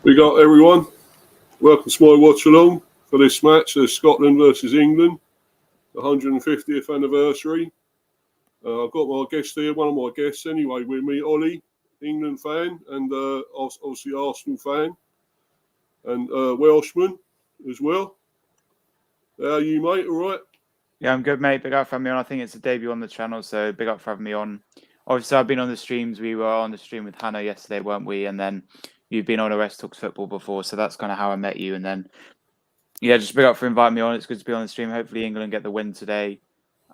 We got everyone. Welcome to my watch-along for this match. Scotland versus England, the 150th anniversary. I've got my guest here, one of my guests anyway, with me, Ollie, England fan, and obviously Arsenal fan, and Welshman as well. How are you, mate? All right? Yeah, I'm good, mate. Big up for having me on. I think it's a debut on the channel, so big up for having me on. Obviously, I've been on the streams. We were on the stream with Hannah yesterday, weren't we? And then you've been on Arrest Talks Football before, so that's kind of how I met you. And then, yeah, just big up for inviting me on. It's good to be on the stream. Hopefully, England get the win today.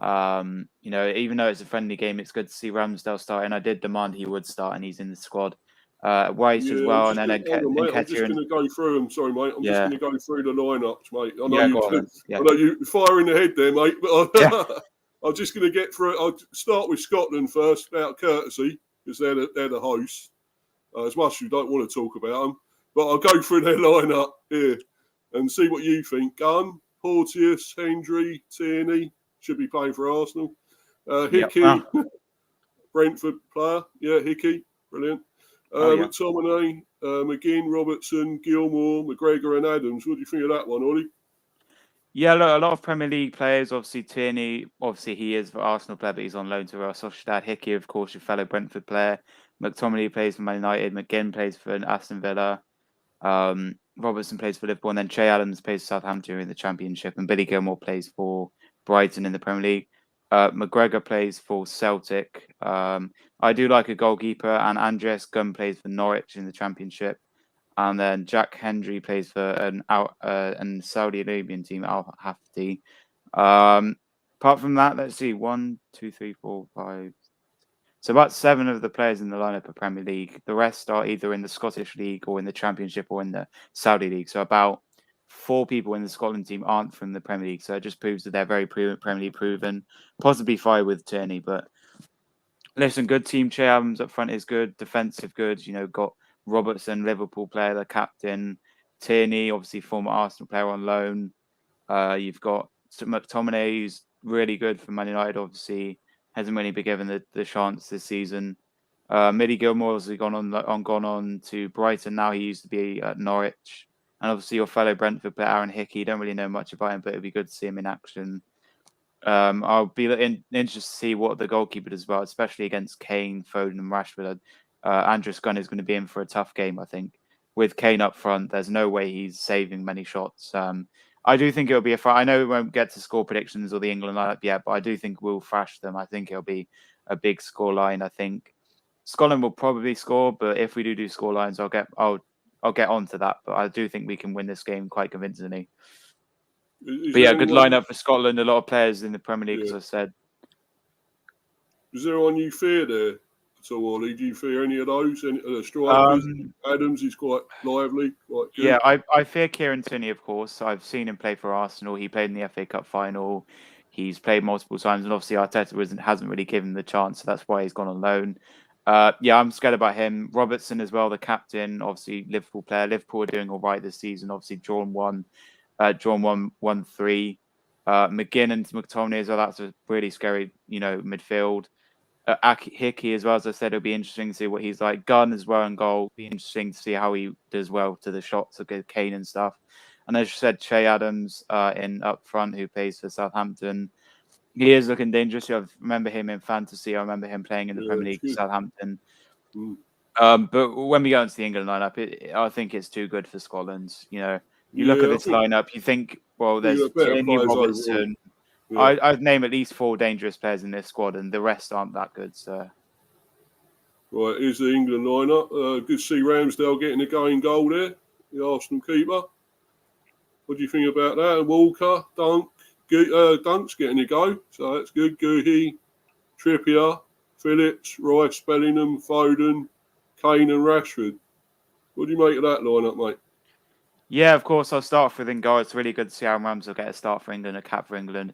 You know, even though it's a friendly game, it's good to see Ramsdale starting. I did demand he would start, and he's in the squad. White as well, and then I'm just going to go through them. Sorry, mate. I'm just going to go through the lineups, mate. I know you fire in the head there, mate. But I'm just going to get through it. I'll start with Scotland first, out of courtesy, because they're the hosts. As much as you don't want to talk about them, but I'll go through their lineup here and see what you think. Gunn, Porteous, Hendry, Tierney should be playing for Arsenal. Hickey, Brentford player. Yeah, Hickey, brilliant. McTominay, McGinn, Robertson, Gilmore, McGregor and Adams. What do you think of that one, Ollie? Yeah, look, a lot of Premier League players. Obviously, Tierney, obviously he is for Arsenal player, but he's on loan to Real Sociedad. Hickey, of course, your fellow Brentford player. McTominay plays for Man United. McGinn plays for Aston Villa. Robertson plays for Liverpool. And then Che Adams plays for Southampton in the Championship. And Billy Gilmore plays for Brighton in the Premier League. McGregor plays for Celtic. I do like a goalkeeper. And Andreas Gunn plays for Norwich in the Championship. And then Jack Hendry plays for an Saudi Arabian team, Al Hafti. Apart from that, let's see, 1, 2, 3, 4, 5. So about 7 of the players in the lineup are Premier League. The rest are either in the Scottish League or in the Championship or in the Saudi League. So about 4 people in the Scotland team aren't from the Premier League. So it just proves that they're very Premier League proven. Possibly 5 with Tierney, but listen, good team. Che Adams up front is good. Defensive good. You know, got Robertson, Liverpool player, the captain. Tierney, obviously former Arsenal player on loan. You've got McTominay, who's really good for Man United, obviously. Hasn't really been given the chance this season. Billy Gilmore has gone on to Brighton. Now he used to be at Norwich. And obviously your fellow Brentford player, Aaron Hickey. Don't really know much about him, but it'd be good to see him in action. I'll be interested to see what the goalkeeper does well, especially against Kane, Foden and Rashford. Andreas Gunn is going to be in for a tough game, I think. With Kane up front, there's no way he's saving many shots. I do think it'll be a fight. I know we won't get to score predictions or the England lineup yet, but I do think we'll thrash them. I think it'll be a big score line. I think Scotland will probably score, but if we do score lines, I'll get onto that. But I do think we can win this game quite convincingly. But yeah, good lineup for Scotland. A lot of players in the Premier League, as I said. Is there anyone you fear there? So, Ollie, do you fear any of those? Any of the strikers? Adams is quite lively, quite good. Yeah, I fear Kieran Tierney, of course. I've seen him play for Arsenal. He played in the FA Cup final. He's played multiple times, and obviously Arteta hasn't really given him the chance, so that's why he's gone on loan. Yeah, I'm scared about him. Robertson as well, the captain, obviously Liverpool player. Liverpool are doing all right this season. Obviously drawn 1-3. McGinn and McTominay as well. That's a really scary, midfield. Hickey as well, as I said, it'll be interesting to see what he's like. Gunn as well in goal. Be interesting to see how he does well to the shots of Kane and stuff. And as you said, Che Adams in up front, who plays for Southampton. He is looking dangerous. I remember him in fantasy. I remember him playing in the Premier League for Southampton. But when we go into the England lineup, I think it's too good for Scotland. You look at this lineup, you think, well, there's Tierney, Robertson. I'd name at least 4 dangerous players in this squad, and the rest aren't that good. So, Right, here's the England lineup. Good to see Ramsdale getting a going goal there, the Arsenal keeper. What do you think about that? And Walker, Dunk's getting a go, so that's good. Guhi, Trippier, Phillips, Rice, Bellingham, Foden, Kane and Rashford. What do you make of that lineup, mate? Yeah, of course, I'll start off with Ingol. It's really good to see Aaron Ramsdale get a start for England, a cap for England.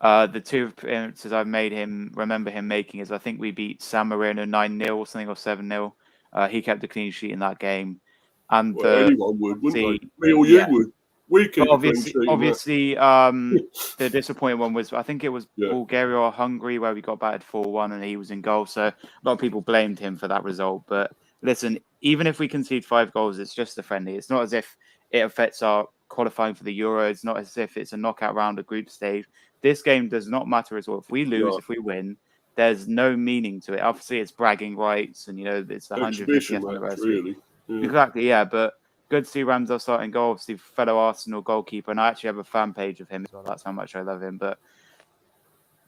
The two appearances I've remember him making is I think we beat San Marino 9-0 or something, or 7-0. He kept a clean sheet in that game. And anyone would, wouldn't they? Me or you would. We keep a clean sheet. Obviously, the disappointing one was, I think it was Bulgaria or Hungary, where we got battered 4-1 and he was in goal. So a lot of people blamed him for that result. But listen, even if we concede 5 goals, it's just a friendly. It's not as if it affects our qualifying for the Euro. It's not as if it's a knockout round of group stage. This game does not matter as well. If we lose, if we win, there's no meaning to it. Obviously, it's bragging rights, and it's the 150th anniversary. Really. Yeah. Exactly, yeah. But good to see Ramsdale starting goal. Obviously, fellow Arsenal goalkeeper, and I actually have a fan page of him as well. That's how much I love him. But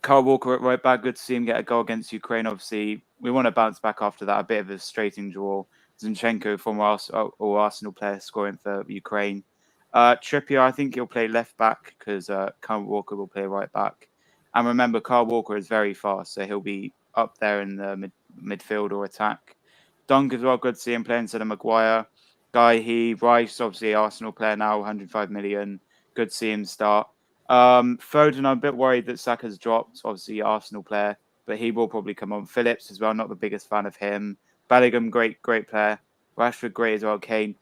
Kyle Walker at right back, good to see him get a goal against Ukraine. Obviously, we want to bounce back after that. A bit of a straighting draw. Zinchenko, former Arsenal player, scoring for Ukraine. Trippier, I think he'll play left back because Kyle Walker will play right back. And remember, Kyle Walker is very fast, so he'll be up there in the midfield or attack. Dunk as well, good to see him playing instead of Maguire. Rice, obviously Arsenal player now, 105 million. Good to see him start. Foden, I'm a bit worried that Saka's dropped, obviously Arsenal player, but he will probably come on. Phillips as well, not the biggest fan of him. Bellingham, great player. Rashford, great as well. Kane.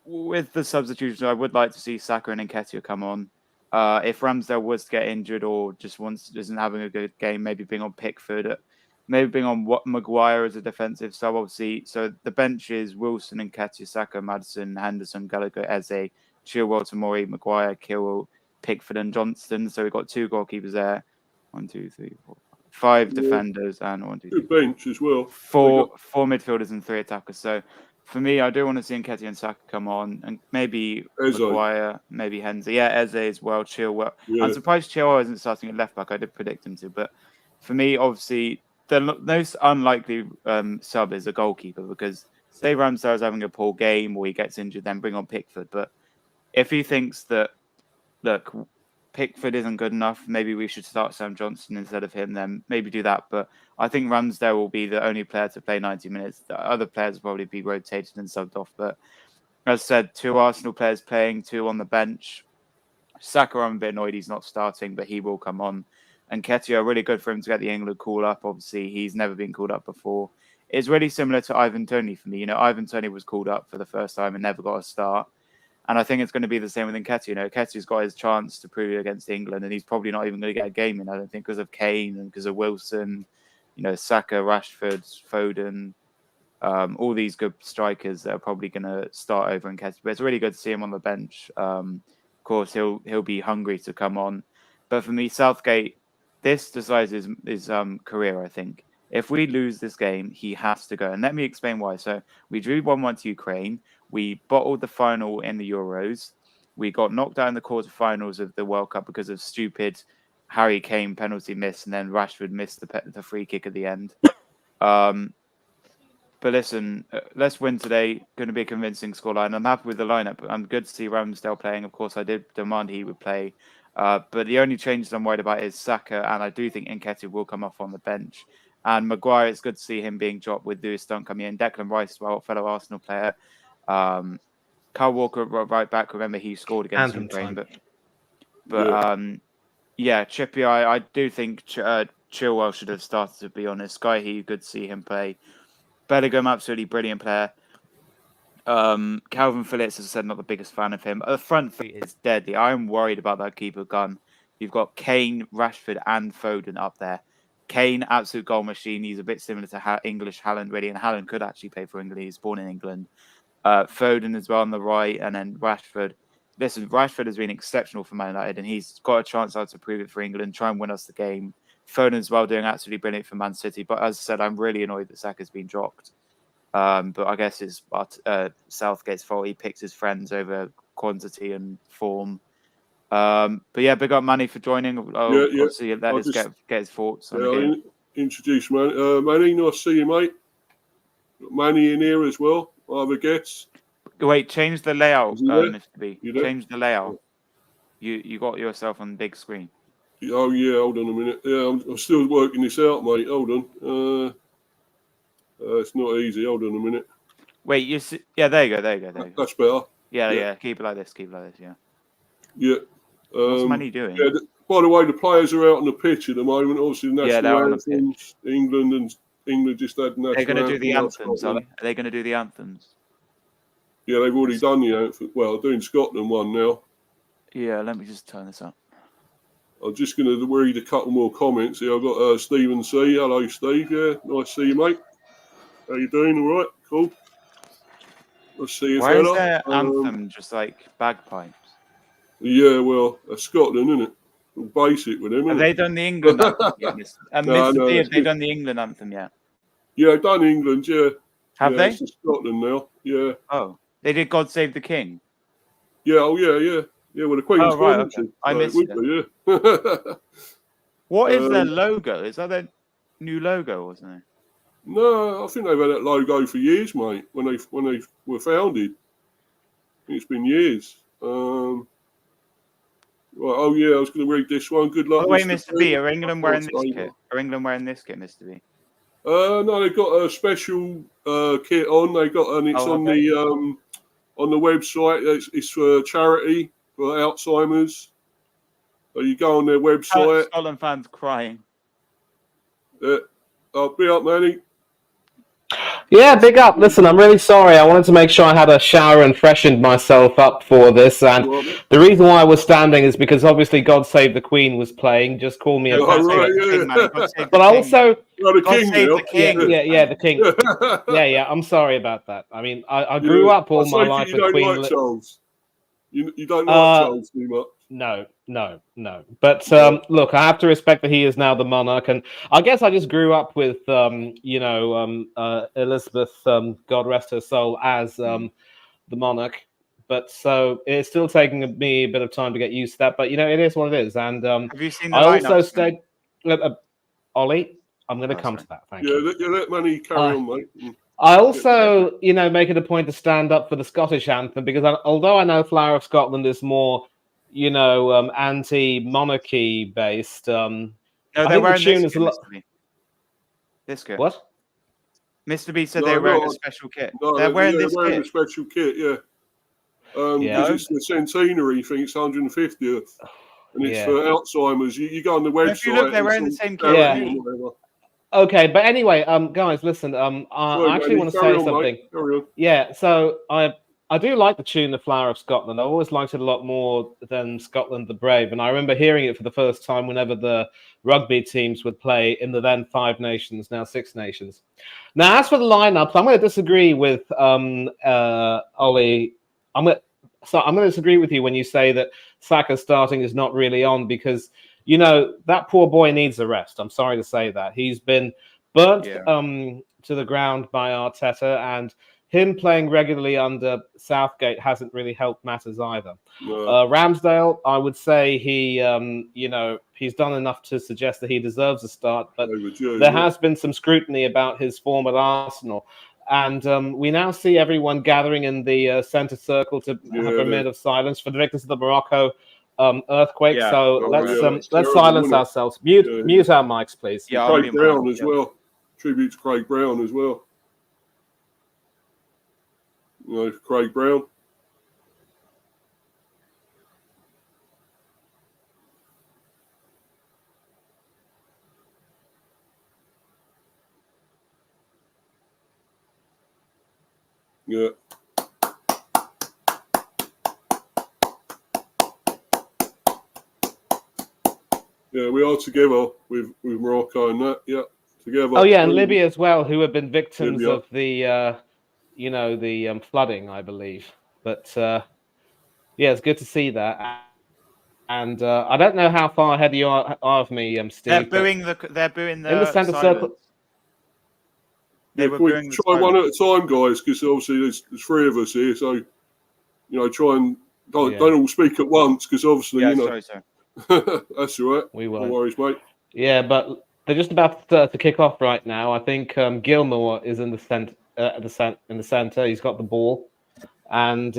With the substitutions, I would like to see Saka and Nketiah come on. If Ramsdale was to get injured or just isn't having a good game, maybe being on Pickford, maybe being on Maguire as a defensive sub, obviously. So the bench is Wilson, Nketiah, Saka, Maddison, Henderson, Gallagher, Eze, Chilwell, Tomori, Maguire, Kill, Pickford and Johnston. So we've got 2 goalkeepers there. 1, 2, 3, 4, 5 defenders and 1, 2, 3. Good bench as well. 4 midfielders and 3 attackers. So for me, I do want to see Nketiah and Saka come on, and maybe Eze. Maguire, maybe Henze. Yeah, Eze as well. Chilwell. Yeah. I'm surprised Chilwell isn't starting at left back. I did predict him to, but for me, obviously, the most unlikely sub is a goalkeeper, because say Ramsdale is having a poor game or he gets injured, then bring on Pickford. But if he thinks that, look, Pickford isn't good enough, maybe we should start Sam Johnson instead of him, then maybe do that. But I think Ramsdale will be the only player to play 90 minutes. The other players will probably be rotated and subbed off. But as I said, 2 Arsenal players playing, 2 on the bench. Saka, I'm a bit annoyed he's not starting, but he will come on. And Nketiah, really good for him to get the England call up. Obviously, he's never been called up before. It's really similar to Ivan Toney for me. Ivan Toney was called up for the first time and never got a start. And I think it's going to be the same with Nketiah. Nketiah's got his chance to prove it against England, and he's probably not even going to get a game in, I don't think, because of Kane and because of Wilson, Saka, Rashford, Foden, all these good strikers that are probably going to start over Nketiah. But it's really good to see him on the bench. Of course, he'll be hungry to come on. But for me, Southgate, this decides his career, I think. If we lose this game, he has to go. And let me explain why. So we drew 1-1 to Ukraine. We bottled the final in the Euros. We got knocked out in the quarterfinals of the World Cup because of stupid Harry Kane penalty miss, and then Rashford missed the free kick at the end. But listen, let's win today. Going to be a convincing scoreline. I'm happy with the lineup. I'm good to see Ramsdale playing. Of course, I did demand he would play. But the only changes I'm worried about is Saka, and I do think Nketiah will come off on the bench. And Maguire, it's good to see him being dropped with Lewis Dunk coming in. Declan Rice as well, fellow Arsenal player. Kyle Walker right back. Remember, he scored against Ukraine. Trippier, I do think Chilwell should have started, to be honest. Guy, good to see him play. Bellingham, absolutely brilliant player. Calvin Phillips, as I said, not the biggest fan of him. The front three is deadly. I'm worried about that keeper gun. You've got Kane, Rashford, and Foden up there. Kane, absolute goal machine. He's a bit similar to English Haaland, really, and Haaland could actually play for England. He's born in England. Foden as well on the right, and then Rashford. Listen, Rashford has been exceptional for Man United, and he's got a chance now to prove it for England, try and win us the game. Foden as well, doing absolutely brilliant for Man City. But as I said, I'm really annoyed that Saka's been dropped. But I guess it's Southgate's fault. He picks his friends over quantity and form. But yeah, big up Manny for joining. Obviously, let us get his thoughts on the game. Introduce Manny. Manny, nice to see you, mate. Got Manny in here as well. I have a guess. Wait, change the layout, Mr. B. Change the layout. Yeah. You got yourself on the big screen. Oh yeah, hold on a minute. Yeah, I'm still working this out, mate. Hold on. It's not easy. Hold on a minute. Wait, there you go. That's better. Yeah. Keep it like this. Yeah. Yeah. What's Manny doing? Yeah. By the way, the players are out on the pitch at the moment. Obviously, the national anthems. England just had national. They're going to do the anthems. Are they going to do the anthems? Yeah, they've already done the anthem. Well, they're doing Scotland one now. Yeah, let me just turn this up. I'm just going to read a couple more comments here. I've got Stephen C. Hello, Steve. Yeah, nice to see you, mate. How you doing? All right? Cool. Let's see you, fella. Why is their anthem just like bagpipes? Yeah, well, that's Scotland, isn't it? Basic with them. Have they done the England anthem yet? Mr. B, have they done the England anthem yet? Yeah, done England, yeah. Have they? It's Scotland now, yeah. Oh, they did God Save the King? Yeah, yeah. Yeah, well, the Queen's gone, okay. I missed it. Yeah. What is their logo? Is that their new logo, wasn't it? No, I think they've had that logo for years, mate, when they were founded. I think it's been years. Right, oh yeah, I was going to read this one. Good luck. Oh wait, Mr. B, are England wearing this kit? Are England wearing this kit, Mr. B? No, they've got a special kit on. They got, and it's on the website. It's for charity for Alzheimer's. So you go on their website. Scotland fans crying. Yeah, be up, Manny. Yeah, big up. Listen, I'm really sorry. I wanted to make sure I had a shower and freshened myself up for this. And the reason why I was standing is because obviously God Save the Queen was playing. Just call me a But I also... the King. Yeah, the King. Yeah. I'm sorry about that. I mean, I grew up all my life with Queen... Like Charles. You don't like Charles too much? No. But look, I have to respect that he is now the monarch, and I guess I just grew up with, Elizabeth, God rest her soul, as the monarch. But so it's still taking me a bit of time to get used to that. But it is what it is. And have you seen the I also stayed. Ollie, I'm going to come to that. Thank you. Yeah, let Manny carry on, mate. I also, make it a point to stand up for the Scottish anthem because although I know Flower of Scotland is more, anti-monarchy based. No, they're wearing this kit, this kit. What? Mr. B said they were wearing a special kit. No, they're wearing this kit. A special kit, yeah. Because it's the centenary thing, it's 150th. And it's for Alzheimer's. You go on the website. If you look, they're wearing the same kit. Yeah. Okay, but anyway, guys, listen. I actually want to say something. Yeah, so I do like the tune "The Flower of Scotland." I always liked it a lot more than "Scotland the Brave," and I remember hearing it for the first time whenever the rugby teams would play in the then 5 nations, now 6 nations. Now, as for the lineups, I'm going to disagree with Ollie. I'm going to disagree with you when you say that Saka starting is not really on because. That poor boy needs a rest. I'm sorry to say that. He's been burnt to the ground by Arteta, and him playing regularly under Southgate hasn't really helped matters either. No. Ramsdale, I would say he's done enough to suggest that he deserves a start, but there has been some scrutiny about his form at Arsenal. And we now see everyone gathering in the centre circle to have a minute of silence for the victims of the Morocco earthquake. So let's silence ourselves. Mute our mics, please. Yeah, Craig Brown as well. Tribute to Craig Brown as well. Craig Brown. Yeah. Yeah, we are together with Morocco and that. Yeah, together. Oh yeah, and Libya as well, who have been victims of the, the flooding, I believe. But it's good to see that. And I don't know how far ahead you are of me, Steve. They're booing the in the centre circle. They were booing try one at a time, guys, because obviously there's 3 of us here. So try and don't all speak at once, because obviously Sorry. That's all right. We will. No worries, mate. Yeah, but they're just about to kick off right now. I think Gilmore is in the in the centre. He's got the ball, and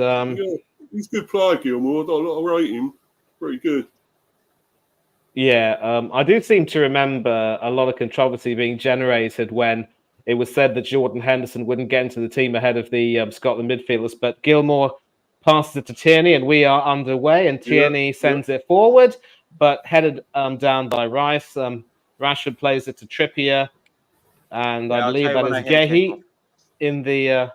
he's a good player, Gilmore. I rate him. Pretty good. Yeah, I do seem to remember a lot of controversy being generated when it was said that Jordan Henderson wouldn't get into the team ahead of the Scotland midfielders, but Gilmore passes it to Tierney, and we are underway, and Tierney sends it forward, but headed down by Rice. Rashford plays it to Trippier, and I believe that is Gehi in the...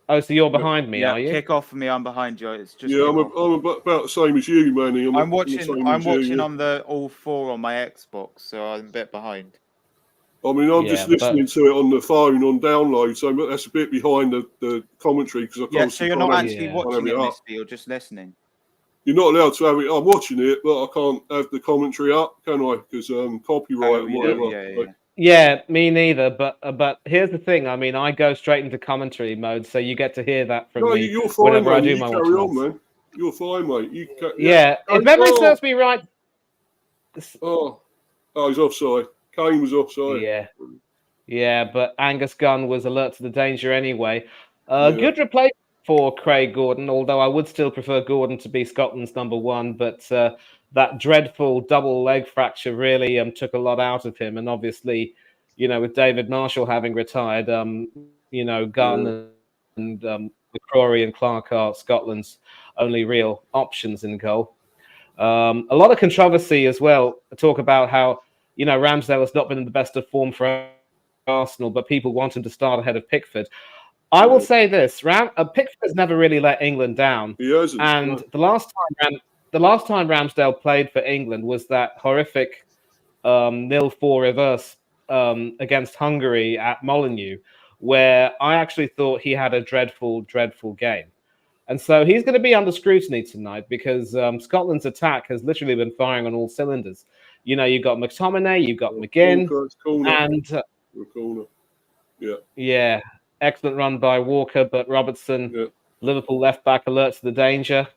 Oh, so you're behind me, are you? Kick off for me. I'm behind you. It's just I'm about the same as you, Manny. I'm watching on the all 4 on my Xbox, so I'm a bit behind. I mean, I'm just listening to it on the phone on download, so that's a bit behind the commentary because I can't. So you're not actually watching it, Misty, you're just listening. You're not allowed to have it. I'm watching it, but I can't have the commentary up, can I? Because copyright and whatever. Yeah, me neither. But here's the thing. I mean, I go straight into commentary mode, so you get to hear that from me you're fine, whenever mate. I do my carry on, man. You're fine, mate. If memory serves me right. He's offside. Kane was offside. Yeah, but Angus Gunn was alert to the danger anyway. Good replacement for Craig Gordon, although I would still prefer Gordon to be Scotland's number 1. But that dreadful double leg fracture really took a lot out of him. And obviously, with David Marshall having retired, Gunn and McCrory and Clark are Scotland's only real options in goal. A lot of controversy as well. Talk about how, Ramsdale has not been in the best of form for Arsenal, but people want him to start ahead of Pickford. I will say this: Pickford has never really let England down. He hasn't. And the last time Ramsdale played for England was that horrific 0-4 reverse against Hungary at Molineux, where I actually thought he had a dreadful, dreadful game. And so he's going to be under scrutiny tonight because Scotland's attack has literally been firing on all cylinders. You've got McTominay, you've got McGinn, and excellent run by Walker, but Robertson, Liverpool left back, alert to the danger.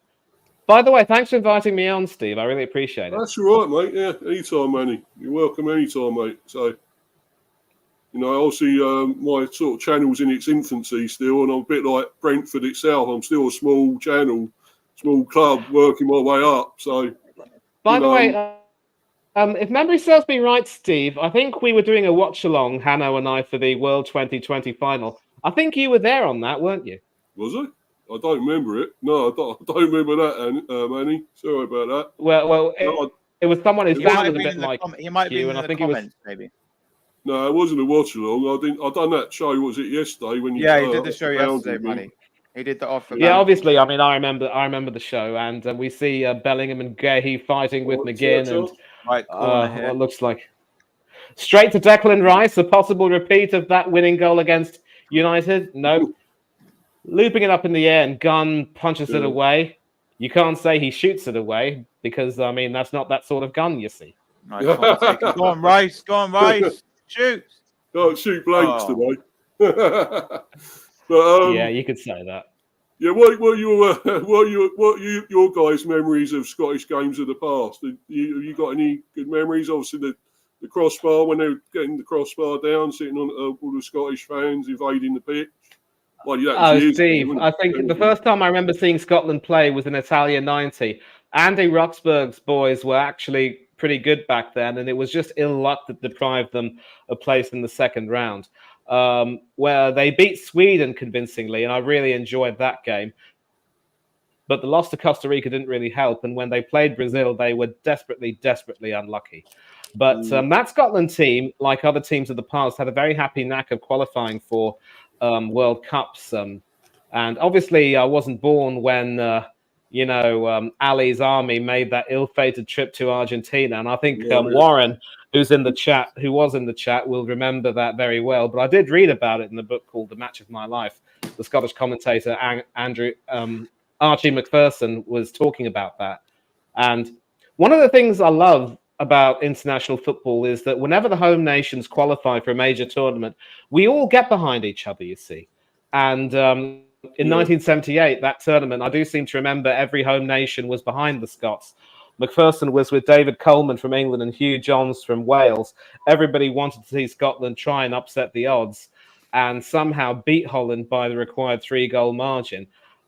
By the way, thanks for inviting me on, Steve. I really appreciate it. That's all right, mate. Yeah, anytime, Manny. You're welcome anytime, mate. So, obviously, my sort of channel's in its infancy still, and I'm a bit like Brentford itself. I'm still a small channel, small club, working my way up. So, by the way, if memory serves me right, Steve, I think we were doing a watch-along, Hanno and I, for the World 2020 final. I think you were there on that, weren't you? Was I? I don't remember it. No, I don't remember that, Manny. Sorry about that. Well, it was someone who sounded a bit like he might be in the comments, maybe. No, it wasn't a watch-along. I done that show. Was it yesterday when you? Yeah, he did the show yesterday, Manny. He did the offer. Yeah, obviously. I mean, I remember the show, and we see Bellingham and Gehi fighting with McGinn, and what looks like straight to Declan Rice, a possible repeat of that winning goal against United. No, looping it up in the air, and Gunn punches it away. You can't say he shoots it away because I mean that's not that sort of gun, you see. Go on, Rice. Go on, Rice. Shoot. Don't shoot blanks today. But yeah, you could say that. Yeah, what your guys' memories of Scottish games of the past? Have you got any good memories? Obviously, the crossbar when they were getting the crossbar down, sitting on all the Scottish fans invading the pitch. Well, Steve, I think the first time I remember seeing Scotland play was in Italia '90. Andy Roxburgh's boys were actually pretty good back then, and it was just ill luck that deprived them a place in the second round, where they beat Sweden convincingly, and I really enjoyed that game. But the loss to Costa Rica didn't really help, and when they played Brazil, they were desperately, desperately unlucky. But that Scotland team, like other teams of the past, had a very happy knack of qualifying for World Cups. And obviously, I wasn't born when Ali's army made that ill-fated trip to Argentina. And I think Warren, who was in the chat, will remember that very well. But I did read about it in the book called The Match of My Life. The Scottish commentator Archie Macpherson was talking about that. And one of the things I love about international football is that whenever the home nations qualify for a major tournament, we all get behind each other, you see. And in 1978, that tournament, I do seem to remember every home nation was behind the Scots. Macpherson was with David Coleman from England and Hugh Johns from Wales. Everybody wanted to see Scotland try and upset the odds. and somehow beat Holland by the required 3-goal margin.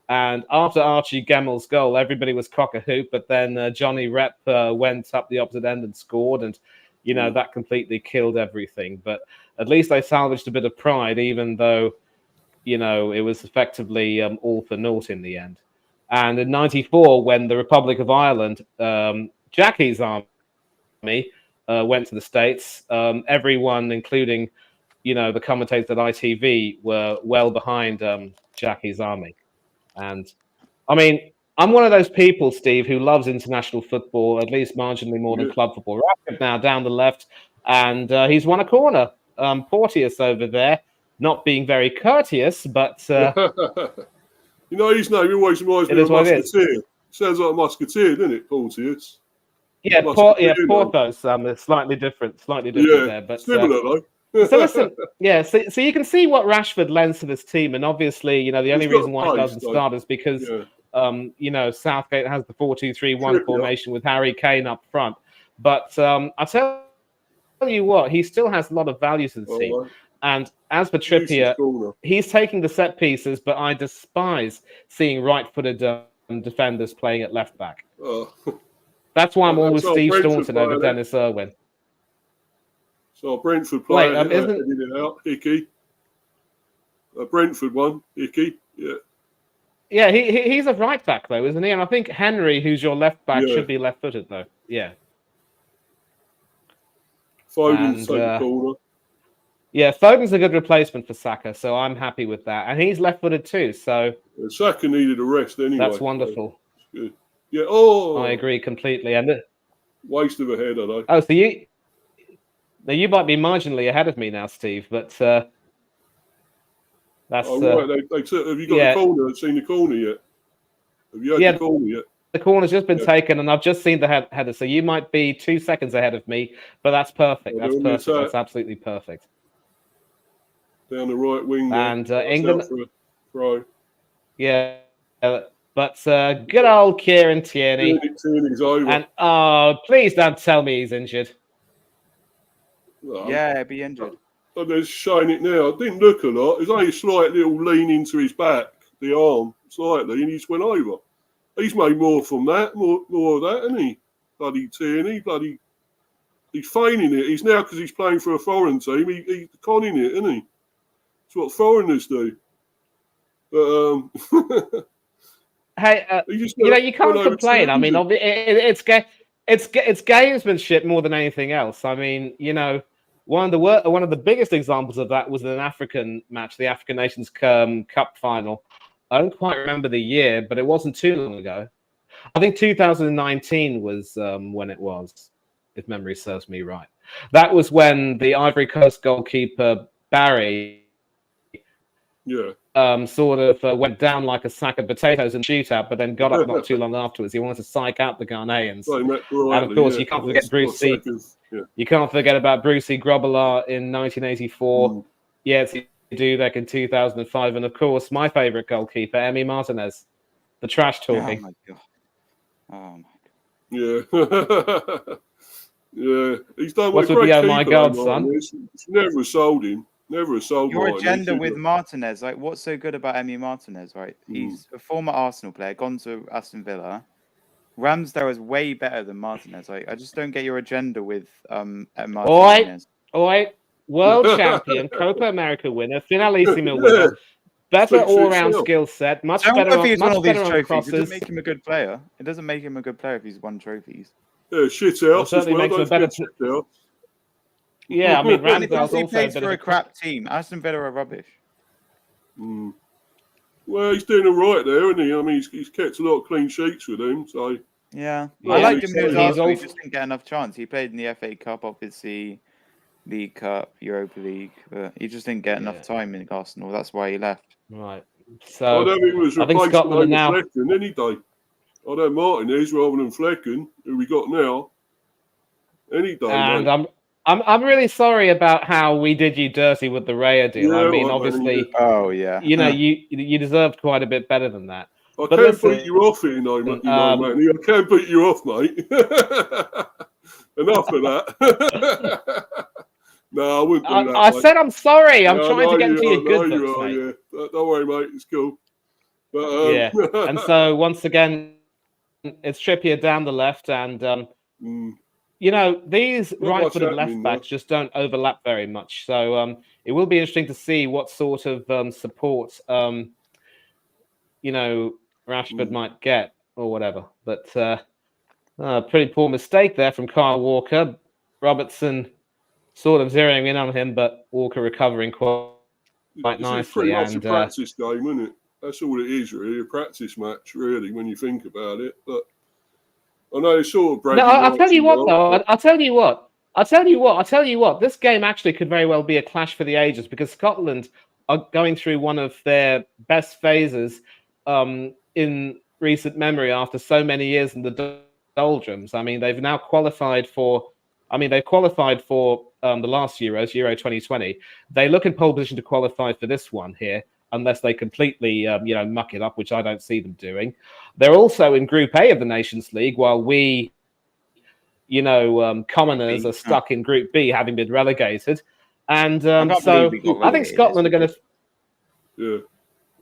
And after Archie Gemmel's goal, everybody was cock a hoop, but then Johnny Rep went up the opposite end and scored, and that completely killed everything. But at least they salvaged a bit of pride, even though it was effectively all for naught in the end. And in '94, when the Republic of Ireland, Jackie's army, went to the States, everyone, including the commentators at ITV, were well behind Jackie's army. And I mean, I'm one of those people, Steve, who loves international football, at least marginally more than club football. Rashford now down the left, and he's won a corner. Porteous over there, not being very courteous, but his name always reminds me of a musketeer. Sounds like a musketeer, doesn't it, Porteous? Yeah, Porthos. It's slightly different there, but similar though. So listen, so you can see what Rashford lends to this team, and obviously, the only reason why he doesn't start is because Southgate has the 4-2-3-1 formation with Harry Kane up front. But I tell you what, he still has a lot of value to the team. Right. And as for Trippier, he's taking the set pieces, but I despise seeing right-footed defenders playing at left back. That's why I'm always Steve Staunton over Dennis Irwin. So Brentford player heading it out, Hickey. Brentford one, Hickey, yeah. Yeah, he's a right back though, isn't he? And I think Henry, who's your left back, should be left-footed though. Yeah. Foden's taking corner. Yeah, Foden's a good replacement for Saka, so I'm happy with that. And he's left-footed too, so Saka needed a rest anyway. That's wonderful. So good. Yeah. Oh, I agree completely. And waste of a header though. Oh, so you might be marginally ahead of me now, Steve, but that's. Right. Have you got the corner? Seen the corner yet? Have you had the corner yet? The corner's just been taken, and I've just seen the header. So you might be 2 seconds ahead of me, but that's perfect. That's perfect. That's absolutely perfect. Down the right wing there. And England. Right. Yeah. But good old Kieran Tierney. Tierney's over. And please don't tell me he's injured. Yeah, he'll be injured. They're showing it now. It didn't look a lot. There's only a slight little lean into his back, the arm, slightly, and he just went over. He's made more from that, more of that, hasn't he? Bloody Tierney, he's feigning it. He's now, because he's playing for a foreign team, he's conning it, isn't he? It's what foreigners do. But, hey, you can't complain. I mean, it's gamesmanship more than anything else. I mean, one of the biggest examples of that was in an African match, the African Nations Cup final. I don't quite remember the year, but it wasn't too long ago. I think 2019 was when it was, if memory serves me right. That was when the Ivory Coast goalkeeper Barry sort of went down like a sack of potatoes in shootout, but then got up not too long afterwards. He wanted to psych out the Ghanaians. And of course, you can't forget Brucey. You can't forget about Brucey Grobbelaar in 1984. Yes, he do back in 2005. And of course, my favourite goalkeeper, Emi Martinez. The trash talking. Oh my God. Yeah. He's done what would be, oh my God, son? It's never sold him. Never sold your agenda with Martinez. Like, what's so good about Emi Martinez, right? He's a former Arsenal player, gone to Aston Villa. Ramsdale is way better than Martinez. Like, I just don't get your agenda with Martinez. Oi, world champion, Copa America winner, finalissima winner, better all-round skill set, much better on crosses. It doesn't make him a good player. It doesn't make him a good player if he's won trophies. Yeah, shit out. Certainly makes him a better. Yeah, I mean, Ramsdale's also plays for a crap team. Aston Villa are rubbish. Well, he's doing all right there, isn't he? I mean, he's kept a lot of clean sheets with him, so... Yeah. I liked him in Arsenal. He just didn't get enough chance. He played in the FA Cup, obviously, League Cup, Europa League, but he just didn't get enough time in Arsenal. That's why he left. Right. So, I don't think it was replaced over Flecken any day. I don't Martinez rather than Flecken, who we got now, any day. And I'm really sorry about how we did you dirty with the Raya deal. I mean, obviously, you deserved quite a bit better than that. I can't beat you off here, man. I can't beat you off, mate. Enough of that. No, I wouldn't do that. I said I'm sorry. I'm trying to get into your good you books, are, mate. yeah. Don't worry, mate. It's cool. But, yeah. And so once again, it's Trippier down the left, and you know, these right-footed left backs just don't overlap very much. So it will be interesting to see what sort of support you know, Rashford might get or whatever. But pretty poor mistake there from Kyle Walker. Robertson sort of zeroing in on him, but Walker recovering quite nicely. It's pretty much a practice game, isn't it? That's all it is, really. A practice match, really, when you think about it. But I know it's sort of... No, I'll tell you what, though. I'll tell you what. This game actually could very well be a clash for the ages because Scotland are going through one of their best phases in recent memory after so many years in the doldrums. I mean, they've now qualified for... they qualified for the last Euros, Euro 2020. They look in pole position to qualify for this one here, unless they completely, muck it up, which I don't see them doing. They're also in Group A of the Nations League, while we, commoners are stuck in Group B, having been relegated. And so I think Scotland are going to... Yeah.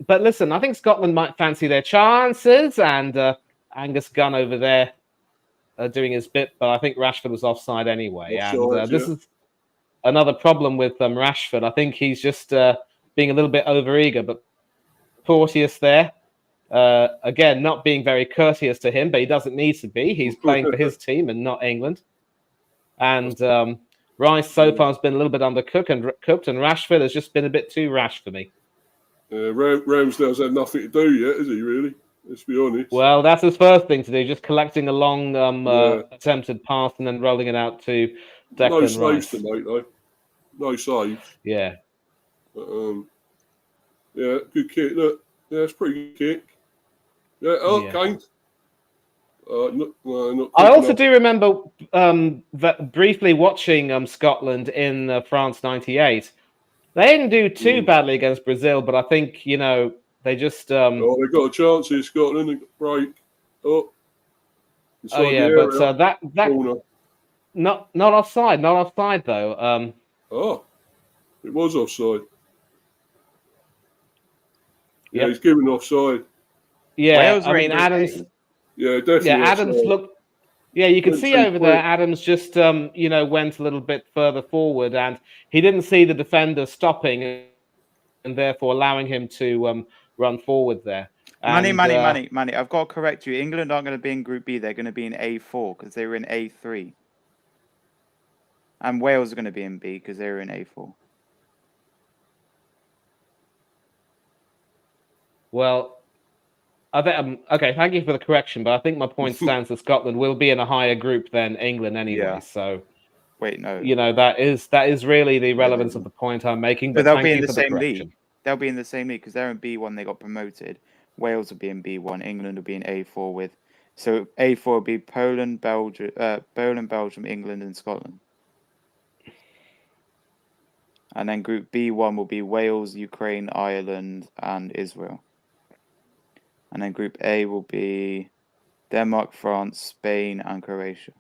But listen, I think Scotland might fancy their chances, and Angus Gunn over there doing his bit, but I think Rashford was offside anyway. This is another problem with Rashford. I think he's just being a little bit overeager, but Porteous there, again, not being very courteous to him, but he doesn't need to be. He's playing for his team and not England. And Rice so far has been a little bit undercooked, and Rashford has just been a bit too rash for me. Ramsdale's had nothing to do yet, has he, really? Let's be honest. Well, that's his first thing to do, just collecting a long attempted pass and then rolling it out to Declan Rice. No saves to make, though. No saves. Yeah. But, good kick. Look, yeah, it's a pretty good kick. Yeah, Kane. I also do remember that briefly watching Scotland in France '98. They didn't do too badly against Brazil, but I think, they just... they got a chance here, Scotland. They got break. But that not offside. Not offside, though. It was offside. Yeah, he's given offside. Yeah, Adams... Yeah, definitely. Yeah, Adams looked... Yeah, you can see over there, Adams just, went a little bit further forward, and he didn't see the defender stopping and therefore allowing him to run forward there. Manny. I've got to correct you. England aren't going to be in Group B. They're going to be in A4 because they were in A3. And Wales are going to be in B because they were in A4. Well... okay, thank you for the correction, but I think my point stands that Scotland will be in a higher group than England anyway. Yeah. So, wait, no, that is really the relevance of the point I'm making. But they'll be in the same league. They'll be in the same league because they're in B1. They got promoted. Wales will be in B1. England will be in A4 with. So A4 will be Poland, Belgium, England, and Scotland. And then Group B1 will be Wales, Ukraine, Ireland, and Israel. And then Group A will be Denmark, France, Spain, and Croatia.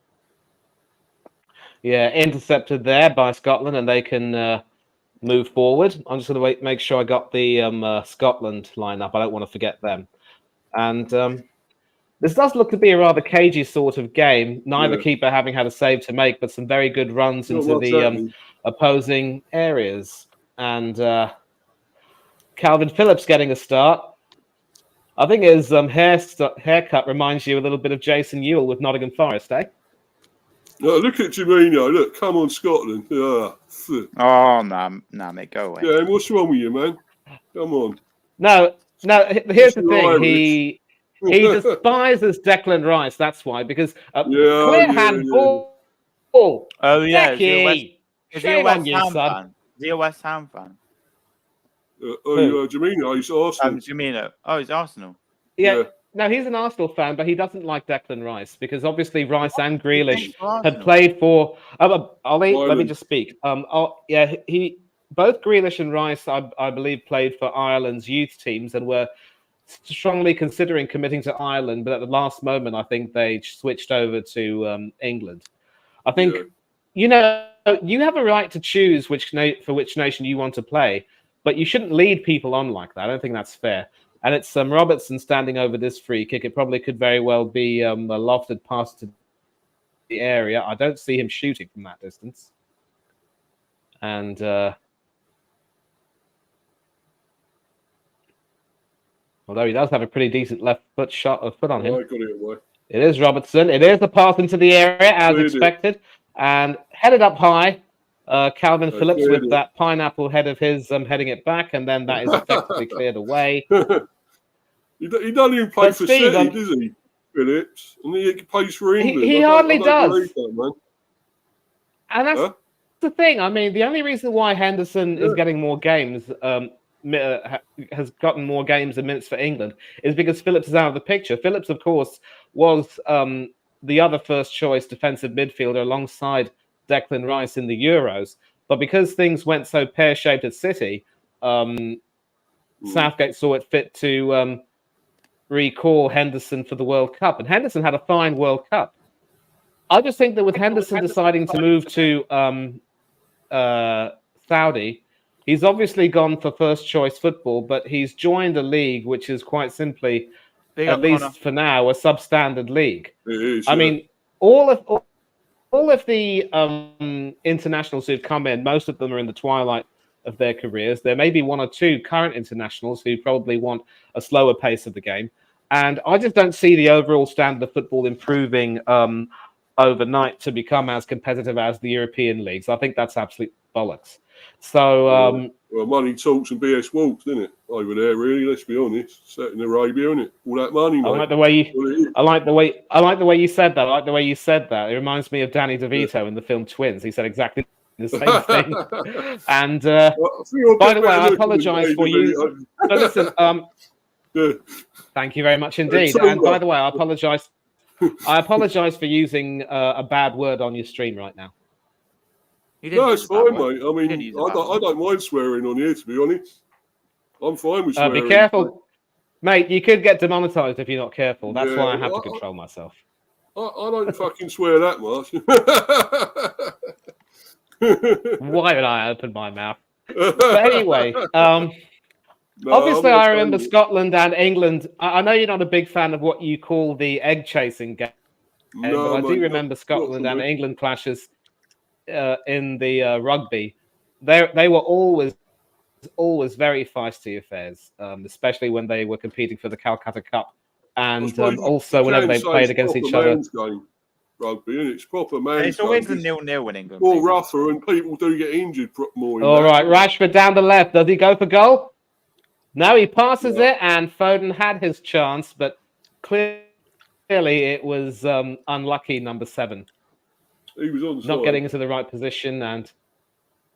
Yeah, intercepted there by Scotland, and they can move forward. I'm just going to make sure I got the Scotland lineup. I don't want to forget them. And this does look to be a rather cagey sort of game. Neither keeper having had a save to make, but some very good runs into the opposing areas. And Calvin Phillips getting a start. I think his haircut reminds you a little bit of Jason Ewell with Nottingham Forest, eh? No, look at Jamino. Look, come on, Scotland. Oh, nah, mate, go away. Yeah, what's wrong with you, man? Come on. No. Here's the thing. He despises Declan Rice. That's why, because clear hand ball. Oh yeah, is he a West Ham fan? Is he a West Ham fan? Jamino, he's Arsenal. Jamino. Oh, he's Arsenal. Yeah. No, he's an Arsenal fan, but he doesn't like Declan Rice because obviously Rice and Grealish had played for. Ollie, let me just speak. Both Grealish and Rice, I believe, played for Ireland's youth teams and were strongly considering committing to Ireland, but at the last moment, I think they switched over to England. I think, you have a right to choose for which nation you want to play, but you shouldn't lead people on like that. I don't think that's fair. And it's Robertson standing over this free kick. It probably could very well be a lofted pass to the area. I don't see him shooting from that distance. And although he does have a pretty decent left foot on him. I got it away. It is Robertson. It is a pass into the area as expected. And headed up high. Calvin Phillips with that pineapple head of his heading it back, and then that is effectively cleared away. He doesn't even play for City, does he, Phillips? And he plays for England. He hardly does. That, and that's the thing. I mean, the only reason why Henderson is getting more games, has gotten more games and minutes for England, is because Phillips is out of the picture. Phillips, of course, was the other first choice defensive midfielder alongside Declan Rice in the Euros. But because things went so pear-shaped at City, Southgate saw it fit to recall Henderson for the World Cup. And Henderson had a fine World Cup. I just think that with Henderson deciding to move to Saudi, he's obviously gone for first choice football, but he's joined a league which is quite simply, at least for now, a substandard league. It is, I mean, all of the internationals who've come in, most of them are in the twilight of their careers. There may be one or two current internationals who probably want a slower pace of the game. And I just don't see the overall standard of football improving overnight to become as competitive as the European leagues. I think that's absolute bollocks. So, well, money talks and BS walks, isn't it? Over there, really. Let's be honest. Set in Arabia, isn't it? All that money. Mate. I like the way you said that. I like the way you said that. It reminds me of Danny DeVito in the film Twins. He said exactly the same thing. And by the way, I apologise for you. But listen, thank you very much indeed. And by the way, I apologise. I apologise for using a bad word on your stream right now. No, it's fine, mate. I mean, I don't mind swearing on here, to be honest. I'm fine with swearing. Be careful. Mate, you could get demonetised if you're not careful. That's why I have to control myself. I don't fucking swear that much. Why would I open my mouth? But anyway, obviously I remember Scotland and England. I know you're not a big fan of what you call the egg-chasing game, but I do remember Scotland and England clashes in the rugby. They were always very feisty affairs, especially when they were competing for the Calcutta Cup, and also whenever they played against each other. Rugby, and it's proper man. It's always the 0-0 in England. More rougher, and people do get injured more. All right, Rashford down the left. Does he go for goal? No, he passes it, and Foden had his chance, but clearly it was unlucky. Number 7. He was on not getting into the right position, and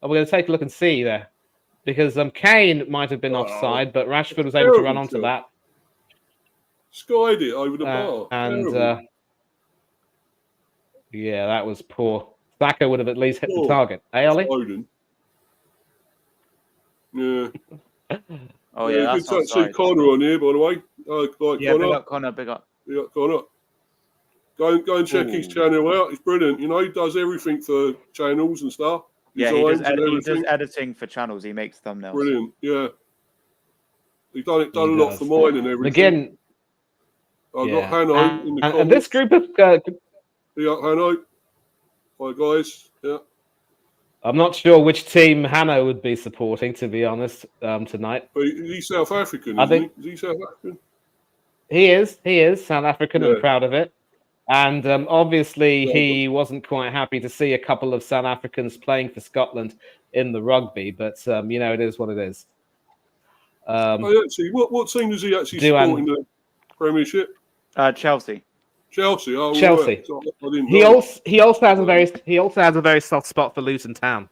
we're going to take a look and see there, because Kane might have been offside, but Rashford was able to run onto that. Skied it over the bar, and yeah, that was poor. Saka would have at least hit the target. Hey, Ollie? Foden. Yeah. Oh, yeah, that's good to see Connor on here, by the way. Connor, big up. Yeah, Connor. Go and check his channel out. It's brilliant. You know, he does everything for channels and stuff. Yeah, he does editing for channels. He makes thumbnails. Brilliant. Yeah. He's done a lot for mine and everything. Again, I've got Hanno in the comments. And this group of... Yeah, Hanno. Hi, guys. Yeah. I'm not sure which team Hanno would be supporting, to be honest, tonight. But he's South African, isn't he? Is he South African? He is South African and proud of it. And obviously, he wasn't quite happy to see a couple of South Africans playing for Scotland in the rugby. But, you know, it is what it is. What team does he actually support in the Premiership? Chelsea. Chelsea. Oh, Chelsea. Right. He also has a very soft spot for Luton Town.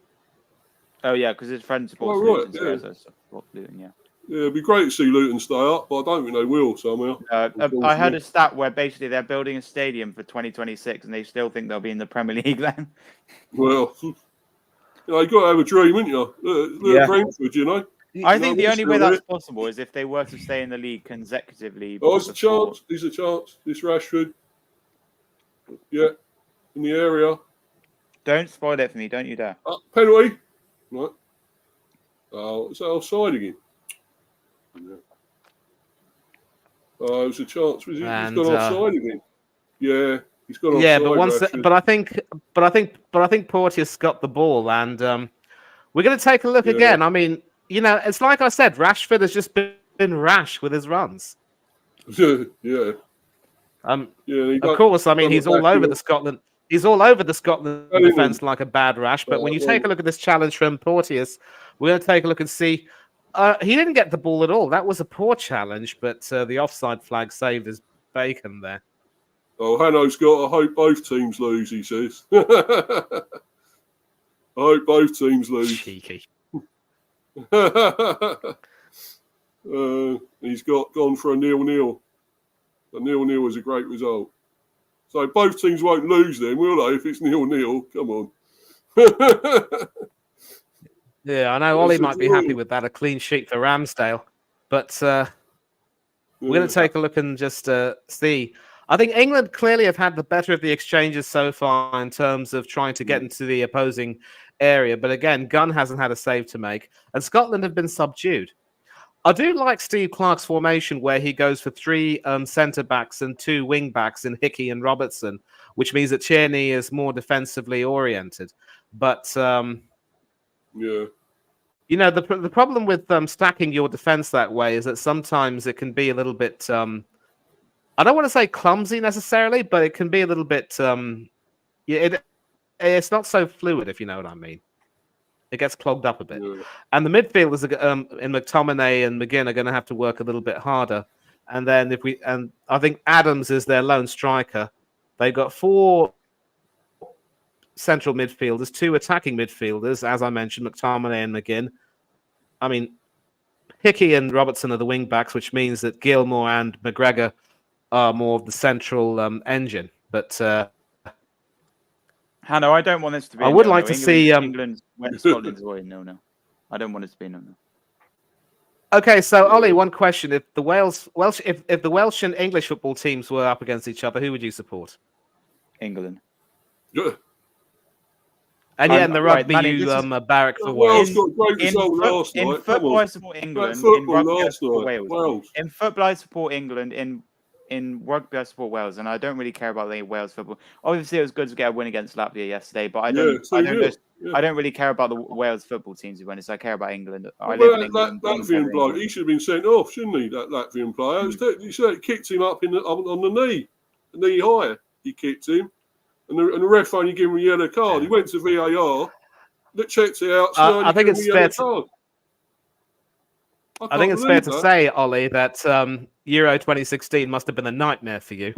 Oh yeah, because his friend supports Luton. Yeah. Yeah, it'd be great to see Luton stay up, but I don't think they will somehow. I heard a stat where basically they're building a stadium for 2026, and they still think they'll be in the Premier League then. Well, you know, you got to have a dream, haven't you? Look at Brentford, you know. I think the only way that's possible is if they were to stay in the league consecutively. Oh, there's a chance. There's a chance. This Rashford. Yeah, in the area. Don't spoil it for me. Don't you dare. Penalty. Right. Oh, is that offside again? Yeah. Oh, it was a chance. He's gone offside again. Yeah, he's gone offside. Yeah, but I think Porteous got the ball, and we're going to take a look again. I mean, it's like I said, Rashford has just been rash with his runs. Yeah. Of course, I mean he's all over the Scotland. He's all over the Scotland defense like a bad rash. But when you take a look at this challenge from Porteous, we're going to take a look and see. He didn't get the ball at all. That was a poor challenge, but the offside flag saved his bacon there. Oh, Hanno's got. I hope both teams lose. He says. I hope both teams lose. Cheeky. He's gone for a 0-0. A 0-0 is a great result. So both teams won't lose then, will they? If it's 0-0, come on. Yeah, I know Ollie might be happy with that, a clean sheet for Ramsdale. But we're going to take a look and just see. I think England clearly have had the better of the exchanges so far in terms of trying to get into the opposing area. But again, Gunn hasn't had a save to make. And Scotland have been subdued. I do like Steve Clarke's formation where he goes for 3 centre-backs and 2 wing-backs in Hickey and Robertson, which means that Tierney is more defensively oriented. But, the problem with stacking your defence that way is that sometimes it can be a little bit, I don't want to say clumsy necessarily, but it can be a little bit, it's not so fluid, if you know what I mean. It gets clogged up a bit. Yeah. And the midfielders in McTominay and McGinn are going to have to work a little bit harder. And then I think Adams is their lone striker. They've got 4 central midfielders, 2 attacking midfielders, as I mentioned, McTominay and McGinn. I mean, Hickey and Robertson are the wing backs, which means that Gilmore and McGregor are more of the central engine. But Hanno, I don't want this to be. I would like to see England when Scotland's away. No. I don't want it to be no. Okay, so Ollie, one question: if the Welsh and English football teams were up against each other, who would you support? England. Yeah. And yet in the rugby, you barrack for Wales. In football, I support England. In rugby, I support Wales. In football, I support England. In rugby, I support Wales, and I don't really care about the Wales football. Obviously, it was good to get a win against Latvia yesterday, but I don't really care about the Wales football teams who win. So I care about England. I live in England. Latvian bloke, he should have been sent off, shouldn't he? That Latvian player. You said he kicked him up on the knee higher. He kicked him, and the ref only gave him a yellow card. He went to VAR, checked it out. I think it's fair to. I think it's fair to say, Ollie, that Euro 2016 must have been a nightmare for you.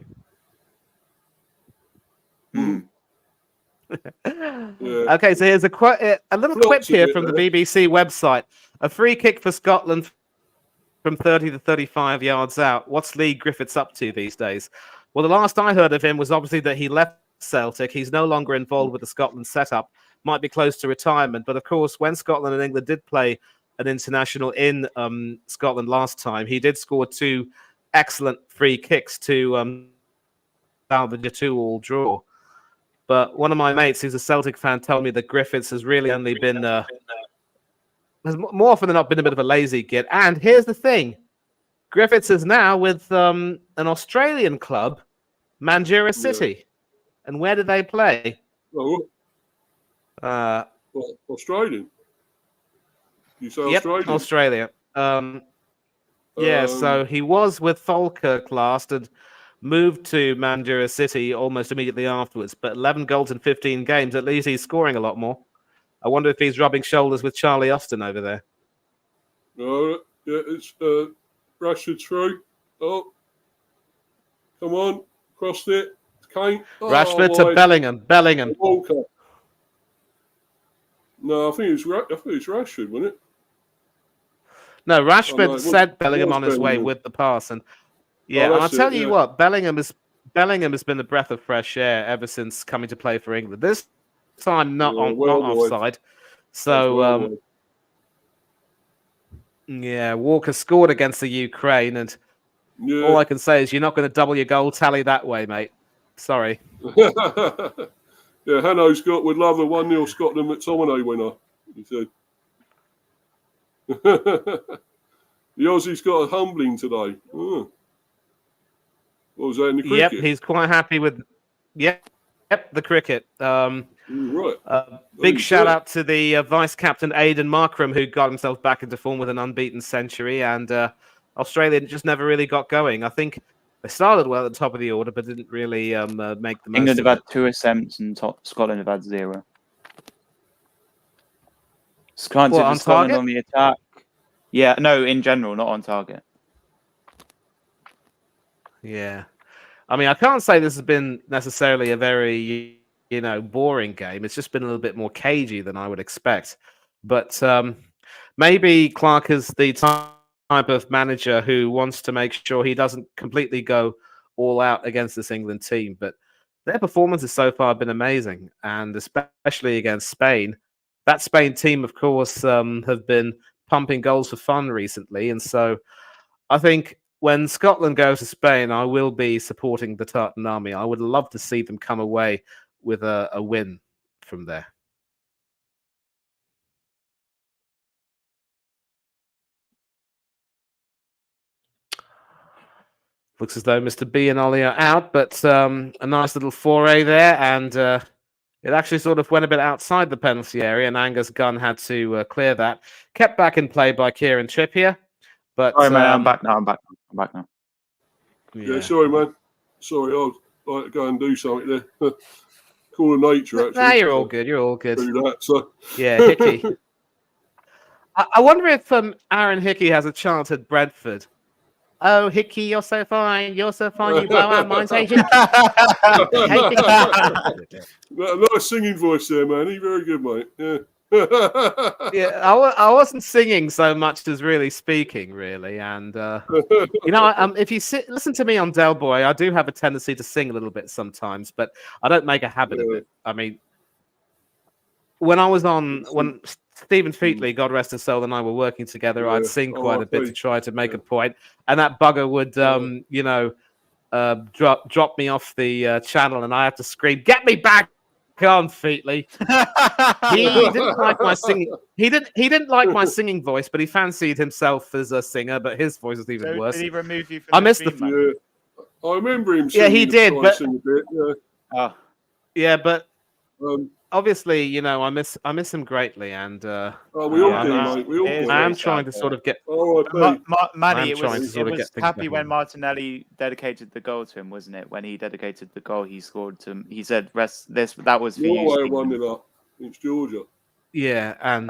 Okay, so here's a little quip here from the BBC website. A free kick for Scotland from 30 to 35 yards out. What's Lee Griffiths up to these days? Well, the last I heard of him was obviously that he left Celtic. He's no longer involved with the Scotland setup. Might be close to retirement. But of course, when Scotland and England did play an international in Scotland last time, he did score 2 excellent free kicks to salvage a 2-2 draw. But one of my mates who's a Celtic fan told me that Griffiths has really only been has more often than not been a bit of a lazy git. And here's the thing. Griffiths is now with an Australian club, Mandurah City. And where do they play? Australian. You say Australian? Australia. So he was with Falkirk last and moved to Mandurah City almost immediately afterwards. But 11 goals in 15 games. At least he's scoring a lot more. I wonder if he's rubbing shoulders with Charlie Austin over there. It's Rashford through. Oh, come on, crossed it. Kane. Rashford to Bellingham. Walker. No, I think it's Rashford, wasn't it? No, Rashford sent Bellingham on his way with the pass, and I'll tell you what, Bellingham has been a breath of fresh air ever since coming to play for England. This time not offside. So Walker scored against the Ukraine, and all I can say is you're not going to double your goal tally that way, mate. Sorry. Yeah, Yeah, Hanno's would love a 1-0 Scotland McTominay winner, he said. The Aussie's got a humbling today. Oh. What was that in the cricket? Yep, he's quite happy with. Yep, the cricket. Right. Big shout out to the vice captain Aidan Markram, who got himself back into form with an unbeaten century, and Australia just never really got going. I think they started well at the top of the order, but didn't really make the most. England have had 2 attempts and Scotland have had 0. Scotland on the attack. Yeah, no, in general, not on target. Yeah. I mean, I can't say this has been necessarily a very, boring game. It's just been a little bit more cagey than I would expect. But maybe Clark is the type of manager who wants to make sure he doesn't completely go all out against this England team. But their performances so far have been amazing, and especially against Spain. That Spain team, of course, have been pumping goals for fun recently. And so I think when Scotland goes to Spain, I will be supporting the Tartan Army. I would love to see them come away with a win from there. Looks as though Mr. B and Ollie are out, but a nice little foray there, and it actually sort of went a bit outside the penalty area, and Angus Gunn had to clear that. Kept back in play by Kieran Trippier. But sorry, man, I'm back now. I'm back now. Yeah, sorry, man. Sorry, I'd like to go and do something there. Call of nature, actually. No, you're all good. You're all good. Do that, so. Yeah, Hickey. I wonder if Aaron Hickey has a chance at Brentford. Oh, Hickey, you're so fine. You're so fine. You blow out mine. Say Hickey. Hey, Hickey. A nice singing voice there, man. He's very good, mate. Yeah. Yeah, I wasn't singing so much as really speaking, really. And if you listen to me on Del Boy, I do have a tendency to sing a little bit sometimes, but I don't make a habit of it. I mean, when Stephen Featley, God rest his soul, and I were working together, I'd sing quite a bit to try to make a point, and that bugger would, drop me off the channel, and I had to scream, "Get me back on, Featley!" He didn't like my singing. He didn't like my singing voice, but he fancied himself as a singer. But his voice was even worse. Did he remove you from I missed Yeah, I remember him. Yeah, he did. But yeah, but obviously, I miss him greatly, and we all do, mate. We all do. I am trying to sort of get. Manny, it was happy when Martinelli dedicated the goal to him, wasn't it? When he dedicated the goal he scored to him, he said, that was for you." Norway won it up against Georgia. Yeah, and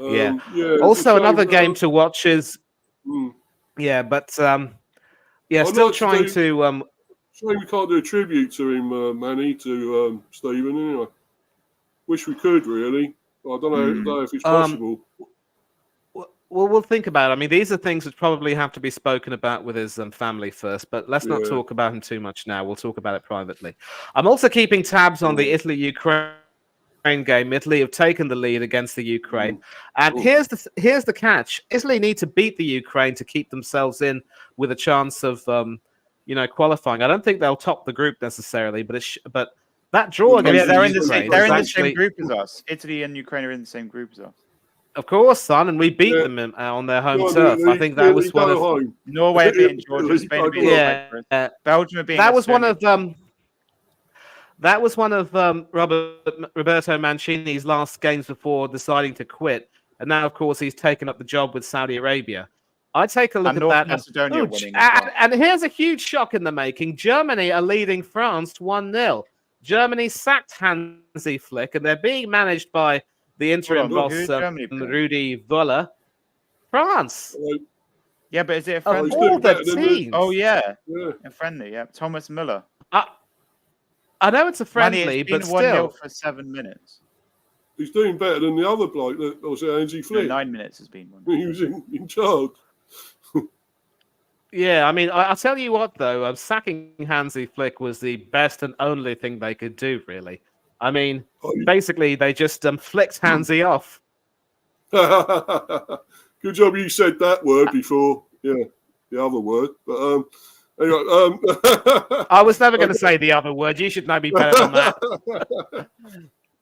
yeah. Also, another game to watch is. But still trying to. Shame we can't do a tribute to him, Manny, to Stephen. Anyway, wish we could really. I don't know if it's possible. Well, we'll think about it. I mean, these are things that probably have to be spoken about with his family first, but let's not talk about him too much now. We'll talk about it privately. I'm also keeping tabs on the Italy-Ukraine game. Italy have taken the lead against the Ukraine. And here's the catch. Italy need to beat the Ukraine to keep themselves in with a chance of qualifying. I don't think they'll top the group necessarily, but that draw against they're in the same group as us. Italy and Ukraine are in the same group as us. Of course, son, and we beat them on their home turf. I think that was one of Norway beating Georgia, Spain beating Belgium beating. That was one of Roberto Mancini's last games before deciding to quit, and now, of course, he's taken up the job with Saudi Arabia. I take a look at that. Macedonia winning and here's a huge shock in the making. Germany are leading France 1-0. Germany sacked Hansi Flick, and they're being managed by the interim boss, Rudi Völler. France. Yeah, but is it a friendly? Of all the teams. Oh, yeah. A friendly, yeah. Thomas Müller. I know it's a friendly, but still. 1-0 for 7 minutes. He's doing better than the other bloke that was Hansi Flick. 9 minutes has been 1. He was in charge. Yeah, I mean, I'll tell you what, though. Sacking Hansi Flick was the best and only thing they could do, really. I mean, basically, they just flicked Hansi off. Good job you said that word before. Yeah, the other word. But Anyway, I was never going to say the other word. You should know me better than that.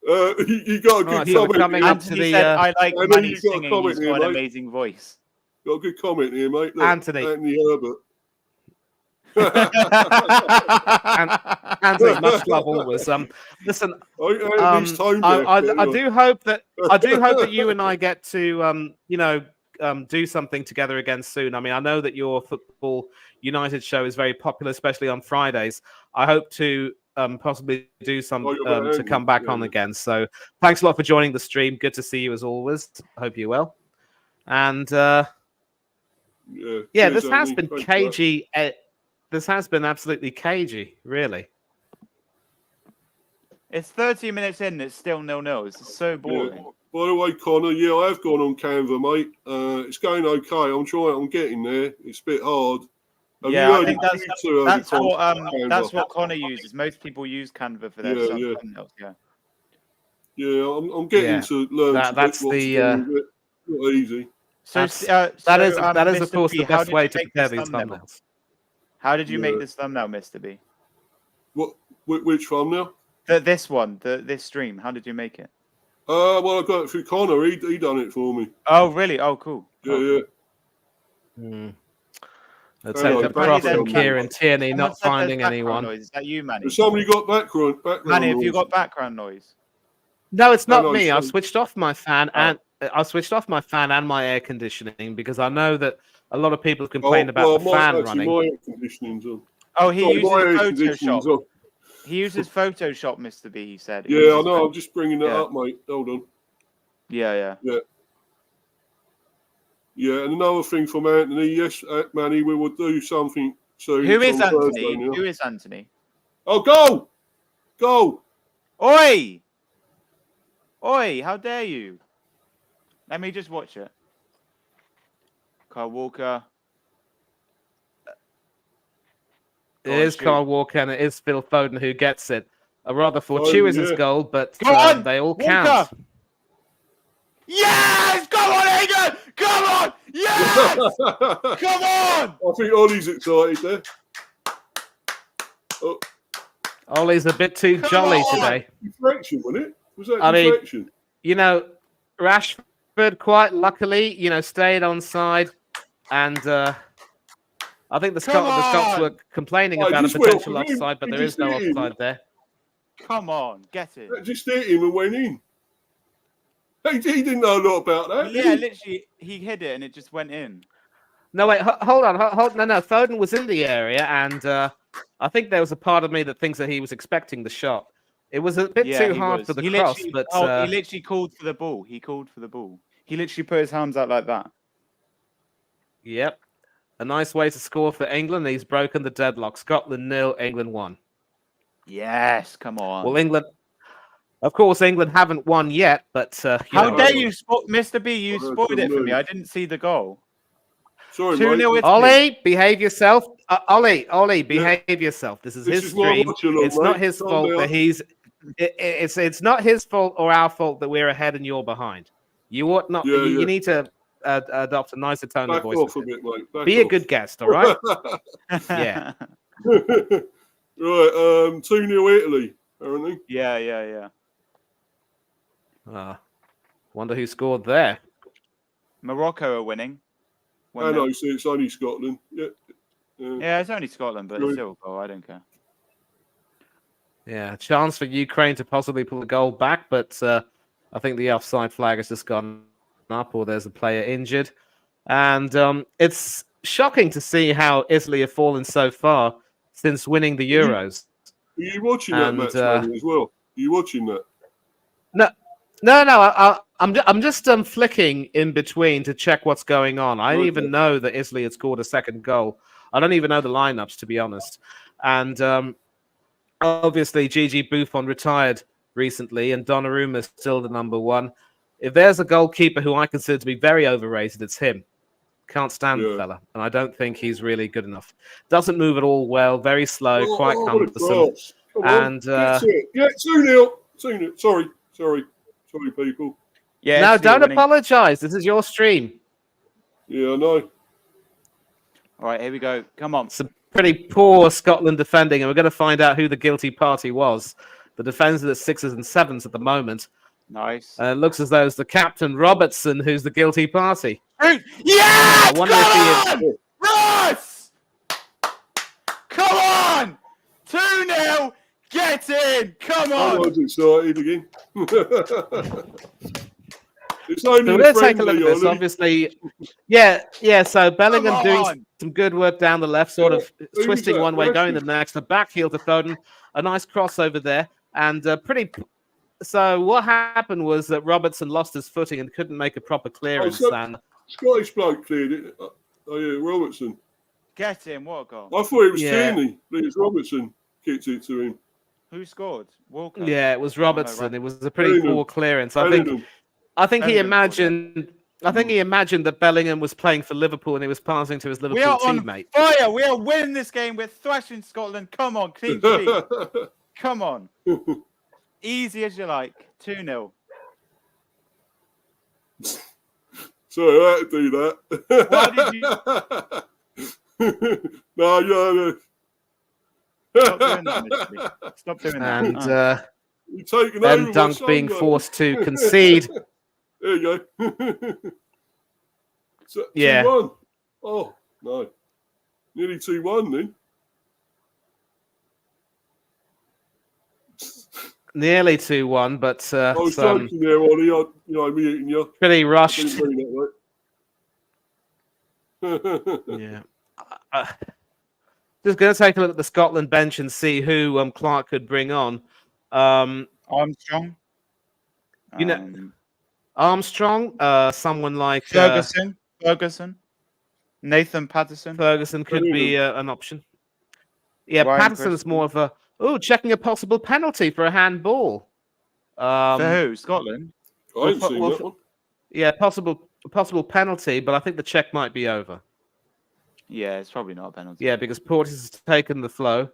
You got a good comment. Coming up to the, said, I like Manny singing. He's got an amazing voice. Got a good comment here, mate. Look, Anthony Herbert. Anthony, much love always. Listen, I do hope that you and I get to do something together again soon. I mean, I know that your Football United show is very popular, especially on Fridays. I hope to possibly do some to come back on again. So thanks a lot for joining the stream. Good to see you as always. Hope you're well. And this has been cagey. This has been absolutely cagey, really. It's 30 minutes in, it's still 0-0. It's so boring. Yeah. By the way, Connor, I have gone on Canva, mate. It's going okay. I'm getting there. It's a bit hard. I think that's what Connor uses. Most people use Canva for their thumbnails. Yeah, I'm getting to learn. That's not easy. So that is of course the best way to prepare these thumbnails. How did you make this thumbnail, Mr. B? Which thumbnail? This one, this stream. How did you make it? Well, I got it through Connor. He done it for me. Oh, really? Oh, cool. Yeah. Let's take the problem here in Tierney not finding anyone. Noise. Is that you, Manny? Has somebody got background Manny, noise? have you got background noise? No, it's not me. I've switched off my fan and my air conditioning because I know that a lot of people complain about the fan running. My air conditioning's on. Oh, he uses Photoshop. He uses Photoshop, Mr. B, he said. Yeah, I know. I'm just bringing that up, mate. Hold on. Yeah. Yeah, and another thing from Anthony. Yes, Manny, we will do something soon. Who is Anthony? Who is Anthony? Oh, go! Oi! How dare you? Let me just watch it. Kyle Walker. It is Kyle Walker and it is Phil Foden who gets it. A rather fortuitous goal, but they all count. Yes! Come on, England! Come on! Yes! Come on! I think Ollie's excited there. Oh. Ollie's a bit too jolly today. Deflection, wasn't it? Was that deflection? Rashford quite luckily, stayed on side, and I think the Scots were complaining about a potential offside, but there is no offside there. Come on, get it. Just hit him and went in. He didn't know a lot about that. Yeah, literally, he hit it and it just went in. No, wait, hold on. No, Foden was in the area, and I think there was a part of me that thinks that he was expecting the shot. It was a bit too hard for the cross, but he literally called for the ball. He called for the ball. He literally put his hands out like that. Yep. A nice way to score for England. He's broken the deadlock. Scotland 0, England 1. Yes, come on. Well, England haven't won yet, but how dare you, Mr. B? You spoiled it for me. I didn't see the goal. Sorry, 2-0. Ollie, behave yourself. Ollie, behave yourself. This is his stream. It's not his fault that he's. It's not his fault or our fault that we're ahead and you're behind. You ought not. You need to adopt a nicer tone of voice. Off a bit, mate. Be a good guest, all right? Yeah. Right. 2-0 Italy, apparently. Yeah. Wonder who scored there. Morocco are winning. I know, see, it's only Scotland. Yeah, it's only Scotland, but it's still a goal. I don't care. Yeah, a chance for Ukraine to possibly pull the goal back, but I think the offside flag has just gone up, or there's a player injured. And it's shocking to see how Italy have fallen so far since winning the Euros. Are you watching that match as well? Are you watching that? No. I'm just flicking in between to check what's going on. I didn't even know that Italy had scored a second goal. I don't even know the lineups, to be honest. And obviously, Gigi Buffon retired recently, and Donnarumma is still the number one. If there's a goalkeeper who I consider to be very overrated, it's him. Can't stand the fella, and I don't think he's really good enough. Doesn't move at all well, very slow, quite cumbersome. And 2-0. Sorry, people. Yeah. No, don't apologize. This is your stream. Yeah, I know. All right, here we go. Come on. pretty poor Scotland defending, and we're going to find out who the guilty party was. The defenders at 6s and 7s at the moment. Nice. It looks as though it's the captain Robertson who's the guilty party. Yeah! I wonder if he... Ross! Come on! 2-0! Get in! Come on! I was excited again. It's only so we're going to take a look at this, obviously. Yeah, so Bellingham doing some good work down the left, sort of twisting one way, going the next. The back heel to Foden. A nice crossover there. And pretty... So what happened was that Robertson lost his footing and couldn't make a proper clearance. Scottish bloke cleared it. Oh, yeah, Robertson. Get him. What a goal. I thought it was Tierney, but it was Robertson kicked it to him. Who scored? Walker? Yeah, it was Robertson. It was a pretty poor clearance. I think he imagined that Bellingham was playing for Liverpool and he was passing to his Liverpool teammate. Fire! We are winning this game. We're thrashing Scotland. Come on, clean sheet. Come on. Easy as you like. 2-0. Sorry, I had to do that. Why did you? No. Stop doing that, Stop doing that. And Ben Dunk being forced to concede. There you go. So, yeah. 2-1. Oh, no. Nearly 2-1 then. Nearly 2-1, but I was joking there, Ollie. I'm muting you. Pretty rushed. Yeah. Just going to take a look at the Scotland bench and see who Clark could bring on. Armstrong. Armstrong. Someone like Ferguson. Nathan Patterson. Ferguson could be an option. Yeah, Ryan Patterson's more of a... Oh, checking a possible penalty for a handball. For who? Scotland? I haven't seen that one. Yeah, possible penalty, but I think the check might be over. Yeah, it's probably not a penalty. Yeah, because Portis has taken the throw.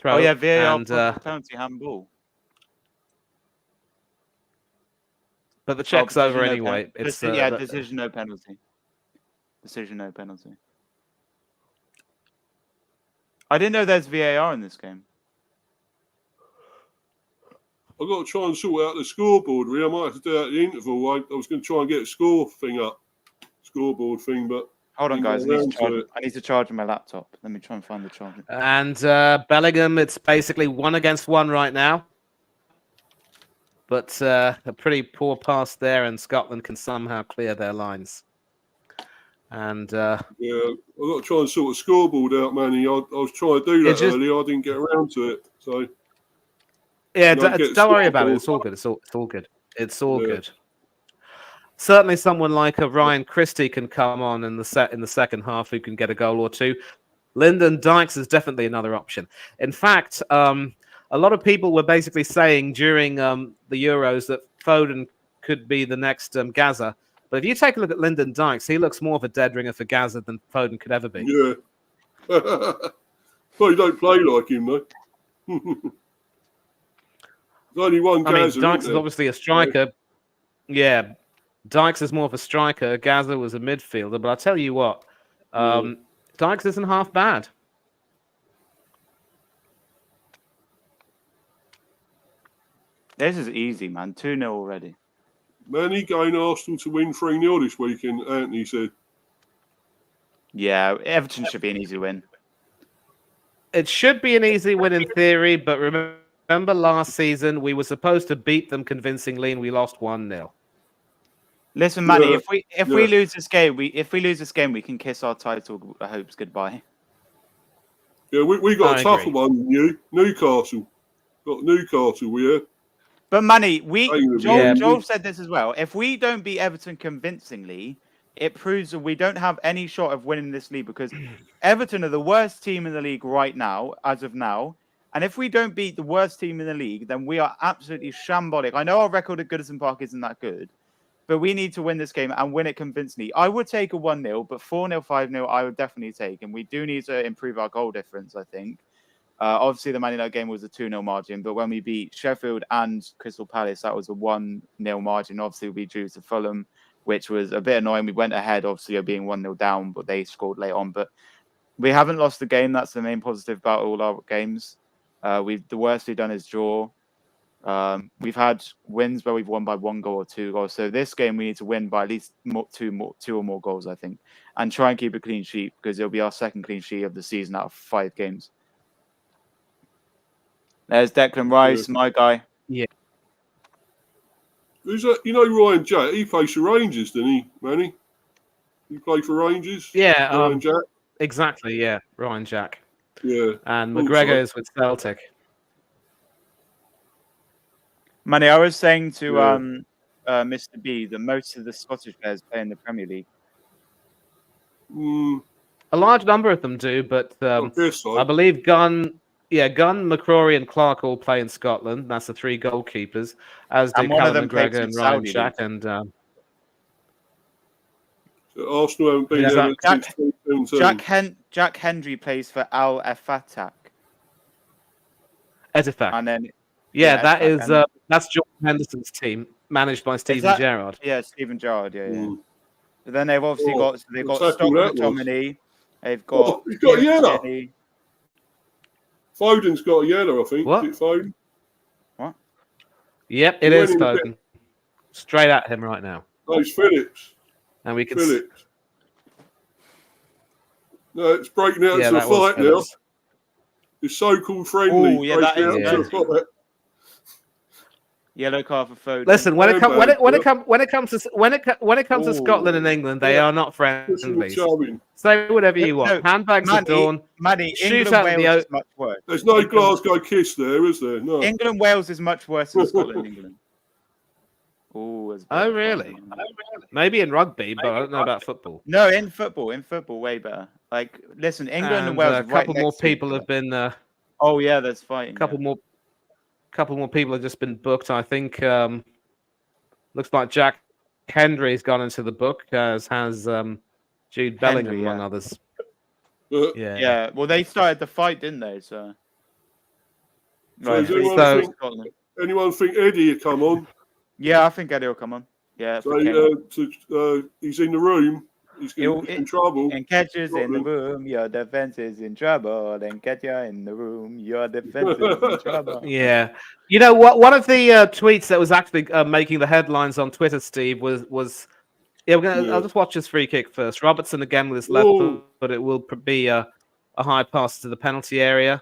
Oh, yeah, VAR and, penalty handball. But the check's over anyway. Decision, no penalty. Decision, no penalty. I didn't know there's VAR in this game. I've got to try and sort out the scoreboard. I might have to do that at the interval. I was going to try and get a scoreboard thing, but... Hold on, guys. I need to charge my laptop. Let me try and find the charger. And Bellingham, it's basically 1 against 1 right now. But a pretty poor pass there, and Scotland can somehow clear their lines. And yeah, I've got to try and sort the scoreboard out, Manny. I was trying to do that earlier. I didn't get around to it. So yeah, don't worry about it. It's all good. It's all good. It's all good. Certainly, someone like a Ryan Christie can come on in the second half who can get a goal or two. Lyndon Dykes is definitely another option. In fact, a lot of people were basically saying during the Euros that Foden could be the next Gaza. But if you take a look at Lyndon Dykes, he looks more of a dead ringer for Gaza than Foden could ever be. Yeah. Well, you don't play like him, though. There's only one Gaza. Dykes is obviously a striker. Yeah. Dykes is more of a striker. Gaza was a midfielder. But I'll tell you what, Dykes isn't half bad. This is easy, man. 2-0 already. Manny going Arsenal to win 3-0 this weekend, Anthony said. Yeah, Everton should be an easy win. It should be an easy win in theory, but remember last season we were supposed to beat them convincingly and we lost 1-0. Listen, Manny, if we lose this game, we can kiss our title hopes goodbye. Yeah, we got a tougher one than you. Newcastle. Got Newcastle, we have. But Manny, Joel said this as well. If we don't beat Everton convincingly, it proves that we don't have any shot of winning this league because Everton are the worst team in the league right now, as of now. And if we don't beat the worst team in the league, then we are absolutely shambolic. I know our record at Goodison Park isn't that good, but we need to win this game and win it convincingly. I would take a 1-0, but 4-0, 5-0, I would definitely take. And we do need to improve our goal difference, I think. Obviously, the Man United game was a 2-0 margin, but when we beat Sheffield and Crystal Palace, that was a 1-0 margin. Obviously, we drew to Fulham, which was a bit annoying. We went ahead, obviously, being 1-0 down, but they scored late on. But We haven't lost a game. That's the main positive about all our games. The worst we've done is draw. We've had wins where we've won by 1 goal or 2 goals. So this game we need to win by at least two or more goals, I think, and try and keep a clean sheet because it'll be our second clean sheet of the season out of 5 games. There's Declan Rice, my guy. Yeah. Who's that? You know Ryan Jack? He plays for Rangers, didn't he, Manny? He played for Rangers? Yeah. Ryan Jack? Exactly, yeah. Ryan Jack. Yeah. And McGregor is with Celtic. Manny, I was saying to Mr. B that most of the Scottish players play in the Premier League. A large number of them do, but I believe Gunn, McCrory, and Clark all play in Scotland. That's the 3 goalkeepers, as do Callum McGregor and Ryan Jack. And Arsenal haven't been there since Jack Hendry plays for Al Efatak. Etifak. And then that's Jordan Henderson's team, managed by Steven Gerrard. Yeah, Steven Gerrard. Yeah. But then they've obviously got Stockton McTominay. They've got he's got a yellow. Foden's got a yellow, I think. What? Is it Foden? What? Yep, it is Foden. Straight at him right now. No, it's Phillips. And we can Phillips. No, it's breaking out into a fight now. It's so-called friendly. Oh, yeah, that is. Yellow card for Foden. Listen, when it comes to Scotland and England, they are not friendly. Say whatever you want. Handbags are done. Shoot out the is much worse. There's no Glasgow kiss there, is there? No. England Wales is much worse than Scotland England. Oh, really? Maybe in rugby, but I don't know about football. No, in football, way better. Like, listen, England and Wales. A couple more people have been. Oh yeah, there's fighting. Couple more people have just been booked. I think. Looks like Jack Hendry's gone into the book, as has Jude Bellingham, among others. Yeah. Well, they started the fight, didn't they? So. Right. Anyone think Eddie will come on? Yeah, I think Eddie will come on. Yeah. So he's in the room. He's in trouble. And catches in the room, your defense is in trouble. And catcher in the room, your defense is in trouble. Yeah. You know what? One of the tweets that was actually making the headlines on Twitter, Steve, was I'll just watch his free kick first. Robertson again with his left foot, but it will be a high pass to the penalty area.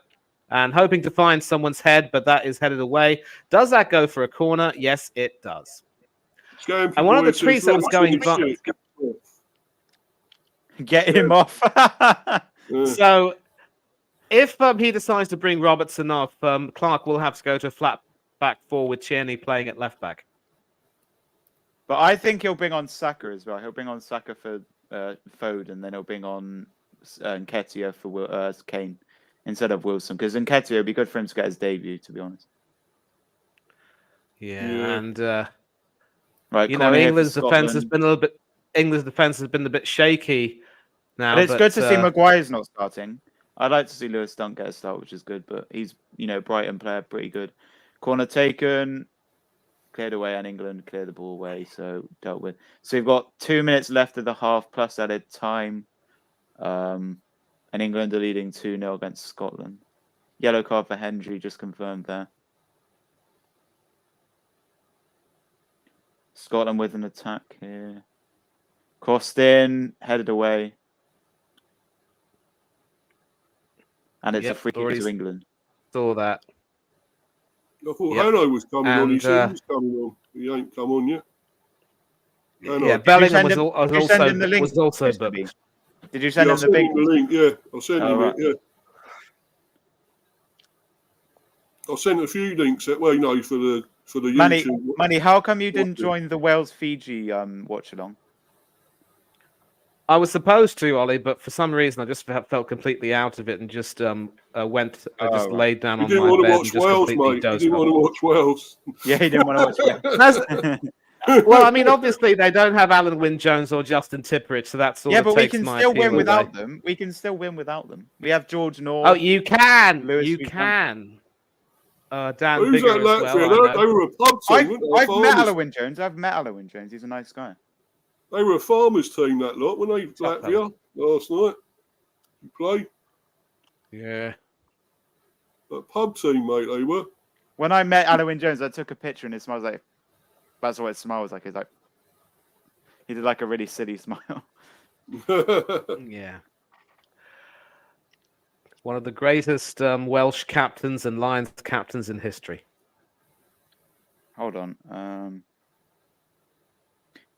And hoping to find someone's head, but that is headed away. Does that go for a corner? Yes, it does. And one of the tweets that was going by... Get him off. So, if he decides to bring Robertson off, Clark will have to go to a flat back 4 with Tierney playing at left back. But I think he'll bring on Saka as well. He'll bring on Saka for Foden, then he'll bring on Nketiah for Kane instead of Wilson, because Nketiah would be good for him to get his debut, to be honest. And right, England's defense has been a bit shaky now. But it's good to see Maguire's not starting. I'd like to see Lewis Dunk get a start, which is good, but he's Brighton player, pretty good. Corner taken, cleared away, and England cleared the ball away, so dealt with. So we've got 2 minutes left of the half plus added time. And England are leading 2-0 against Scotland. Yellow card for Hendry, just confirmed there. Scotland with an attack here. Crossed in, headed away. And it's a free kick to England. Saw that. I thought Hanno was coming on. He said he was coming on. He ain't come on yet. Yeah, Bellingham was also booked. Did you send him the link? Yeah, I'll send him it. Yeah, I sent a few links for the YouTube. Manny, how come you didn't join the Wales Fiji watch along? I was supposed to, Ollie, but for some reason I just felt completely out of it and just laid down on my bed and just completely dozed off. He didn't want to watch Wales. Yeah, he didn't want to watch Wales. Well, I mean, obviously they don't have Alan Wynne-Jones or Justin Tipperidge, so that's all. Yeah, but we can still win without them. We can still win without them. We have George North. Oh, you can. You can. Dan Who's Bigger that as well. They were a pub team. I've met Alan Wynne-Jones. He's a nice guy. They were a farmers team, that lot, weren't they? Latvia last night. You play? Yeah. A pub team, mate, they were. When I met Alwyn Jones, I took a picture and it smiles like, that's what it smiles like. It's like, he did like a really silly smile. Yeah. One of the greatest Welsh captains and Lions captains in history. Hold on.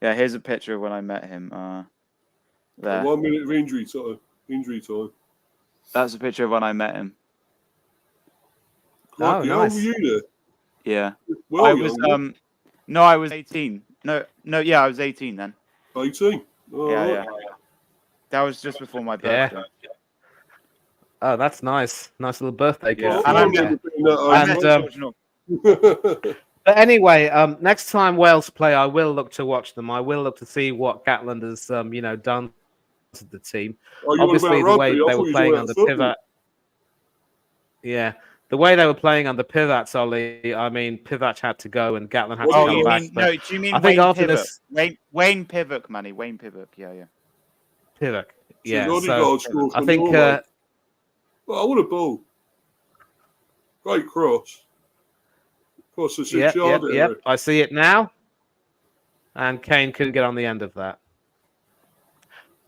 Yeah, here's a picture of when I met him. There. 1 minute of injury time. That's a picture of when I met him. Crikey, how old were you there? Yeah. Well, I was no, I was 18. No, yeah, I was 18 then. 18. Yeah. That was just before my birthday. Yeah. Oh, that's nice. Nice little birthday gift. But anyway, next time Wales play, I will look to watch them. I will look to see what Gatland has, done to the team. Obviously, the way they were playing under Pivot. Yeah, the way they were playing under Pivot, Ollie. I mean, Pivot had to go and Gatland had to come back. No, do you mean Wayne Pivot? Wayne Pivot, Manny. Wayne Pivot. Yeah. Pivot. Yeah. So I think. Oh, what a ball! Great cross. Across the 6-yard area. Yep. I see it now. And Kane couldn't get on the end of that.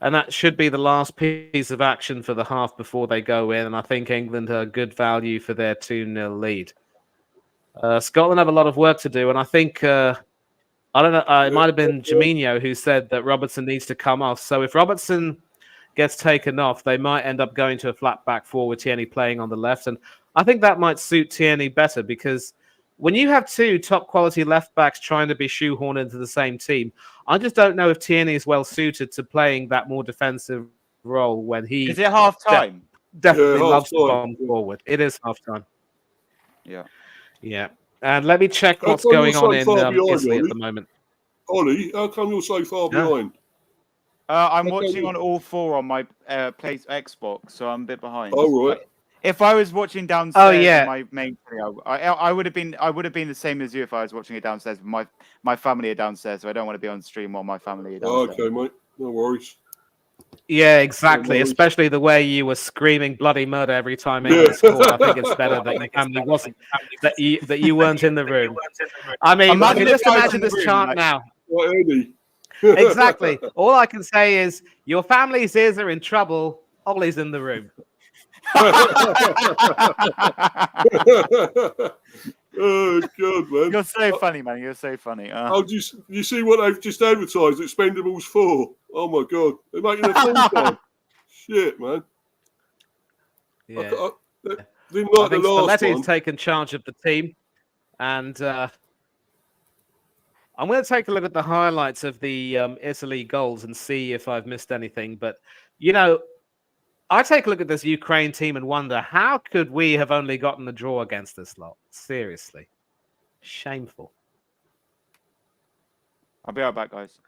And that should be the last piece of action for the half before they go in. And I think England are good value for their 2-0 lead. Scotland have a lot of work to do. And I think, I don't know, it might have been Jaminho who said that Robertson needs to come off. So if Robertson gets taken off, they might end up going to a flat back four with Tierney playing on the left. And I think that might suit Tierney better because when you have two top quality left backs trying to be shoehorned into the same team, I just don't know if Tierney is well suited to playing that more defensive role when he... Is it half time? Definitely loves to bomb forward. It is half time. Yeah. And let me check what's going on in Italy at the moment. Ollie, how come you're so far behind? I'm watching on all four on my Xbox, so I'm a bit behind. Oh, right. If I was watching downstairs on my main video, I would have been the same as you if I was watching it downstairs. But my family are downstairs, so I don't want to be on stream while my family are downstairs. Okay, mate. No worries. Yeah, exactly. Especially the way you were screaming bloody murder every time England scored. I think it's better that your family wasn't that you weren't in the room. I mean, just imagine this chant now. What, Eddie? Exactly. All I can say is your family's ears are in trouble. Ollie's in the room. Oh God, man! You're so funny, man. You're so funny. Oh, you see what they've just advertised? Expendables 4. Oh my God, they're making a film time. Shit, man. Yeah. Didn't like I think the last Spalletti's one. taken charge of the team, and I'm going to take a look at the highlights of the Italy goals and see if I've missed anything. But I take a look at this Ukraine team and wonder, how could we have only gotten the draw against this lot? Seriously. Shameful. I'll be right back, guys.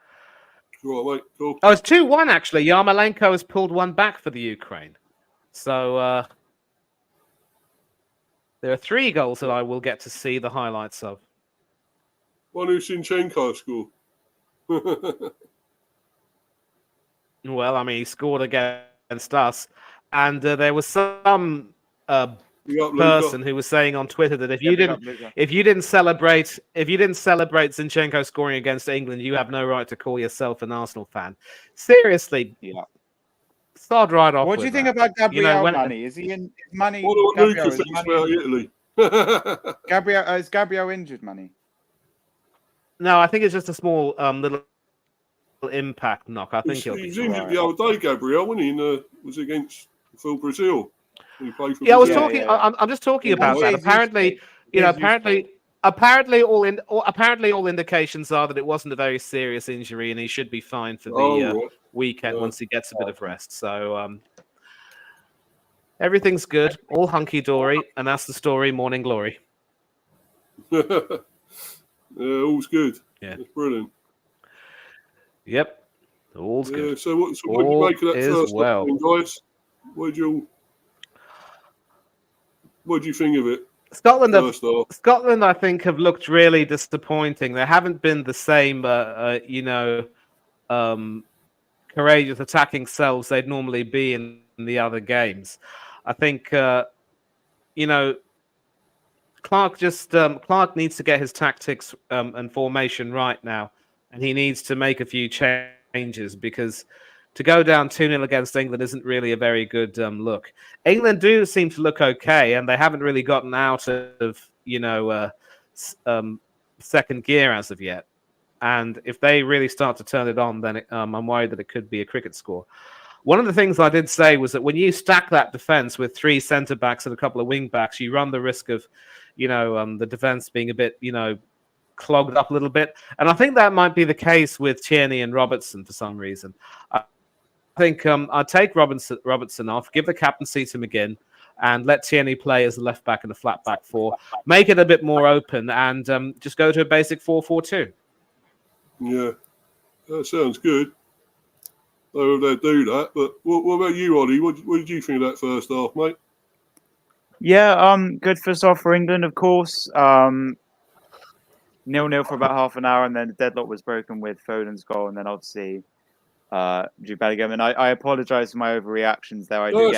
Right, mate. Cool. Oh, it's 2-1, actually. Yarmolenko has pulled one back for the Ukraine. So there are 3 goals that I will get to see the highlights of. One who Zinchenko scored. Well, I mean, he scored against us. And there was some person who was saying on Twitter that if you didn't celebrate Zinchenko scoring against England, you have no right to call yourself an Arsenal fan. Seriously, start right off. What do you think about Gabriel Money? Is he in Money? What do Luca thinks about Italy? Is Gabriel injured, Money? No, I think it's just a small little impact knock. I think he was injured the other day, Gabriel, wasn't he? Was against Brazil. I was talking. I'm just talking about that. Apparently, all indications are that it wasn't a very serious injury, and he should be fine for the weekend once he gets a bit of rest. So everything's good, all hunky dory, and that's the story. Morning glory. All's good. Yeah, that's brilliant. Yep, all's good. So what do you make of that first game, guys? What do you think of it? Scotland, I think, have looked really disappointing. They haven't been the same, courageous attacking selves they'd normally be in the other games. I think Clark Clark needs to get his tactics and formation right now, and he needs to make a few changes because to go down 2-0 against England isn't really a very good look. England do seem to look okay, and they haven't really gotten out of second gear as of yet. And if they really start to turn it on, then I'm worried that it could be a cricket score. One of the things I did say was that when you stack that defence with 3 centre backs and a couple of wing backs, you run the risk of, the defence being a bit, clogged up a little bit. And I think that might be the case with Tierney and Robertson for some reason. I think I'd take Robertson off, give the captaincy to McGinn, and let Tierney play as a left back and a flat back 4. Make it a bit more open and just go to a basic 4-4-2. Yeah, that sounds good. They'll do that. But what about you, Ollie? What did you think of that first half, mate? Yeah, good first half for England, of course. 0-0 for about half an hour, and then the deadlock was broken with Foden's goal, and then obviously Jude Bellingham. And I apologise for my overreactions there. I do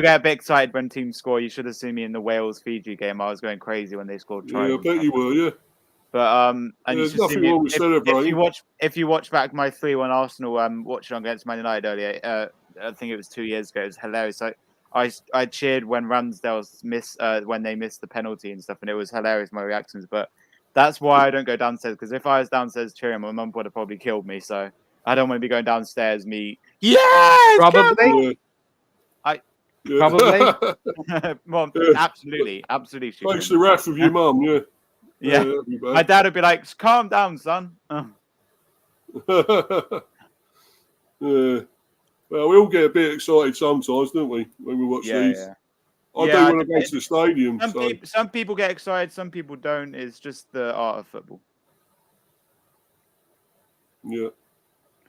get a bit excited when teams score. You should have seen me in the Wales-Fiji game. I was going crazy when they scored tries. Yeah, I bet you were, yeah. But and there's nothing wrong with celebrating. If you watch back my 3-1 Arsenal Watchalong against Man United earlier, I think it was 2 years ago. It was hilarious. I cheered when Ramsdale's when they missed the penalty and stuff, and it was hilarious, my reactions. But that's why I don't go downstairs, because if I was downstairs cheering, my mum would have probably killed me. So I don't want to be going downstairs. Yes, probably. Probably. Mom, absolutely. Makes the wrath of your mum, yeah. Yeah, my dad would be like, "Calm down, son." Yeah. Well, we all get a bit excited sometimes, don't we, when we watch these? Yeah. I do want to go to the stadium. Some people get excited, some people don't. It's just the art of football. Yeah.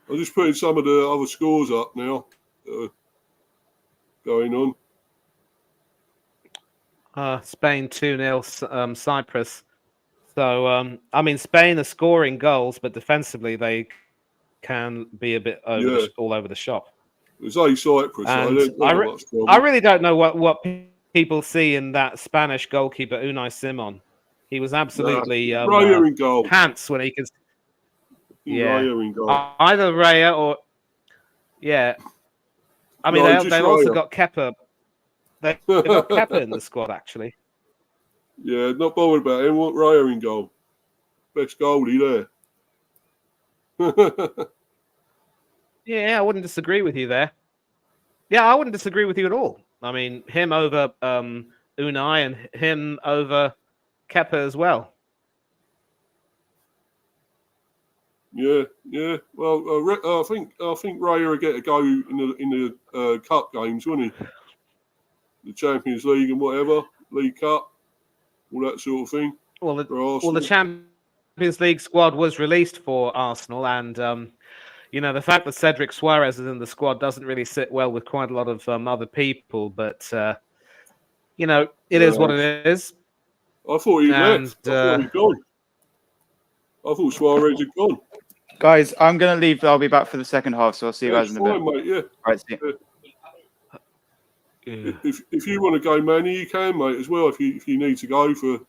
I'm just putting some of the other scores up now going on. Spain 2-0 Cyprus. So, Spain are scoring goals, but defensively they can be a bit all over the shop. It's only Cyprus. I really don't know what people see in that Spanish goalkeeper, Unai Simon. He was absolutely pants when he could... Either Raya or... Yeah. They've also got Kepa. They've got Kepa in the squad, actually. Yeah, not bothered about him. Want Raya in goal. Best goalie there. Yeah, I wouldn't disagree with you there. Yeah, I wouldn't disagree with you at all. I mean, him over Unai and him over Kepa as well. Yeah. Well, I think Raya will get a go in the cup games, won't he? The Champions League and whatever, League Cup. All that sort of thing. Well, the Champions League squad was released for Arsenal, and the fact that Cedric Suarez is in the squad doesn't really sit well with quite a lot of other people. But it is what it is. I thought he left. I thought he'd gone. I thought Suarez had gone. Guys, I'm gonna leave. I'll be back for the second half, so I'll see you guys in a bit. Mate, yeah. Right, see you. Yeah. If you want to go, Manny, you can, mate, as well. If you need to go for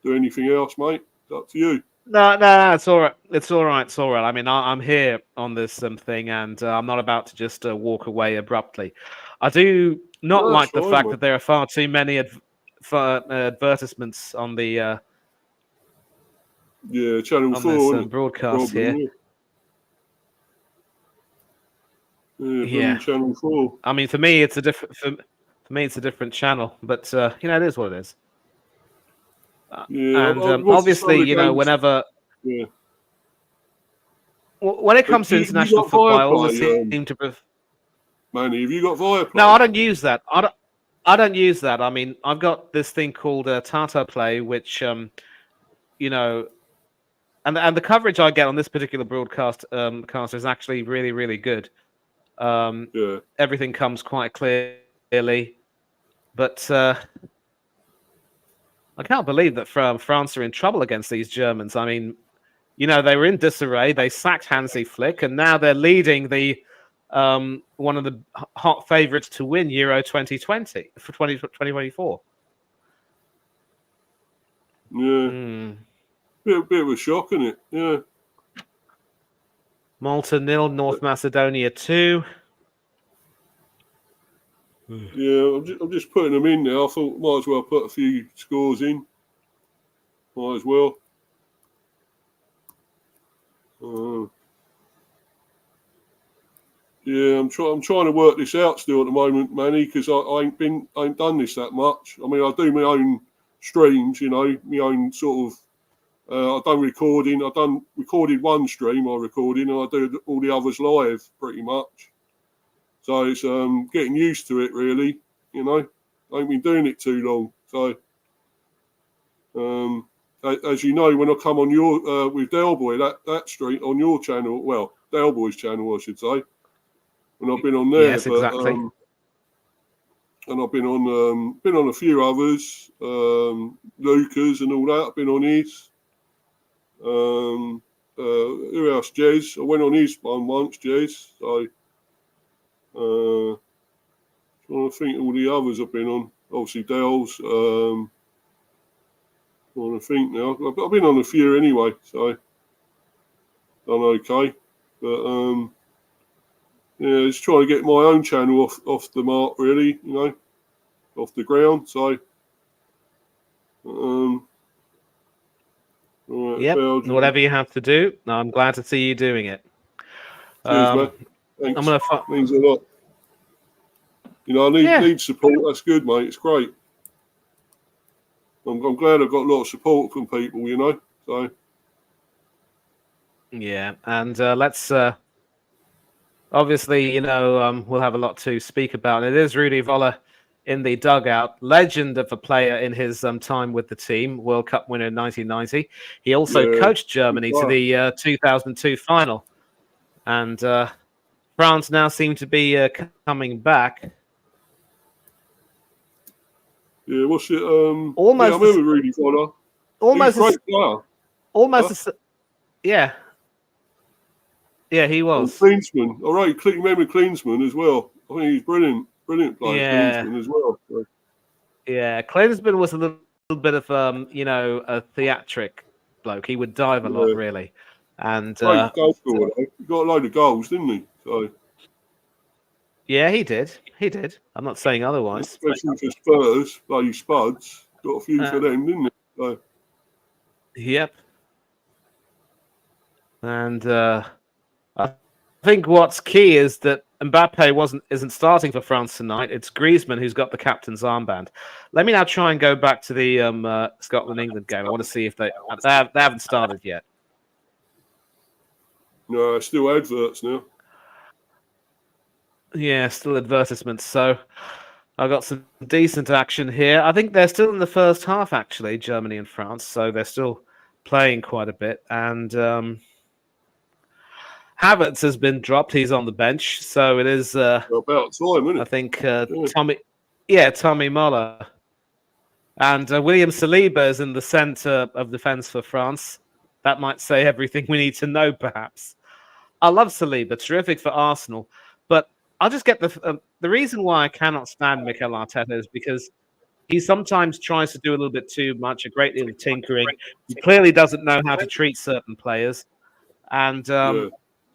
do anything else, mate, it's up to you. No, it's all right. It's all right. I mean, I'm here on this thing, and I'm not about to just walk away abruptly. I do not like the fact that there are far too many advertisements on the Channel 4 this, broadcast here. Yeah, Channel 4. I mean, for me, it's a different. For me, it's a different channel, but it is what it is. And obviously, whenever. Yeah. When it comes to international football, I always seem to. Manny, have you got Viaplay? No, I don't use that. I don't use that. I mean, I've got this thing called Tata Play, which, and the coverage I get on this particular broadcast is actually really, really good. Everything comes quite clearly, but I can't believe that France are in trouble against these Germans. I mean, they were in disarray. They sacked Hansi Flick, and now they're leading the one of the hot favourites to win Euro 2020 for 2024. Yeah. Bit of a shock, isn't it? Yeah. Malta 0, North Macedonia 2. Yeah, I'm just putting them in there. I thought might as well put a few scores in. Might as well. Yeah, I'm trying to work this out still at the moment, Manny, because I ain't done this that much. I mean, I do my own streams, you know, my own sort of. I've done recording. I've done recorded one stream. I recorded, and I do all the others live pretty much. So it's getting used to it, really. You know, I ain't been doing it too long. So, as you know, when I come on your with Delboy, that stream on your channel, well, Delboy's channel, I should say, when I've been on there. Yes, exactly. And I've been on a few others, Lucas and all that. I've been on his. Who else? Jez. I went on his one once, Jez. So, trying to think all the others I've been on. Obviously, Dell's. Trying to think now. I've been on a few anyway, so done okay. But yeah, just trying to get my own channel off the mark, really. You know, off the ground. So. Right, yep, Belgium. Whatever you have to do. No, I'm glad to see you doing it. Cheers, man. Thanks. I'm gonna means a lot. You know, I need support. That's good, mate. It's great. I'm glad I've got a lot of support from people. You know, so yeah, and let's obviously, you know, we'll have a lot to speak about. It is Rudi Völler in the dugout, legend of a player in his time with the team, World Cup winner in 1990. He also coached Germany to the 2002 final. And France now seem to be coming back. Yeah, what's it? Almost. Yeah, I remember Rudi Völler. Almost. He was a great player. Almost. Yeah. Yeah, he was. And Klinsmann. All right, remember Klinsmann as well. I think he's brilliant. Brilliant player, Klinsmann as well. So. Yeah, Klinsmann was a little bit of you know, a theatric bloke. He would dive a lot, really. And goal scorer, he got a load of goals, didn't he? So yeah, he did. He did. I'm not saying otherwise. Especially for Spurs, bloody Spuds. Got a few for them, didn't he? So. Yep. And I think what's key is that Mbappe isn't starting for France tonight. It's Griezmann who's got the captain's armband. Let me now try and go back to the Scotland-England game. I want to see if they haven't started yet. No, still adverts now. Yeah, still advertisements. So I've got some decent action here. I think they're still in the first half, actually, Germany and France. So they're still playing quite a bit. And Havertz has been dropped. He's on the bench. So it is about time, isn't it? I think Tommy Muller. And William Saliba is in the centre of defence for France. That might say everything we need to know, perhaps. I love Saliba, terrific for Arsenal. But I'll just get the reason why I cannot stand Mikel Arteta is because he sometimes tries to do a little bit too much, a great deal of tinkering. He clearly doesn't know how to treat certain players. And,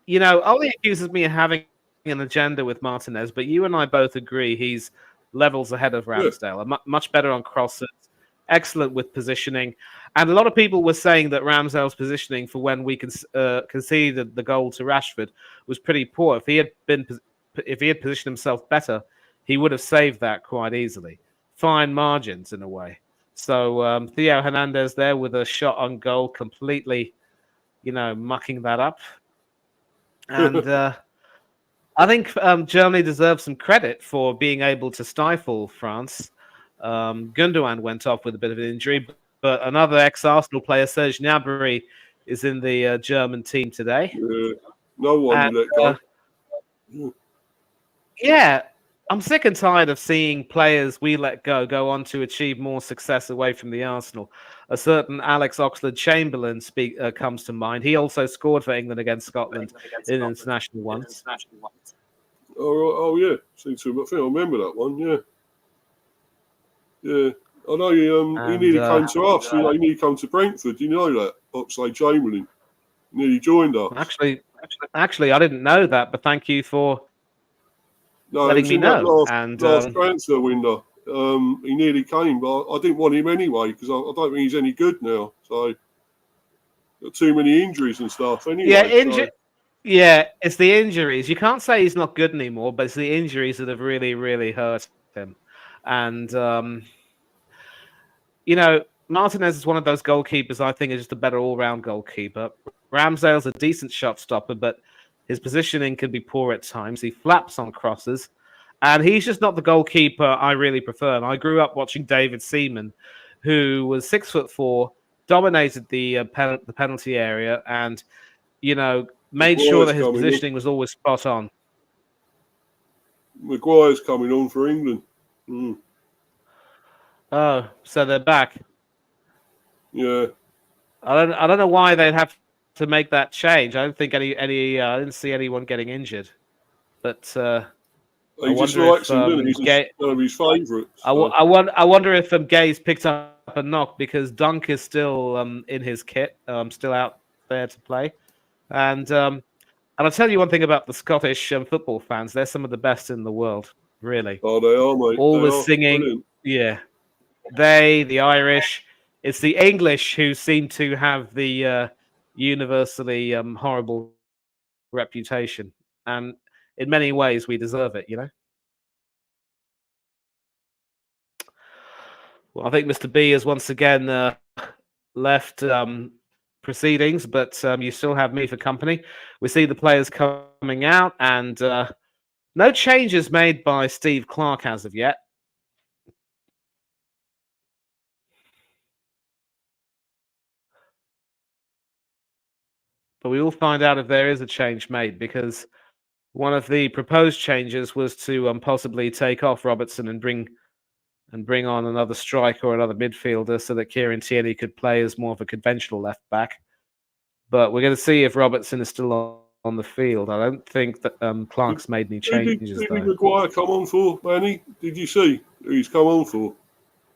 you know, Oli accuses me of having an agenda with Martinez, but you and I both agree he's levels ahead of Ramsdale. Much better on crosses, excellent with positioning. And a lot of people were saying that Ramsdale's positioning for when we conceded the goal to Rashford was pretty poor. If he had positioned himself better, he would have saved that quite easily. Fine margins in a way. So Theo Hernandez there with a shot on goal, completely, you know, mucking that up. And I think Germany deserves some credit for being able to stifle France. Gundogan went off with a bit of an injury, but another ex-Arsenal player, Serge Gnabry, is in the German team today. Yeah. No one let go. Yeah, I'm sick and tired of seeing players we let go on to achieve more success away from the Arsenal. A certain Alex Oxlade-Chamberlain comes to mind. He also scored for England against Scotland in international ones. Oh yeah, I think I remember that one. Yeah. Yeah. I know he nearly came to us. He nearly came to Brentford. You know that? Oxlade-Chamberlain nearly joined us. Actually, I didn't know that, but thank you for letting me know. Last transfer window, he nearly came, but I didn't want him anyway because I don't think he's any good now. So got too many injuries and stuff. Anyway, yeah, it's the injuries. You can't say he's not good anymore, but it's the injuries that have really, really hurt him. And Martinez is one of those goalkeepers I think is just a better all-round goalkeeper. Ramsdale's a decent shot stopper, but his positioning can be poor at times. He flaps on crosses, and he's just not the goalkeeper I really prefer. And I grew up watching David Seaman, who was 6'4", dominated the penalty area, and made sure that his positioning was always spot on. Maguire's coming on for England. Oh, so they're back. Yeah. I don't know why they'd have to make that change. I don't think I didn't see anyone getting injured. But he just likes him, doesn't he? He's one of his favourites. I wonder if Gay's picked up a knock because Dunk is still in his kit, still out there to play. And I'll tell you one thing about the Scottish football fans. They're some of the best in the world, really. Oh, they are, mate. All the singing. Brilliant. Yeah. The Irish. It's the English who seem to have the universally horrible reputation. And in many ways, we deserve it, Well, I think Mr. B has once again left proceedings, but you still have me for company. We see the players coming out, and no changes made by Steve Clarke as of yet. But we will find out if there is a change made, because one of the proposed changes was to possibly take off Robertson and bring on another striker or another midfielder so that Kieran Tierney could play as more of a conventional left back. But we're going to see if Robertson is still on the field. I don't think that Clark's made any changes. Did Maguire come on for, Manny? Did you see who he's come on for?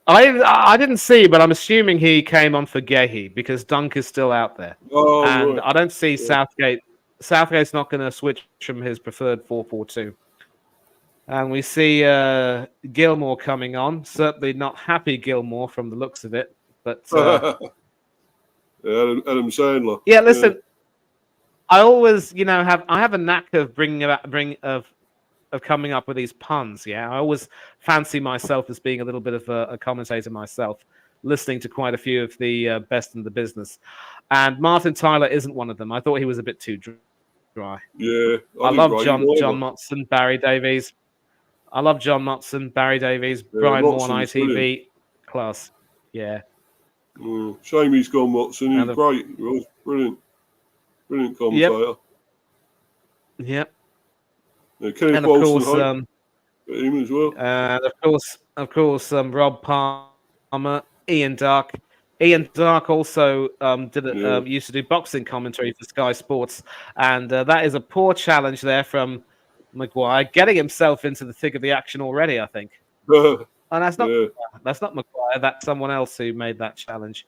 I didn't see, but I'm assuming he came on for Gehi because Dunk is still out there. Oh, and right. I don't see Southgate. Southgate's not going to switch from his preferred 4-4-2. And we see Gilmore coming on. Certainly not happy Gilmore from the looks of it. But Adam Sandler. Yeah, listen. Yeah. I always, have a knack of of coming up with these puns. Yeah, I always fancy myself as being a little bit of a commentator myself, listening to quite a few of the best in the business. And Martin Tyler isn't one of them. I thought he was a bit too dry. Yeah, I love John Motson, Barry Davies. Brian Moore on ITV. Brilliant. Class. Yeah. Shame he's gone, Watson. He's great. He was brilliant commentator. Yep. And of course, him as well. And of course, Rob Palmer, Ian Dark. Ian Dark also used to do boxing commentary for Sky Sports, and that is a poor challenge there from Maguire, getting himself into the thick of the action already, I think. And that's not Maguire. That's someone else who made that challenge.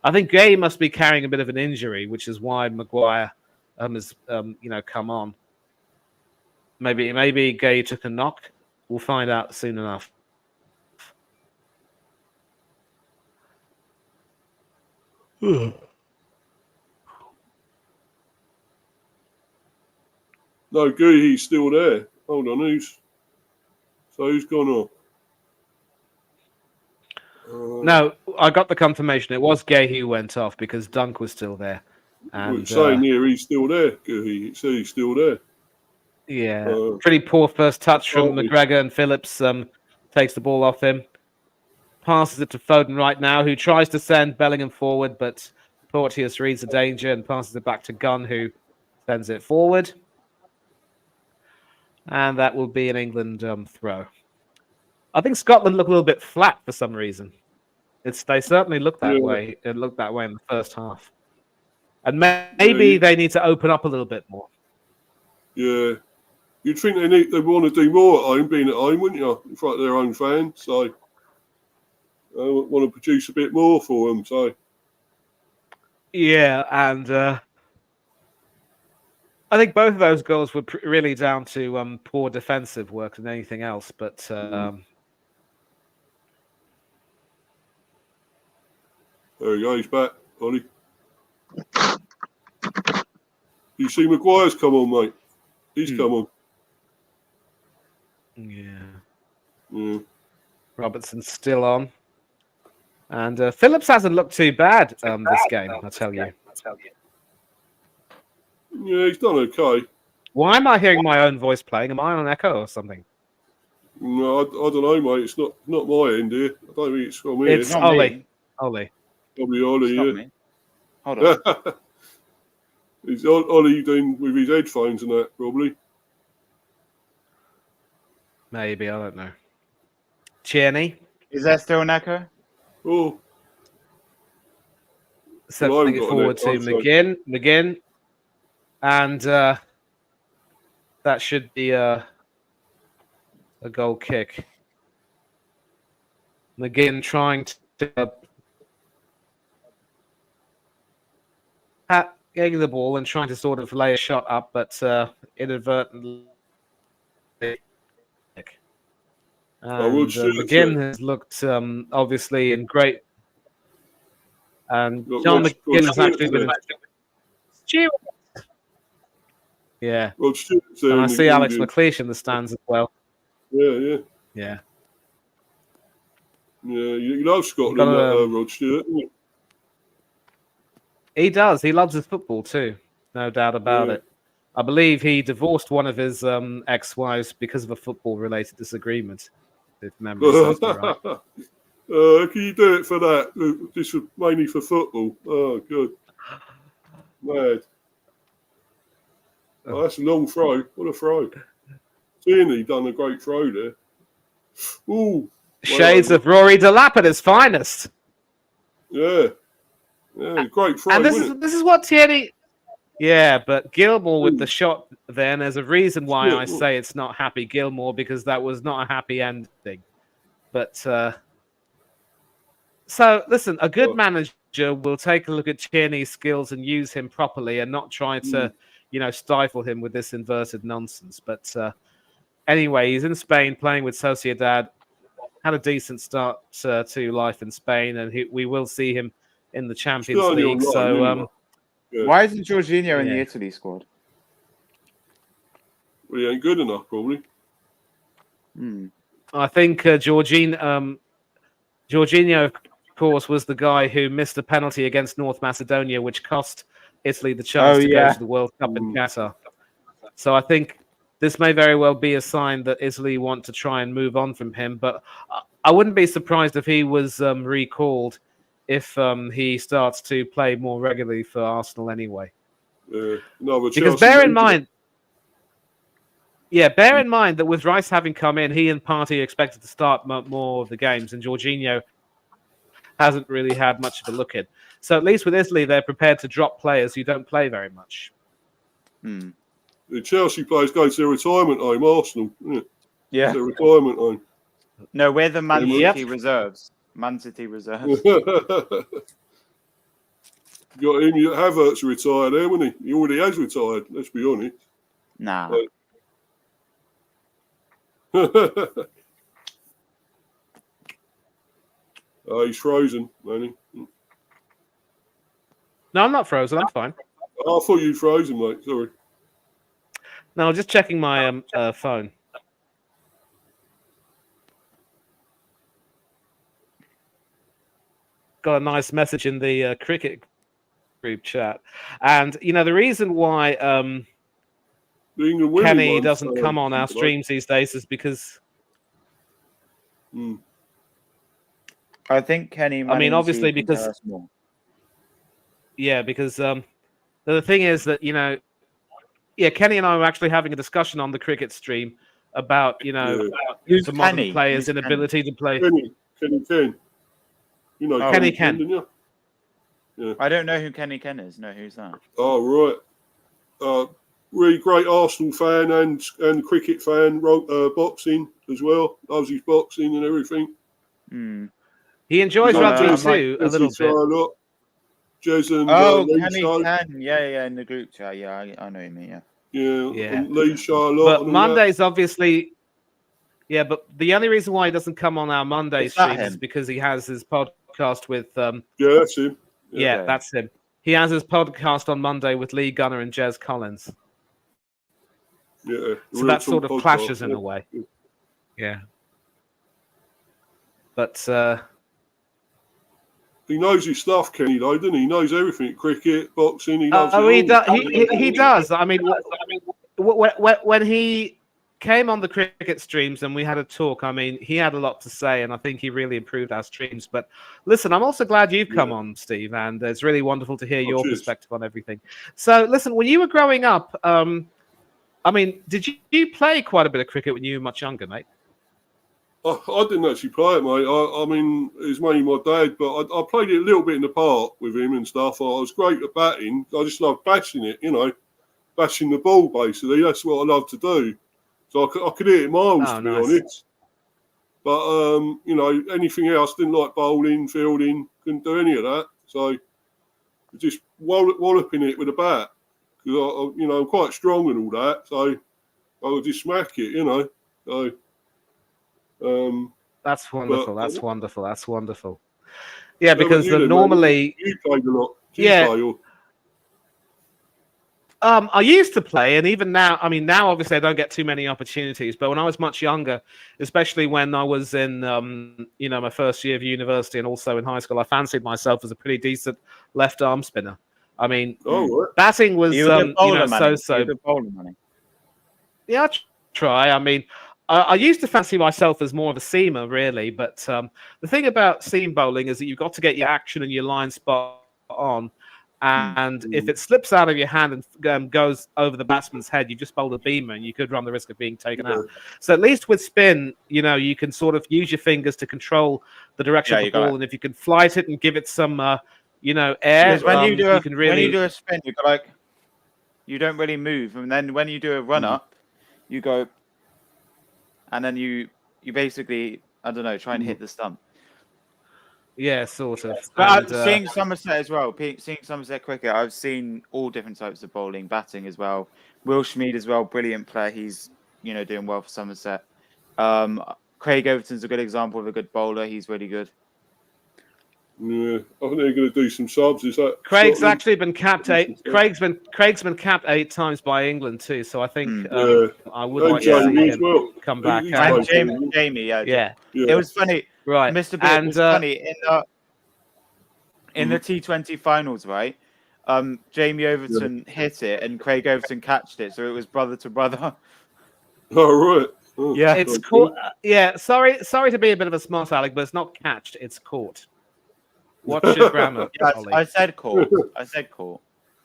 I think Gay must be carrying a bit of an injury, which is why Maguire has come on. Maybe Gay took a knock. We'll find out soon enough. No, Guhi's still there. Hold on, who's gone off? No, I got the confirmation. It was Gay who went off because Dunk was still there. And saying here he's still there, Guhi. It says he's still there. Yeah, pretty poor first touch from McGregor, and Phillips takes the ball off him. Passes it to Foden right now, who tries to send Bellingham forward, but Porteous reads the danger and passes it back to Gunn, who sends it forward. And that will be an England throw. I think Scotland look a little bit flat for some reason. They certainly look that way. It looked that way in the first half. And maybe they need to open up a little bit more. Yeah. you'd think they want to do more at home, being at home, wouldn't you? In front of their own fans. So I want to produce a bit more for them. So yeah, and I think both of those goals were really down to poor defensive work than anything else. But there he goes, he's back, Ollie. You see Maguire's come on, mate. He's come on. Yeah. Robertson's still on. And Phillips hasn't looked too bad this game, I tell you. Yeah, he's done okay. Why am I hearing my own voice playing? Am I on echo or something? No, I don't know, mate. It's not my end here. I don't think it's from here. It's Ollie. Ollie. Probably Ollie, yeah. Me. Hold on. Is Ollie doing with his headphones and that, probably? Maybe, I don't know. Tierney? Is there still an echo? Oh. Sending it forward to McGinn. And that should be a goal kick. McGinn trying to getting the ball and trying to sort of lay a shot up, but inadvertently. And McGinn has looked obviously in great. And John McGinn has actually been. Yeah. And I see Alex McLeish in the stands as well. Yeah. Yeah, you love Scotland, Rod Stewart. He does. He loves his football too, no doubt about it. I believe he divorced one of his ex-wives because of a football-related disagreement, if memory serves me right. Can you do it for that? This was mainly for football. Oh, good. Mad. Oh, that's a long throw. What a throw. Tierney done a great throw there. Ooh. Shades of Rory Delap at his finest. Yeah, great throw. And this is what Tierney. Yeah, but Gilmore with the shot. Then there's a reason why I say it's not Happy Gilmore, because that was not a happy ending. But so listen, a good manager will take a look at Tierney's skills and use him properly, and not try to stifle him with this inverted nonsense. But anyway, he's in Spain playing with Sociedad. Had a decent start to life in Spain, and we will see him in the Champions League. Why isn't Jorginho in the Italy squad? Well, he ain't good enough, probably. I think Jorginho, of course, was the guy who missed a penalty against North Macedonia, which cost Italy the chance to go to the World Cup in Qatar. So I think this may very well be a sign that Italy want to try and move on from him. But I wouldn't be surprised if he was recalled if he starts to play more regularly for Arsenal anyway. Because bear in mind that with Rice having come in, he and Partey are expected to start more of the games, and Jorginho hasn't really had much of a look in. So at least with Italy, they're prepared to drop players who don't play very much. The Chelsea players go to their retirement home, Arsenal. Yeah. Their retirement home. No, we're the Man City reserves. Man City reserves. Got him. Havertz retired there, wasn't he? He already has retired, let's be honest. Nah. He's frozen, man. No, I'm not frozen. I'm fine. I thought you frozen, mate. Sorry. No, just checking my phone. Got a nice message in the cricket group chat. And, the reason why Kenny doesn't come on our streams these days is because... I think Kenny... obviously because... Yeah, because the thing is that, Kenny and I were actually having a discussion on the cricket stream about, the modern players' inability to play. Kenny Ken. Kenny Ken. Didn't you? Yeah. I don't know who Kenny Ken is. No, who's that? Oh, right. really great Arsenal fan and cricket fan, boxing as well. Loves his boxing and everything. He enjoys rugby too, a little bit. Jez and Kenny Ken, yeah, in the group chat, yeah, I know him, yeah. And Lee Charlotte. But Monday's obviously, but the only reason why he doesn't come on our Monday stream is because he has his podcast with. Yeah, that's him. Yeah, that's him. He has his podcast on Monday with Lee Gunner and Jez Collins. Yeah, so that sort of clashes in a way. Yeah, but. He knows his stuff, Kenny, though, doesn't he? He knows everything. Cricket, boxing, he loves he does. I mean, when he came on the cricket streams and we had a talk, I mean, he had a lot to say, and I think he really improved our streams. But listen, I'm also glad you've come on, Steve, and it's really wonderful to hear your perspective on everything. So, listen, when you were growing up, I mean, did you play quite a bit of cricket when you were much younger, mate? I didn't actually play it, mate. I mean, it was mainly my dad, but I played it a little bit in the park with him and stuff. I was great at batting. I just loved bashing it, bashing the ball, basically. That's what I love to do. So I could hit it miles, to be honest. But, anything else, didn't like bowling, fielding, couldn't do any of that. So just walloping it with a bat. Because, I'm quite strong and all that. So I would just smack it, So... that's wonderful. That's wonderful. Yeah, because normally you played a lot. I used to play, and even now, I mean, now obviously I don't get too many opportunities. But when I was much younger, especially when I was in, my first year of university and also in high school, I fancied myself as a pretty decent left arm spinner. I mean, batting was so. Yeah, I try. I mean. I used to fancy myself as more of a seamer, really, but the thing about seam bowling is that you've got to get your action and your line spot on, and if it slips out of your hand and goes over the batsman's head, you just bowled a beamer, and you could run the risk of being taken out. So at least with spin, you can sort of use your fingers to control the direction of the ball, and if you can flight it and give it some, air, when you do a spin, you don't really move, and then when you do a run up, you go. And then you basically, I don't know, try and hit the stump. Yeah, sort of. But seeing Somerset as well, seeing Somerset cricket, I've seen all different types of bowling, batting as well. Will Schmid as well, brilliant player. He's, doing well for Somerset. Craig Overton's a good example of a good bowler. He's really good. Yeah, I think they're going to do some subs. Is that Craig's actually been capped 8? Craig's been capped 8 times by England too. So I think I would like to see him come back. And Jamie, yeah. It was funny, right? Mr. Bit was funny in the T20 finals, right? Jamie Overton hit it, and Craig Overton catched it, so it was brother to brother. Oh right. Oh, yeah, it's caught. Sorry to be a bit of a smart aleck, but it's not catched; it's caught. What's your grammar? I said caught.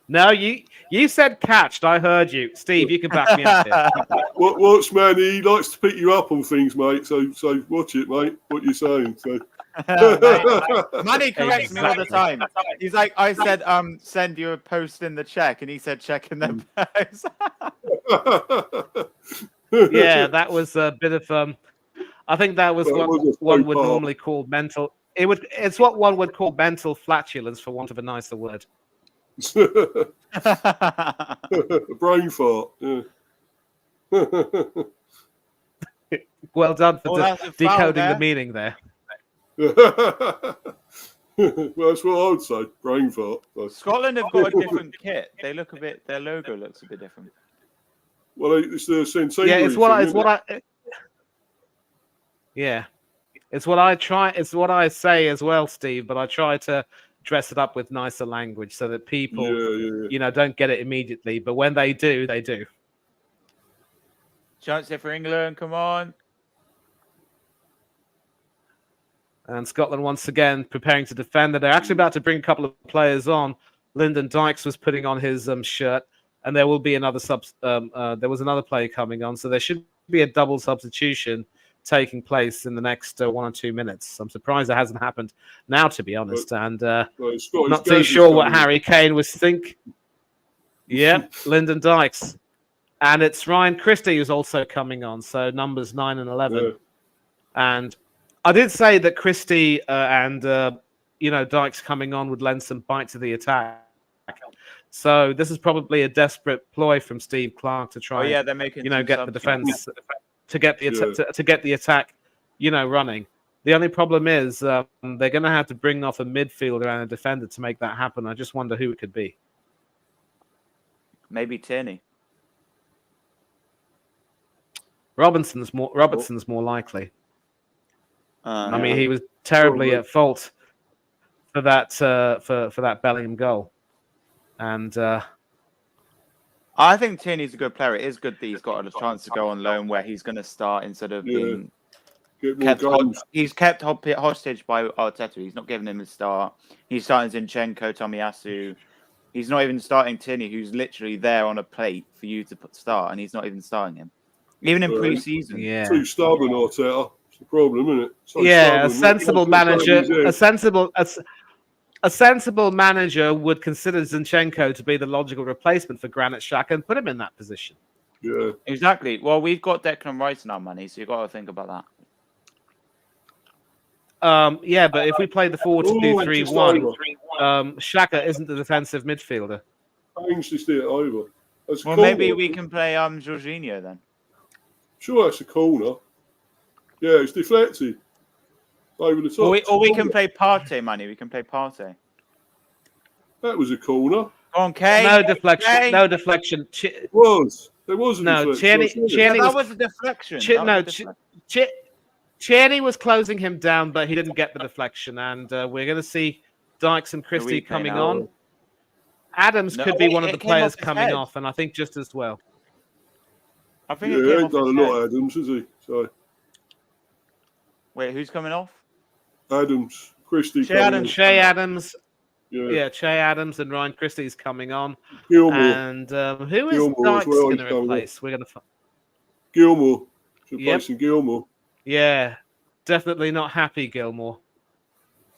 No, you said catched. I heard you, Steve. You can back me up here. Watch, man. He likes to pick you up on things, mate. So watch it, mate. What you're saying. So. Money corrects me all the time. He's like, I said, send you a post in the check, and he said, check in the post. Yeah, that was a bit of. I think that was what one would normally call mental. It's what one would call mental flatulence, for want of a nicer word. Brain fart. Yeah. Well done for decoding the meaning there. Well, that's what I would say. Brain fart. Scotland have got a different kit. Their logo looks a bit different. Well, it's the centenary. Yeah, It's what I say as well, Steve, but I try to dress it up with nicer language so that people, don't get it immediately. But when they do, they do. Chance here for England, come on. And Scotland once again preparing to defend. They're actually about to bring a couple of players on. Lyndon Dykes was putting on his shirt, and there will be another there was another player coming on, so there should be a double substitution taking place in the next 1 or 2 minutes. I'm surprised it hasn't happened now, to be honest. And not too sure what Harry Kane was thinking. Yeah, Lyndon Dykes. And it's Ryan Christie who's also coming on, so numbers 9 and 11. Yeah. And I did say that Christie and Dykes coming on would lend some bite to the attack. So this is probably a desperate ploy from Steve Clarke to try. They're making get the defense to get the attack, running. The only problem is they're going to have to bring off a midfielder and a defender to make that happen. I just wonder who it could be. Maybe Tierney. Robertson's more likely. I mean, he was terribly at fault for that for that Bellingham goal, and I think Tierney's a good player. It is good that he's got a chance to go on loan where he's going to start instead of being kept. He's kept hostage by Arteta. He's not giving him a start. He's starting Zinchenko, Tomiyasu. He's not even starting Tierney, who's literally there on a plate for you to start, and he's not even starting him. Even in pre-season. Yeah. Too stubborn, Arteta. It's the problem, isn't it? So a sensible manager, a sensible manager would consider Zinchenko to be the logical replacement for Granit Xhaka and put him in that position. Yeah. Exactly. Well, we've got Declan Rice in our money, so you've got to think about that. But if we play the 4-2-3-1, Xhaka isn't the defensive midfielder. Change this it over. Maybe we can play Jorginho then. Sure, that's a corner. Yeah, it's deflected. Over the top. Or we can play Partey, Manny. We can play Partey. That was a corner. Go on, Kay. No deflection. Kay. No deflection. There was a deflection. That was a deflection. Tierney was closing him down, but he didn't get the deflection. And we're going to see Dykes and Christie coming on. Adams could be one of the players coming off, and I think just as well. I think he ain't done a lot, Adams, has he? So. Wait, who's coming off? Adams, Christie. Che Adams. Yeah, Che Adams and Ryan Christie's coming on. Gilmour. And who is Dykes going to replace? We're going to Gilmour. Replacing Gilmour. Yeah, definitely not happy Gilmour.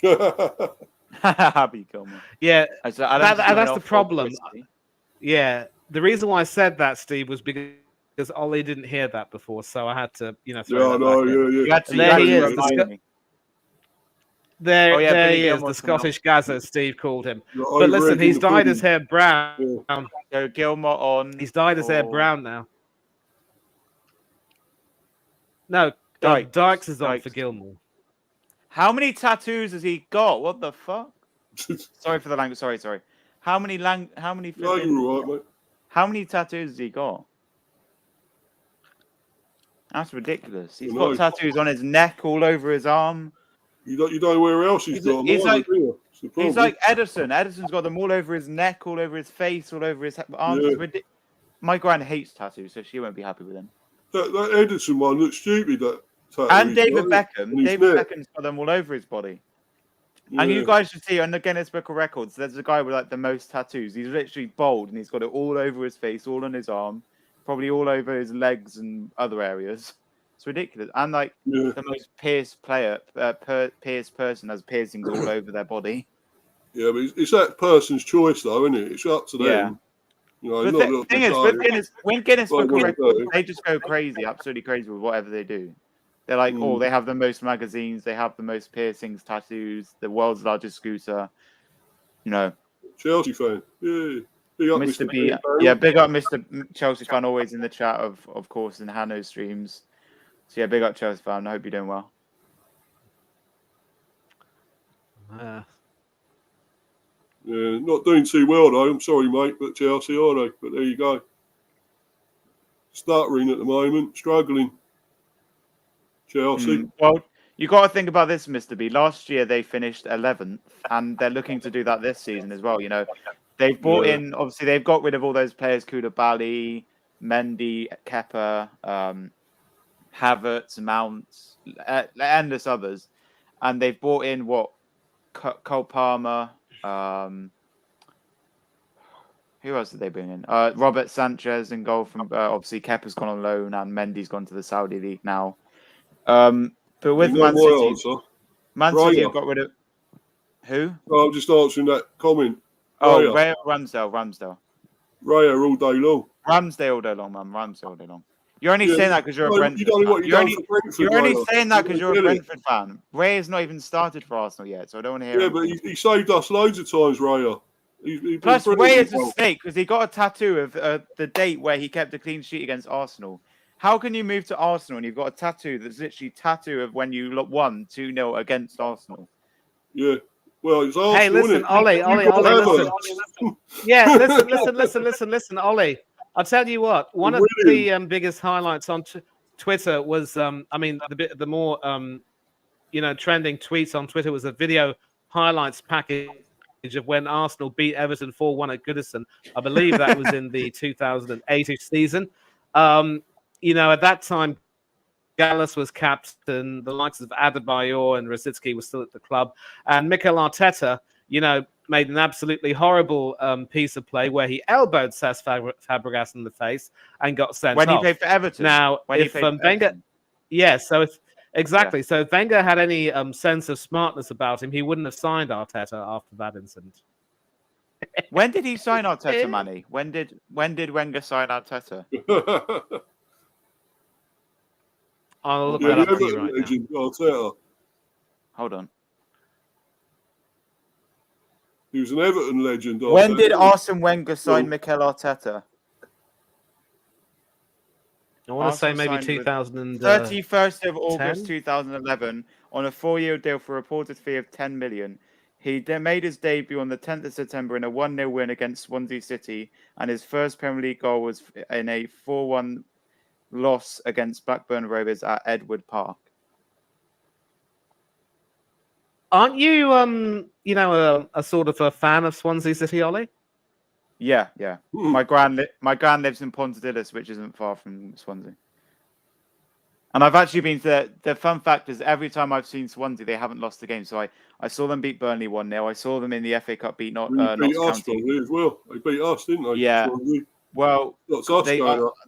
Happy Gilmour. Yeah, that's the problem. Yeah, the reason why I said that, Steve, was because Ollie didn't hear that before, so I had to, throw that back in. There he is. There he is, the Scottish Gazza, Steve called him. But listen, he's dyed his hair brown. So Gilmour on. He's dyed his hair brown now. No, Dykes is on for Gilmour. How many tattoos has he got? What the fuck? Sorry for the language. Sorry. How many tattoos has he got? That's ridiculous. He's got tattoos on his neck, all over his arm. You don't know where else he's got them. He's like Edison. Edison's got them all over his neck, all over his face, all over his arms. Yeah. My gran hates tattoos, so she won't be happy with him. That Edison one looks stupid. That tattoo. And David Beckham. David Beckham's got them all over his body. Yeah. And you guys should see on the Guinness Book of Records, there's a guy with like the most tattoos. He's literally bald and he's got it all over his face, all on his arm, probably all over his legs and other areas. It's ridiculous. And like the most pierced person has piercings all over their body. Yeah, but it's that person's choice though, isn't it? It's up to them. Yeah. But the thing is, when Guinness Book of Records, they just go crazy, absolutely crazy with whatever they do. They're like, they have the most magazines, they have the most piercings, tattoos, the world's largest scooter. Chelsea fan. Yeah. Big up Mr. B. Yeah, big up Mr. Chelsea fan, always in the chat, of course, in Hanno streams. So yeah, big up Chelsea fan. I hope you're doing well. Yeah, not doing too well though. I'm sorry, mate, but Chelsea are they? But there you go. Stuttering at the moment, struggling. Chelsea. Well, you got to think about this, Mr. B. Last year they finished 11th, and they're looking to do that this season as well. They've brought in. Obviously, they've got rid of all those players: Koulibaly, Mendy, Kepa, Havertz, Mount, endless others, and they've brought in Cole Palmer. Who else did they bring in? Robert Sanchez in goal from obviously Kepa's gone on loan and Mendy's gone to the Saudi league now. But with Man City have got rid of who? I'm just answering that comment. Ramsdale. Raya all day long. Ramsdale all day long, man. Ramsdale all day long. You're only saying that because you're a Brentford You're only saying that because you're a Brentford fan. Ray has not even started for Arsenal yet, so I don't want to hear. Yeah, but he saved us loads of times, Raya. Plus, Ray is a snake because he got a tattoo of the date where he kept a clean sheet against Arsenal. How can you move to Arsenal and you've got a tattoo that's literally tattoo of when you won 2-0 against Arsenal? Yeah. Well, it's Arsenal. Hey, listen, Ollie, listen. Yeah, listen, Ollie. I'll tell you what. One of the biggest highlights on Twitter was, the more trending tweets on Twitter was a video highlights package of when Arsenal beat Everton 4-1 at Goodison. I believe that was in the 2008 season. At that time, Gallus was captain. The likes of Adebayor and Rosicki were still at the club, and Mikel Arteta, made an absolutely horrible piece of play where he elbowed Cesc Fabregas in the face and got sent when off. He played for Everton. Now, if Wenger, so exactly. So if Wenger had any sense of smartness about him, he wouldn't have signed Arteta after that incident. When did he sign Arteta, Manny? When did Wenger sign Arteta? I'll look that up for you right now. Arteta. Hold on. He was an Everton legend. When did Arsene Wenger sign Mikel Arteta? I want to say maybe 2000. 31st of August 2011 on a 4-year deal for a reported fee of 10 million. He then made his debut on the 10th of September in a 1-0 win against Swansea City, and his first Premier League goal was in a 4-1 loss against Blackburn Rovers at Edward Park. Aren't you, a sort of a fan of Swansea City, Ollie? Yeah. My gran lives in Pontedillis, which isn't far from Swansea. And I've actually been to the fun fact is every time I've seen Swansea, they haven't lost a game. So I saw them beat Burnley 1-0. I saw them in the FA Cup beat Notts County as well. They beat us, didn't they? Yeah. Swansea. Well,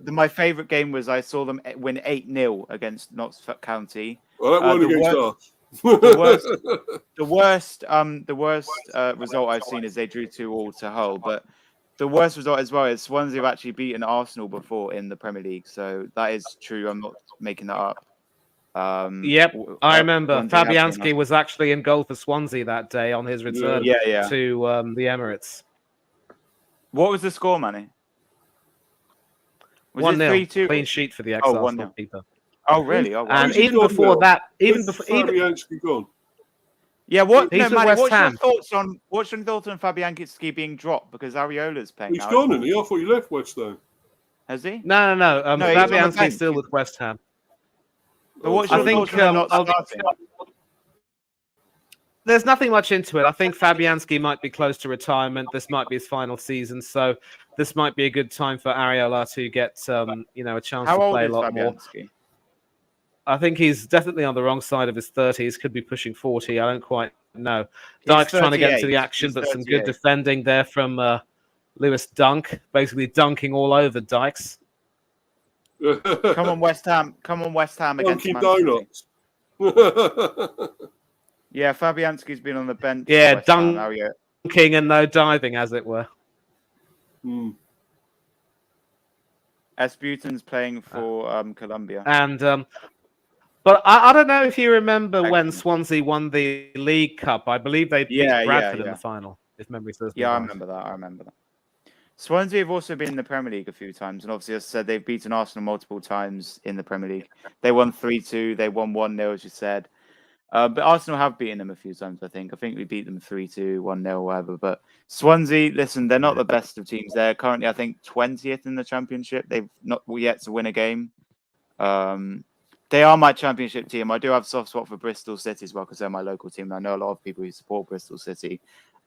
my favourite game was I saw them win 8-0 against Notts County. Well, that won against us. The worst result I've seen is they drew 2-2 to Hull. But the worst result as well is Swansea have actually beaten Arsenal before in the Premier League. So that is true. I'm not making that up. Yep, I remember Fabianski was actually in goal for Swansea that day on his return to the Emirates. What was the score, Manny? 1-0, clean sheet for the ex-Arsenal keeper. Oh, really? Oh, wow. And even before that, Fabianski gone. Yeah, what's your thoughts on Fabianski being dropped because Areola's playing? He's gone, isn't he? I thought he left West Ham. Has he? No. Fabianski's still with West Ham. But what's your thoughts on not starting? There's nothing much into it. I think Fabianski might be close to retirement. This might be his final season, so this might be a good time for Areola to get a chance to play a lot more. I think he's definitely on the wrong side of his 30s. Could be pushing 40. I don't quite know. Dykes trying to get into the action, but some good defending there from Lewis Dunk, basically dunking all over Dykes. Come on, West Ham against Man Donuts. Yeah, Fabianski's been on the bench. Yeah, dunking and no diving, as it were. Esbuten's playing for Colombia. And but I don't know if you remember when Swansea won the League Cup. I believe they beat Bradford in the final, if memory serves me right. I remember that. Swansea have also been in the Premier League a few times, and obviously, as I said, they've beaten Arsenal multiple times in the Premier League. They won 3-2, they won 1-0, as you said. But Arsenal have beaten them a few times, I think. I think we beat them 3-2, 1-0, whatever. But Swansea, listen, they're not the best of teams. They're currently, I think, 20th in the Championship. They've not yet to win a game. They are my Championship team. I do have a soft spot for Bristol City as well because they're my local team. I know a lot of people who support Bristol City.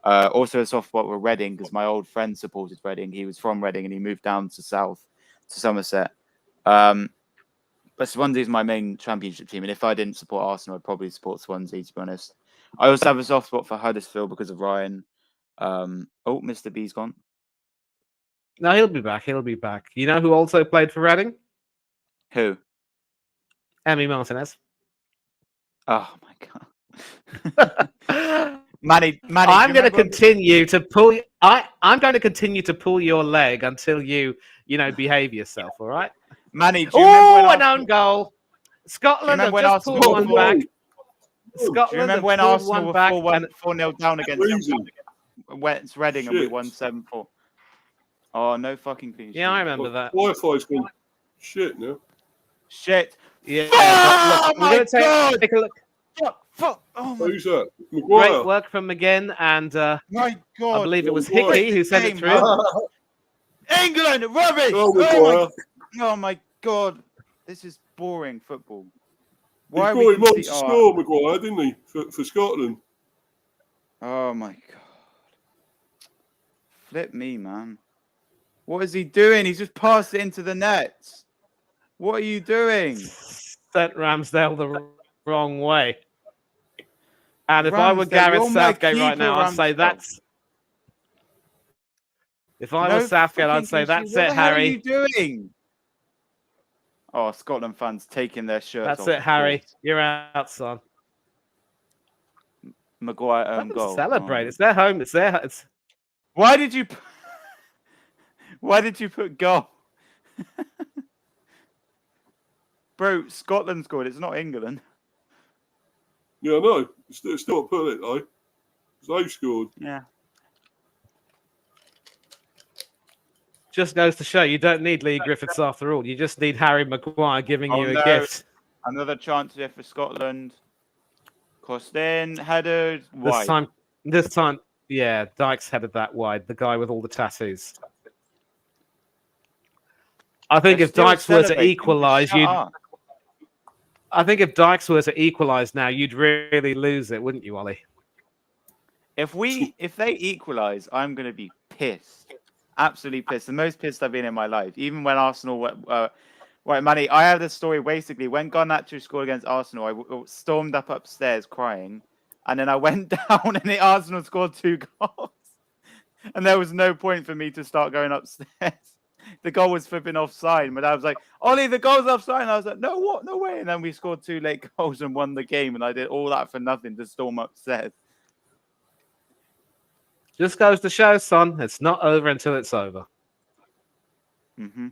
Also a soft spot with Reading because my old friend supported Reading. He was from Reading and he moved down to South, to Somerset. But Swansea is my main Championship team, and if I didn't support Arsenal, I'd probably support Swansea, to be honest. I also have a soft spot for Huddersfield because of Ryan. Mr. B's gone. No, he'll be back. You know who also played for Reading? Who? Emi Martinez. Oh, my God. Manny, I'm going to continue to pull. I'm going to continue to pull your leg until you behave yourself. All right, Manny. Do you remember an own goal. Scotland have just pulled one back. Scotland have pulled one back and 4-0 down against Reading, and we won 7-4. Oh, no fucking clean sheet. Yeah, I remember that. Wi-Fi's gone shit now. Shit. Yeah. Oh, we're going to take a look. Fuck. Oh, my Who's that? Maguire. Great work from McGinn, and my God. I believe it was Hickey who sent it through. England, rubbish! Oh my God. This is boring football. Why he brought him on to score, Maguire, didn't he, for Scotland? Oh my God. Flip me, man. What is he doing? He's just passed it into the nets. What are you doing? Sent Ramsdale the wrong way. And if I were Gareth Southgate right now, I'd say that's... If I was Southgate, I'd say that's it, Harry. What are you doing? Oh, Scotland fans taking their shirts off. That's it, Harry. You're out, son. Maguire own goal. Celebrate. It's their home. It's their... Why did you put goal? Bro, Scotland scored. It's not England. Yeah, I know. Still put it, though. They've scored. Yeah. Just goes to show you don't need Lee Griffiths after all. You just need Harry Maguire giving you a gift. Another chance here for Scotland. Crossed in, headed, wide. This time, yeah, Dykes headed that wide. The guy with all the tattoos. I think if Dykes were to equalise, I think if Dykes were to equalise now, you'd really lose it, wouldn't you, Ollie? If they equalise, I'm going to be pissed. Absolutely pissed. The most pissed I've been in my life. Even when Arsenal right, Manny, I have this story basically. When Garnacho scored against Arsenal, I stormed up upstairs crying. And then I went down and Arsenal scored 2 goals. And there was no point for me to start going upstairs. The goal was flipping offside. My dad was like, Ollie, the goal's offside. And I was like, no, what? No way. And then we scored 2 late goals and won the game. And I did all that for nothing to storm upstairs. Just goes to show, son, it's not over until it's over. Mm-hmm.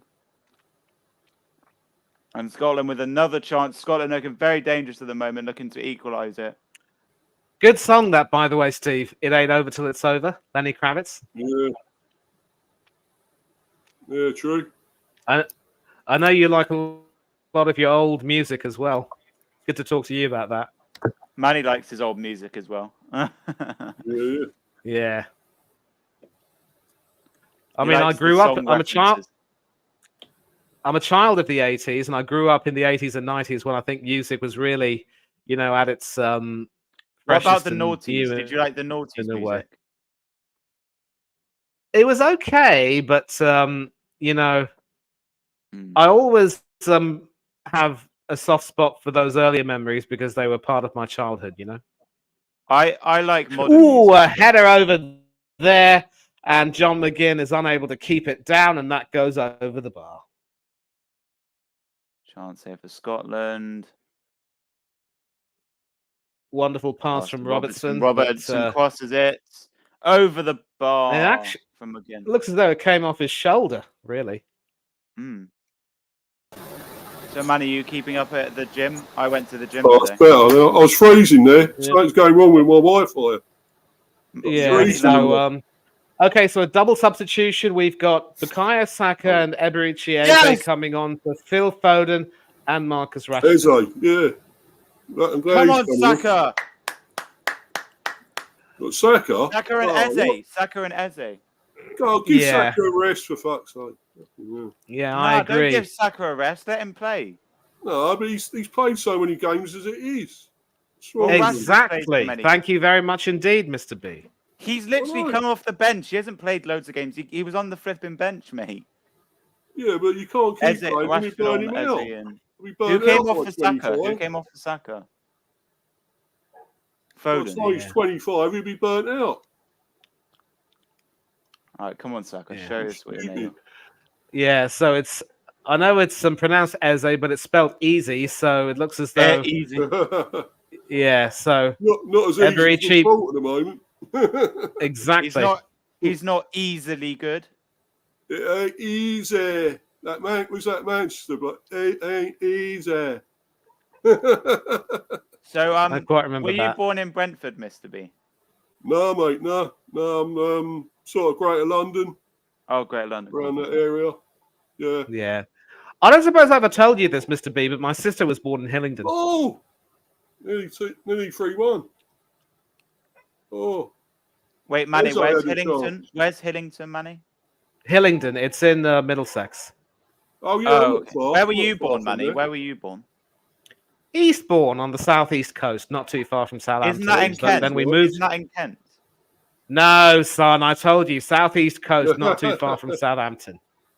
And Scotland with another chance. Scotland looking very dangerous at the moment, looking to equalise it. Good song that, by the way, Steve. It ain't over till it's over. Lenny Kravitz. Yeah. Yeah, true. I know you like a lot of your old music as well. Good to talk to you about that. Manny likes his old music as well. Yeah. I mean, I grew up. I'm a child of the 80s, and I grew up in the 80s and 90s when I think music was really, at its. What about the noughties? Did you like the noughties music? It was okay, but I always have a soft spot for those earlier memories because they were part of my childhood. I like modern music. A header over there, and John McGinn is unable to keep it down, and that goes over the bar. Chance here for Scotland. Wonderful pass from Robertson. Robertson crosses it over the bar from McGinn. It looks as though it came off his shoulder, really. So, Manny, you keeping up at the gym? I went to the gym today. That's better. I was freezing there. Yeah. Something's going wrong with my Wi-Fi. Yeah. Okay, so a double substitution. We've got Bukayo Saka and Eberechi Eze coming on for Phil Foden and Marcus Rashford. Eze, yeah. Come on, Saka. Got Saka? Saka and Eze. Saka and Eze. God, give Saka a rest, for fuck's sake. Yeah, I agree. Don't give Saka a rest. Let him play. No, but he's played so many games as it is. Exactly. Thank you very much indeed, Mr. B. He's literally come off the bench. He hasn't played loads of games. He was on the flipping bench, mate. Yeah, but you can't keep playing when you burn him out. Who came off the Saka? Who came off the Saka? Foden. Well, he's 25. He'll be burnt out. All right, come on, Saka. Show us what you're made. Yeah, so I know it's pronounced Eze, but it's spelled easy, so it looks as though easy. Yeah, so not as easy very as cheap at the moment. Exactly. He's not easily good. It ain't easy. That man was that Manchester, but it ain't easy. So I quite remember were you that. born in Brentford, Mr. B? No, mate, no. I'm sort of Greater London. Oh, Greater London. Around that area. Yeah. Yeah. I don't suppose I ever told you this, Mr. B, but my sister was born in Hillingdon. Oh, nearly 3-1. Oh. Wait, Manny, where's Hillingdon? Where's Hillingdon, Manny? Hillingdon. It's in Middlesex. Oh, yeah. Okay. Where were you born, Manny? Where were you born? Eastbourne on the southeast coast, not too far from Southampton. Isn't that in Kent? Then we moved. Isn't that in Kent? No, son, I told you, southeast coast, not too far from Southampton.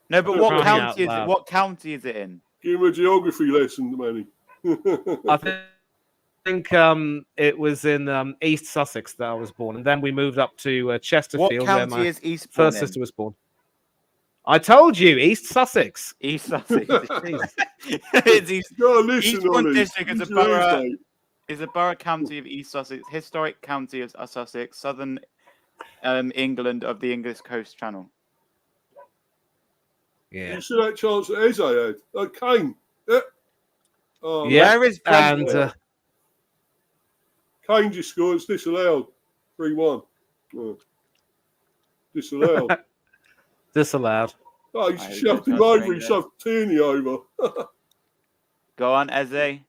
No, but what county is it? What county is it in? Give him a geography lesson, Manny. I think it was in East Sussex that I was born, and then we moved up to Chesterfield. What county is Eastbourne first sister was born? I told you, East Sussex. East Sussex. It's Eastbourne District is a borough county of East Sussex, historic county of Sussex, southern England of the English Coast Channel. Yeah. You see that chance that Eze had? Kane. Yeah. Oh, yeah. Where is and Kane just scored. It's disallowed. 3-1. Oh. Disallowed. Disallowed. Oh, he shoved him over. He shoved Tierney over. Go on, Eze.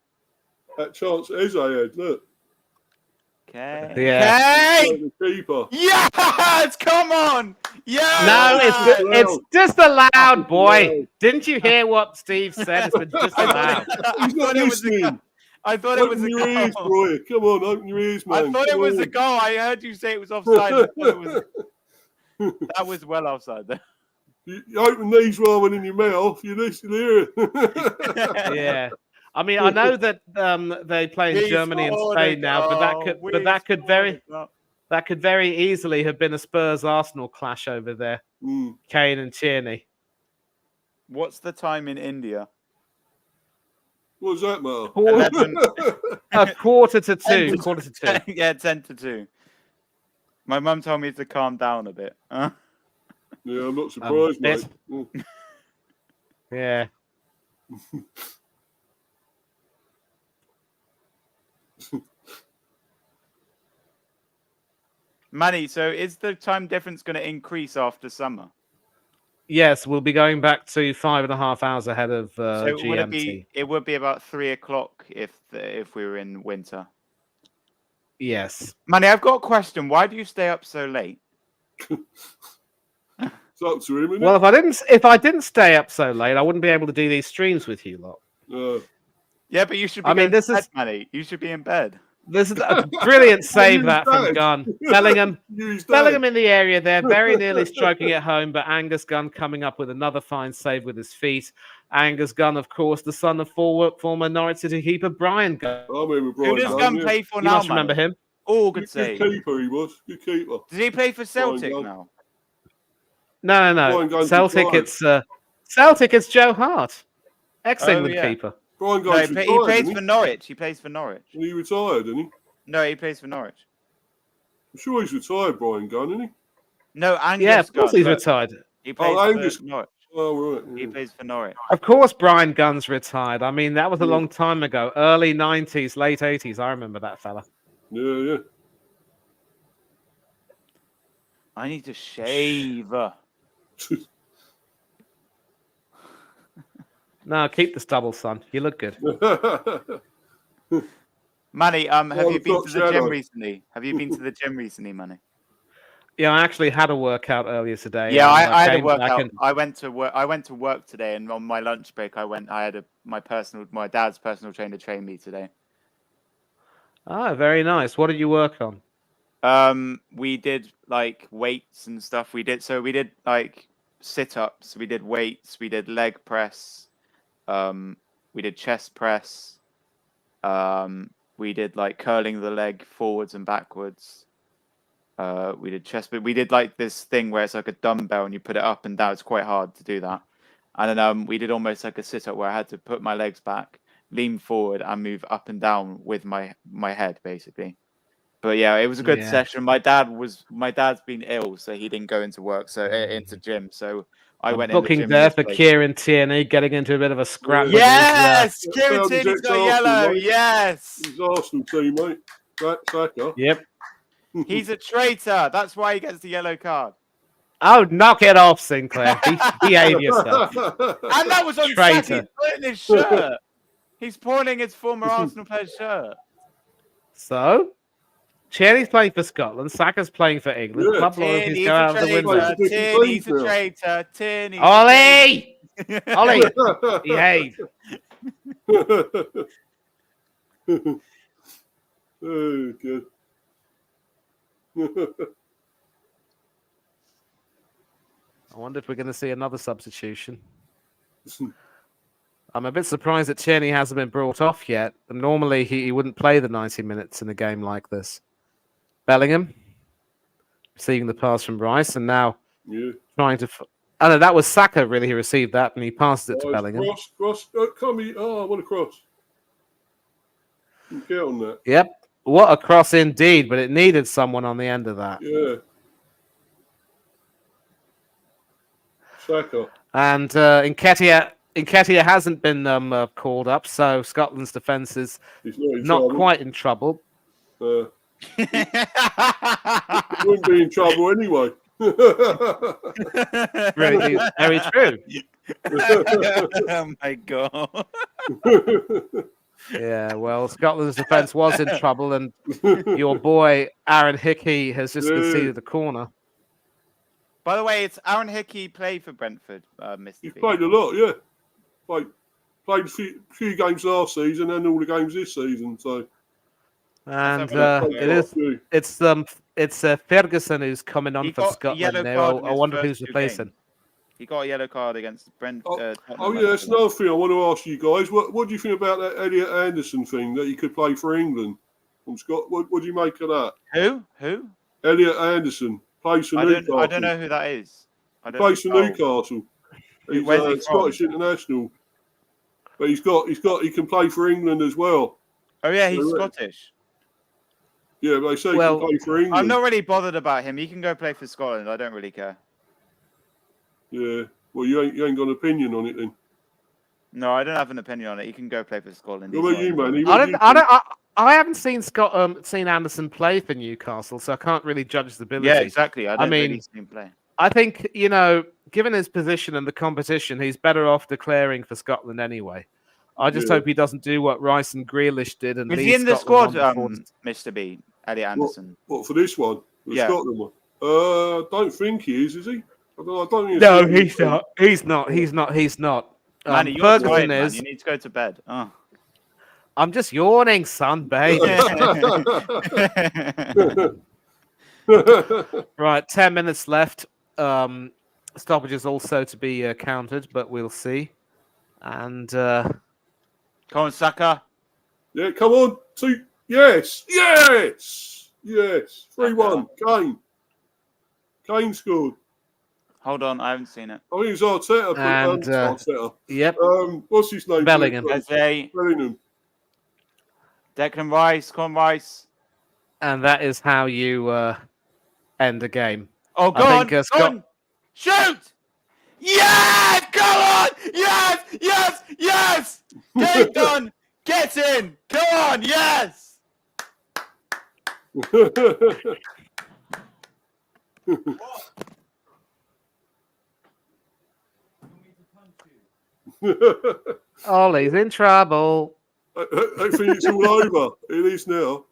That chance Eze had. Look. Okay. Yeah. The keeper. Yes! Come on! Yeah! No, it's disallowed, boy. Didn't you hear what Steve said? It's been disallowed. He's not listening. I thought it was a goal. Ears, boy. Come on, open your ears, man. I thought it was a goal. I heard you say it was offside. That was well offside there. You open these rather than your mouth. You listen here. Yeah. I mean, I know that they play in Germany and Spain now, but that could very easily have been a Spurs Arsenal clash over there. Kane and Tierney. What's the time in India? What's that, Mark? A quarter to two. Quarter to two. Yeah, 10 to 2. My mum told me to calm down a bit. Yeah, I'm not surprised, mate. Yeah. Manny, so is the time difference going to increase after summer? Yes, we'll be going back to 5.5 hours ahead of GMT. It would be about 3 o'clock if we were in winter. Yes. Manny, I've got a question. Why do you stay up so late? It's up to him, isn't well, if I didn't stay up so late, I wouldn't be able to do these streams with you lot. Yeah, but you should be in bed, Manny. You should be in bed. This is a brilliant save that from Gunn. Bellingham in the area there, very nearly striking it home, but Angus Gunn coming up with another fine save with his feet. Angus Gunn, of course, the son of former Norwich City keeper Brian Gunn. Who does Gunn play for now, must remember him. Oh, good save. Good keeper he was. Good keeper. Does he play for Celtic now? No. Celtic, it's Joe Hart. Ex-England keeper. Brian Gunn's retired, he plays for Norwich. He plays for Norwich. He retired, isn't he? No, he plays for Norwich. I'm sure he's retired, Brian Gunn, isn't he? No, Angus Yeah, of course Gunn, he's retired. He plays for Norwich. Oh, right. Yeah. He plays for Norwich. Of course Brian Gunn's retired. I mean, that was a long time ago. Early 90s, late 80s. I remember that fella. Yeah. I need to shave. No, keep the stubble, son. You look good. Manny, have you been to the gym recently? Manny? Yeah, I actually had a workout earlier today. Yeah, I had a workout. I went to work today, and on my lunch break, I had my dad's personal trainer train me today. Ah, very nice. What did you work on? We did like weights and stuff. We did like sit-ups. We did weights. We did leg press. We did chest press. We did like curling the leg forwards and backwards. We did chest, but we did like this thing where it's like a dumbbell and you put it up and down. It's quite hard to do that. And then we did almost like a sit-up where I had to put my legs back lean forward and move up and down with my head, basically. But yeah, it was a good session. My dad's been ill, so he didn't go into work, so into gym. So I went in the booking gym there for Kieran Tierney, getting into a bit of a scrap. Yes, Kieran Tierney's got yellow. Mate. Yes, he's Arsenal team, mate. Saka. Yep. He's a traitor. That's why he gets the yellow card. Oh, knock it off, Sinclair. Behave yourself. And that was on Saka. He's putting his shirt. He's pulling his former Arsenal player's shirt. So, Tierney's playing for Scotland. Saka's playing for England. Yeah. Club loyalties go out of the window. Tierney's a traitor. Tierney. Ollie! Ollie! Behave. Oh, good. I wonder if we're going to see another substitution. I'm a bit surprised that Tierney hasn't been brought off yet. Normally, he wouldn't play the 90 minutes in a game like this. Bellingham receiving the pass from Rice, and now trying to... Oh, no, that was Saka, really, who received that, and he passed it to Bellingham. Cross. What a cross. You get on that. Yep. What a cross indeed, but it needed someone on the end of that. Yeah. Saka. And Nketiah hasn't been called up, so Scotland's defence is not quite in trouble. Wouldn't be in trouble anyway. Very, very true. Oh my god. Yeah, well, Scotland's defence was in trouble, and your boy Aaron Hickey has just conceded the corner. By the way, it's Aaron Hickey played for Brentford, Mr. He's played a lot, yeah. Played a few games last season and all the games this season. So, and it's Ferguson who's coming on for Scotland now. I wonder who's replacing. He got a yellow card against Brentford. That's another thing I want to ask you guys. What do you think about that Elliot Anderson thing that he could play for England from Scott? What do you make of that? Who? Elliot Anderson plays for Newcastle. I don't know who that is. Plays for Newcastle. He's a Scottish international, but he can play for England as well. Oh yeah, he's Scottish. Yeah, but they say he can play for England. I'm not really bothered about him. He can go play for Scotland. I don't really care. Yeah, well, you ain't got an opinion on it then. No, I don't have an opinion on it. He can go play for Scotland. What about you, man? I haven't seen seen Anderson play for Newcastle, so I can't really judge his ability. Yeah, exactly. I mean, really see him play. I think, given his position and the competition, he's better off declaring for Scotland anyway. I just hope he doesn't do what Rice and Grealish did. And is he in the squad, Mr. B, Elliot Anderson? What for this one? The Scotland one? Don't think he is he? I don't think no, he's not. He's not. Manny, you're tired, man. You need to go to bed. Oh. I'm just yawning, son, babe. Right, 10 minutes left. Stoppages also to be counted, but we'll see. And come on, Saka. Yeah, come on. Yes. 3-1. Kane scored. Hold on, I haven't seen it. I think it's Arteta. Arteta. Yep. What's his name? Bellingham. Bellingham. Declan Rice. Come on, Rice. And that is how you end the game. Oh, go on. Shoot! Yes! Go on! Yes! Get done! Get in! Come on! Yes! Ollie's in trouble. I think it's all over. It is now.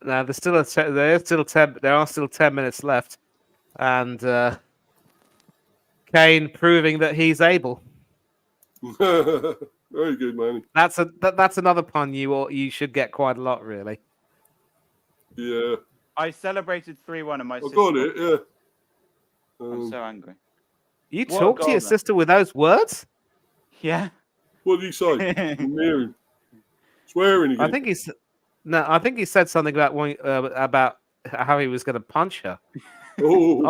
Now there are still 10 minutes left, and Kane proving that he's able. Very good, man. That's another pun you should get quite a lot, really. Yeah. I celebrated 3-1 and my sister. I got it. Yeah. I'm so angry. You talk to your sister with those words? Yeah. What did he say? Swearing again. I think he said something about how he was going to punch her. Oh.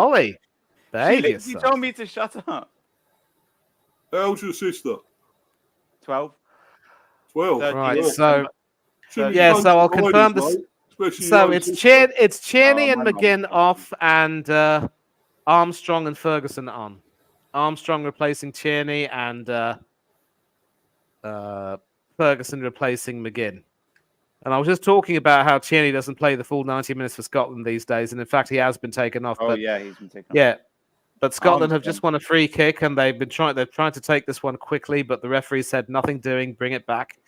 12. 12. Right. Yeah. So I'll confirm this. So it's Tierney and McGinn off, and Armstrong and Ferguson on. Armstrong replacing Tierney, and Ferguson replacing McGinn. And I was just talking about how Tierney doesn't play the full 90 minutes for Scotland these days, and in fact he has been taken off. Oh but, yeah, he's been taken off. Yeah, but Scotland have just won a free kick, and they're trying to take this one quickly, but the referee said nothing doing, bring it back.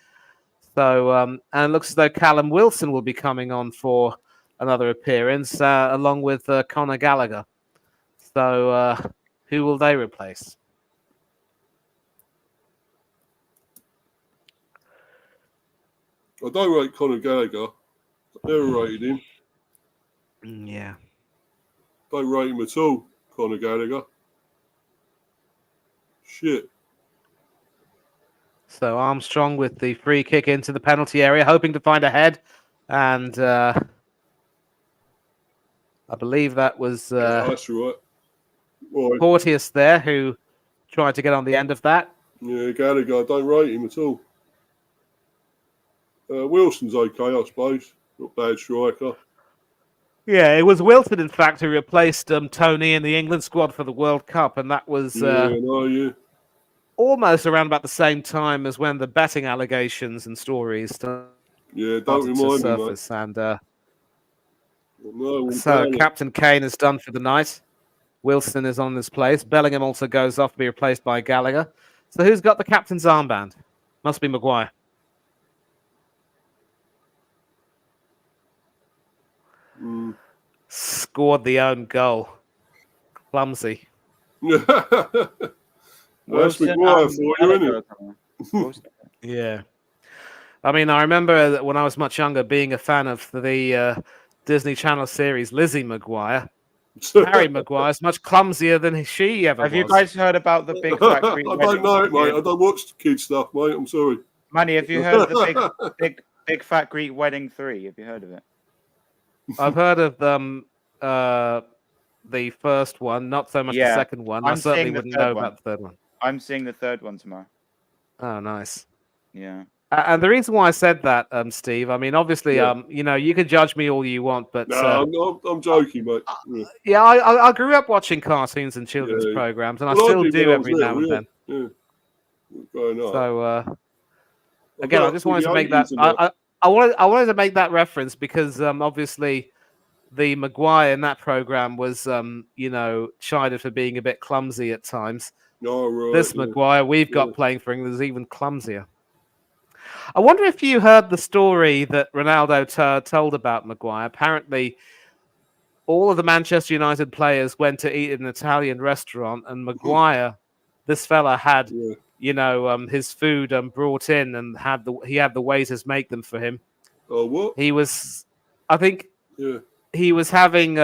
So and it looks as though Callum Wilson will be coming on for another appearance, along with Conor Gallagher. So who will they replace? I don't rate Conor Gallagher. Never rated him. Yeah. Don't rate him at all, Conor Gallagher. Shit. So Armstrong with the free kick into the penalty area, hoping to find a head. And I believe that was that's right. Porteous there who tried to get on the end of that. Yeah, Gallagher, I don't rate him at all. Wilson's okay, I suppose. Not bad striker. Yeah, it was Wilson, in fact, who replaced Tony in the England squad for the World Cup, and that was almost around about the same time as when the betting allegations and stories started to surface. And so Captain Kane is done for the night. Wilson is on his place. Bellingham also goes off to be replaced by Gallagher. So who's got the captain's armband? Must be Maguire. Scored the own goal. Clumsy. That's Maguire for you, isn't it? Yeah. I mean, I remember that when I was much younger being a fan of the Disney Channel series Lizzie McGuire. Harry Maguire's much clumsier than she ever was. Have you guys heard about the big factory? I don't know it, mate. I don't watch kid stuff, mate. I'm sorry. Manny, have you heard of the big Fat Greek Wedding 3? Have you heard of it? I've heard of the first one, not so much the second one. I certainly wouldn't know about the third one. I'm seeing the third one tomorrow. Oh, nice. Yeah. And the reason why I said that, Steve, I mean, obviously, you know, you can judge me all you want, but no, I'm joking, mate. Yeah, I grew up watching cartoons and children's programs, and I still do every now and then. Yeah. So again, I just wanted to make that. I wanted to make that reference because obviously the Maguire in that program was you know, chided for being a bit clumsy at times. Oh, right, this Maguire we've got playing for England is even clumsier. I wonder if you heard the story that Ronaldo told about Maguire. Apparently, all of the Manchester United players went to eat at an Italian restaurant, and Maguire, this fella had, you know, his food brought in, and he had the waiters make them for him. Oh, what? He was, I think, he was having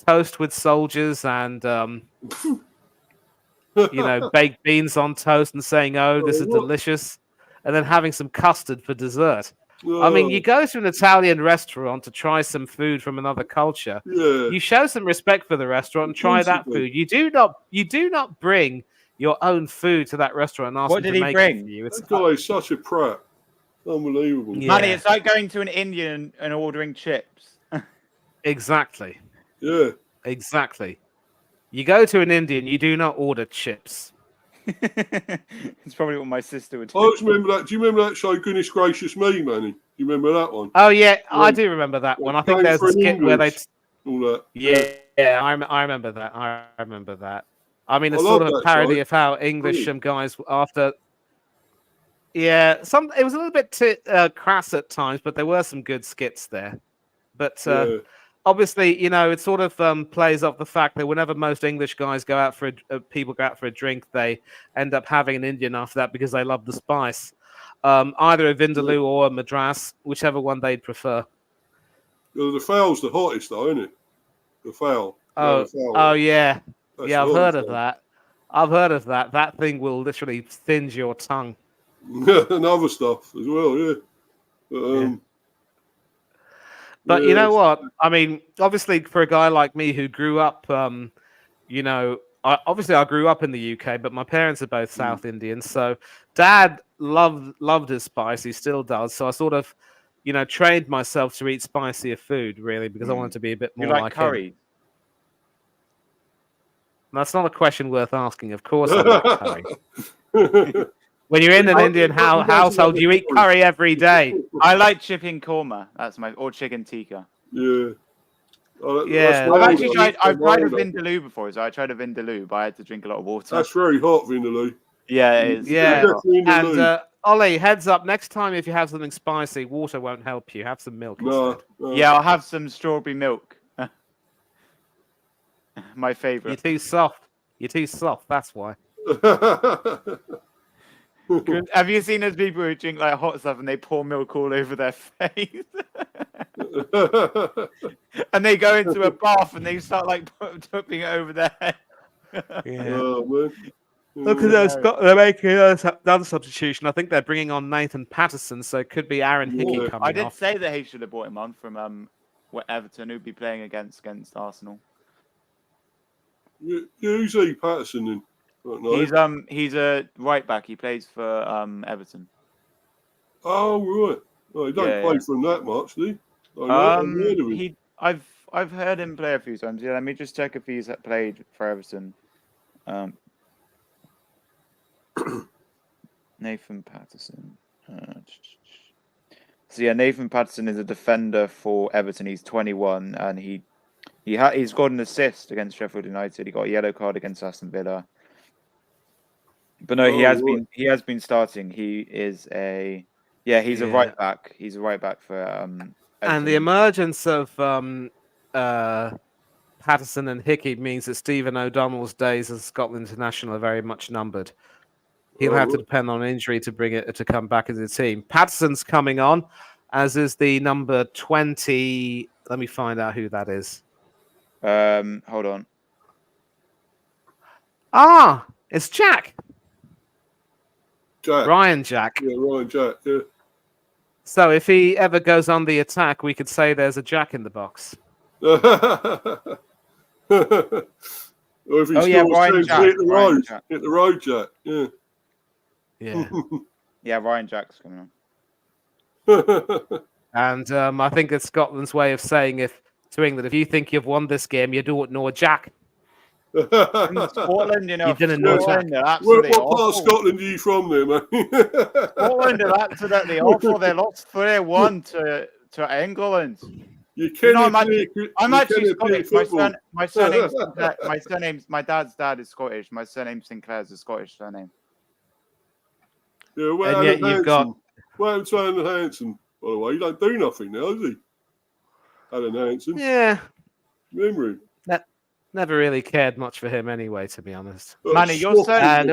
toast with soldiers and you know, baked beans on toast and saying, "Oh, this is delicious," and then having some custard for dessert. I mean, you go to an Italian restaurant to try some food from another culture. You show some respect for the restaurant and try that food. You do not bring your own food to that restaurant and ask them to make it for you. That guy is such a prat. Unbelievable. Manny, it's like going to an Indian and ordering chips. Exactly. Yeah. Exactly. You go to an Indian, you do not order chips. It's probably what my sister would do. I always remember that. Do you remember that show, Goodness Gracious Me, Manny? Do you remember that one? Oh, yeah, I do remember that one. I think there's a skit where they... All that. Yeah, I remember that. I remember that. I mean, it's sort of a parody of how English guys after... Yeah, it was a little bit crass at times, but there were some good skits there. But... obviously, you know, it sort of plays off the fact that whenever most English guys go out for people go out for a drink, they end up having an Indian after that because they love the spice. Either a Vindaloo or a Madras, whichever one they'd prefer. The fowl's the hottest, though, isn't it? The fowl. Oh yeah. Yeah, I've heard of that. I've heard of that. That thing will literally singe your tongue. And other stuff as well, yeah. But you know what? I mean, obviously, for a guy like me who grew up, you know, I grew up in the UK, but my parents are both South Indians. So Dad loved his spice. He still does. So I sort of, trained myself to eat spicier food, really, because I wanted to be a bit more like curry? him. That's not a question worth asking. Of course I like curry. When you're in an Indian household, you eat curry every day. I like chicken korma. Or chicken tikka. Yeah. I've tried a vindaloo before. So I tried a vindaloo, but I had to drink a lot of water. That's very hot, vindaloo. Yeah, it is. Yeah. And Ollie, heads up, next time if you have something spicy, water won't help you. Have some milk instead. Yeah, I'll have some strawberry milk. My favourite. You're too soft. That's why. Have you seen those people who drink like hot stuff and they pour milk all over their face? And they go into a bath and they start like putting it over their head. Oh, man. Look at those. They're making another substitution. I think they're bringing on Nathan Patterson, so it could be Aaron Hickey coming off. I did say that he should have brought him on from Everton, who'd be playing against Arsenal. Who's he, Patterson? Then? He's a right back. He plays for Everton. Oh right. Well, he don't play for him that much, do he? I've heard him play a few times. Yeah, let me just check if he's played for Everton. Nathan Patterson. So yeah, Nathan Patterson is a defender for Everton. He's 21 and he's got an assist against Sheffield United. He got a yellow card against Aston Villa. But no, he has been starting. He is a right back. He's a right back for Everton. And the emergence of Patterson and Hickey means that Stephen O'Donnell's days as Scotland international are very much numbered. He'll have to depend on injury to come back into the team. Patterson's coming on, as is the number 20. Let me find out who that is. Hold on. It's Jack. Ryan Jack. Yeah, Ryan Jack. Yeah. So if he ever goes on the attack, we could say there's a Jack in the box. Or if he Ryan Jack. Hit the road, Jack. Yeah. Yeah. Yeah, Ryan Jack's coming on. And I think it's Scotland's way of saying to England, if you think you've won this game, you don't know Jack. In Scotland, you didn't know Jack. What part of Scotland are you from there, man? Scotland are absolutely awful. They lost 3-1 to England. I'm actually Scottish. My dad's dad is Scottish. My surname's Sinclair's a Scottish surname. Yeah, well, and yet you've got Alan Hansen, by the way. He don't do nothing now, does he? Alan Hansen. Yeah. Memory. Never really cared much for him anyway, to be honest. Manny, you're saying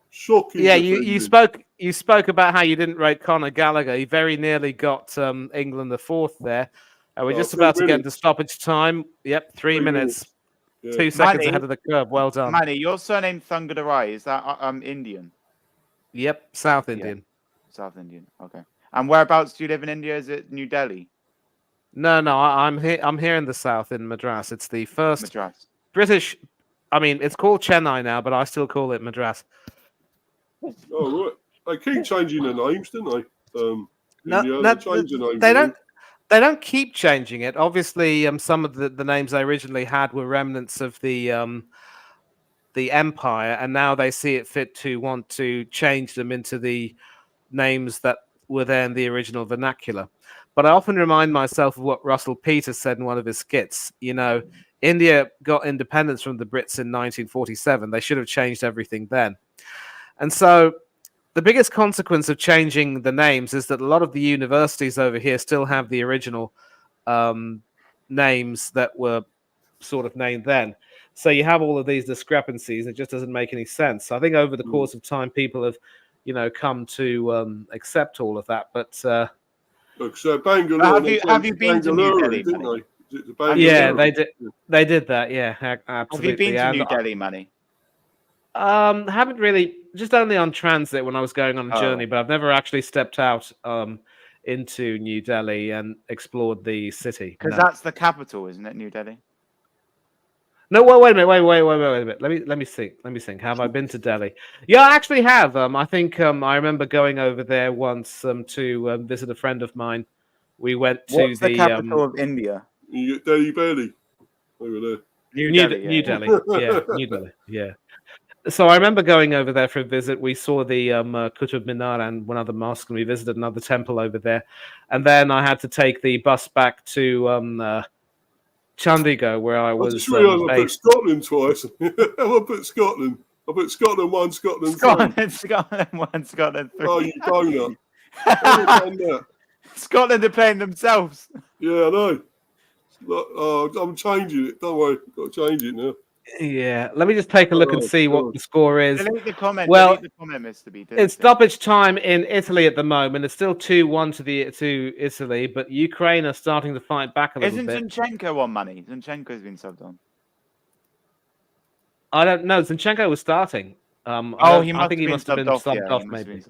shocking. Yeah, you spoke about how you didn't rate Conor Gallagher. He very nearly got England the fourth there. We're just about to get into stoppage time. Yep, 3 minutes. Yeah. 2 seconds ahead of the curve. Well done. Manny, your surname Thungadurai, is that Indian? Yep, South Indian. Yeah. South Indian, okay. And whereabouts do you live in India? Is it New Delhi? No, I'm here in the south in Madras. It's the first British. I mean, it's called Chennai now, but I still call it Madras. Oh right, they keep changing the names, don't they? They don't keep changing it. Obviously, some of the names they originally had were remnants of the empire, and now they see it fit to want to change them into the names that were there in the original vernacular. But I often remind myself of what Russell Peters said in one of his skits. You know, India got independence from the Brits in 1947. They should have changed everything then. And so the biggest consequence of changing the names is that a lot of the universities over here still have the original names that were sort of named then. So you have all of these discrepancies. It just doesn't make any sense. So I think over the course of time, people have, come to accept all of that. But so Bangalore. Have you been to New Delhi? Didn't they? Yeah, they did. They did that. Yeah, absolutely. Have you been to New Delhi, Manny? Haven't really. Just only on transit when I was going on a journey, but I've never actually stepped out into New Delhi and explored the city. Because that's the capital, isn't it, New Delhi? No, wait a minute, wait a minute. Let me think. Have I been to Delhi? Yeah, I actually have. I think I remember going over there once to visit a friend of mine. We went to What's the capital of India? Delhi Belly over there. New Delhi. Yeah, New Delhi. Yeah. So I remember going over there for a visit. We saw the Qutub Minar and one other mosque, and we visited another temple over there. And then I had to take the bus back to Chandigarh, where I was just realised I put based. Scotland twice. I put Scotland. I put Scotland 1, Scotland 3. Scotland 1, Scotland 3. Oh, you donut. I've done that. Scotland are playing themselves. Yeah, I know. Look, I'm changing it. Don't worry. Got to change it now. Yeah, let me just take a look and see what the score is. Delete the comment. Well, delete the comment, Mr. B. It's stoppage time in Italy at the moment. It's still 2-1 to Italy, but Ukraine are starting to fight back a little bit. Isn't Zinchenko on money? Zinchenko's been subbed on. I don't know. Zinchenko was starting. I think he must have been subbed off, maybe.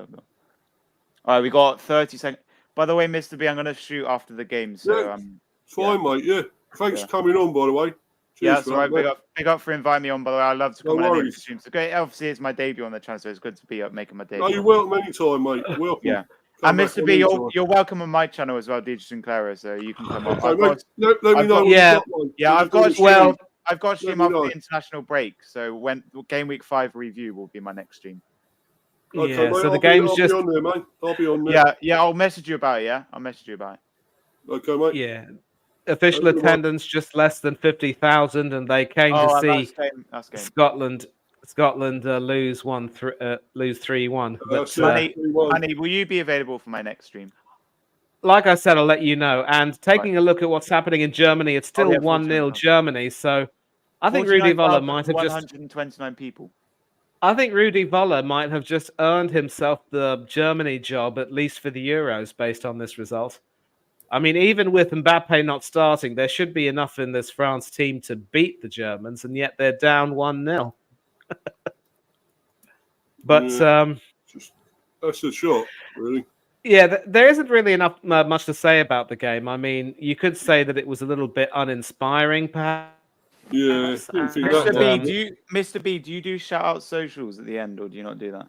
All right, we got 30 seconds. By the way, Mr. B, I'm going to shoot after the game. So, yeah, fine, mate. Yeah. Thanks for coming on, by the way. Cheers, that's all right. Big up for inviting me on, by the way. I love to come on any stream. So great. Obviously, it's my debut on the channel, so it's good to be up making my debut. No, you're welcome anytime, mate. Welcome. Yeah. And Mr. B, you're welcome on my channel as well, DJ Sinclair, so you can come on. Let me know. I've got a stream after the international break. So when Game Week 5 review will be my next stream. Okay, yeah, mate, so the game's just... I'll be on there, mate. I'll be on there. Yeah, I'll message you about it, yeah? I'll message you about it. Okay, mate. Yeah. Official attendance just less than 50,000, and they came to see Scotland lose 3-1. Honey, will you be available for my next stream? Like I said, I'll let you know. And taking a look at what's happening in Germany, it's still 1-0 Germany. So I think Rudi Völler might have 129 people. I think Rudi Völler might have just earned himself the Germany job, at least for the Euros, based on this result. I mean, even with Mbappe not starting, there should be enough in this France team to beat the Germans, and yet they're down 1-0. But that's a shot, really. Yeah, there isn't really much to say about the game. I mean, you could say that it was a little bit uninspiring, perhaps. Yeah, Mr. B, do you do shout-out socials at the end, or do you not do that?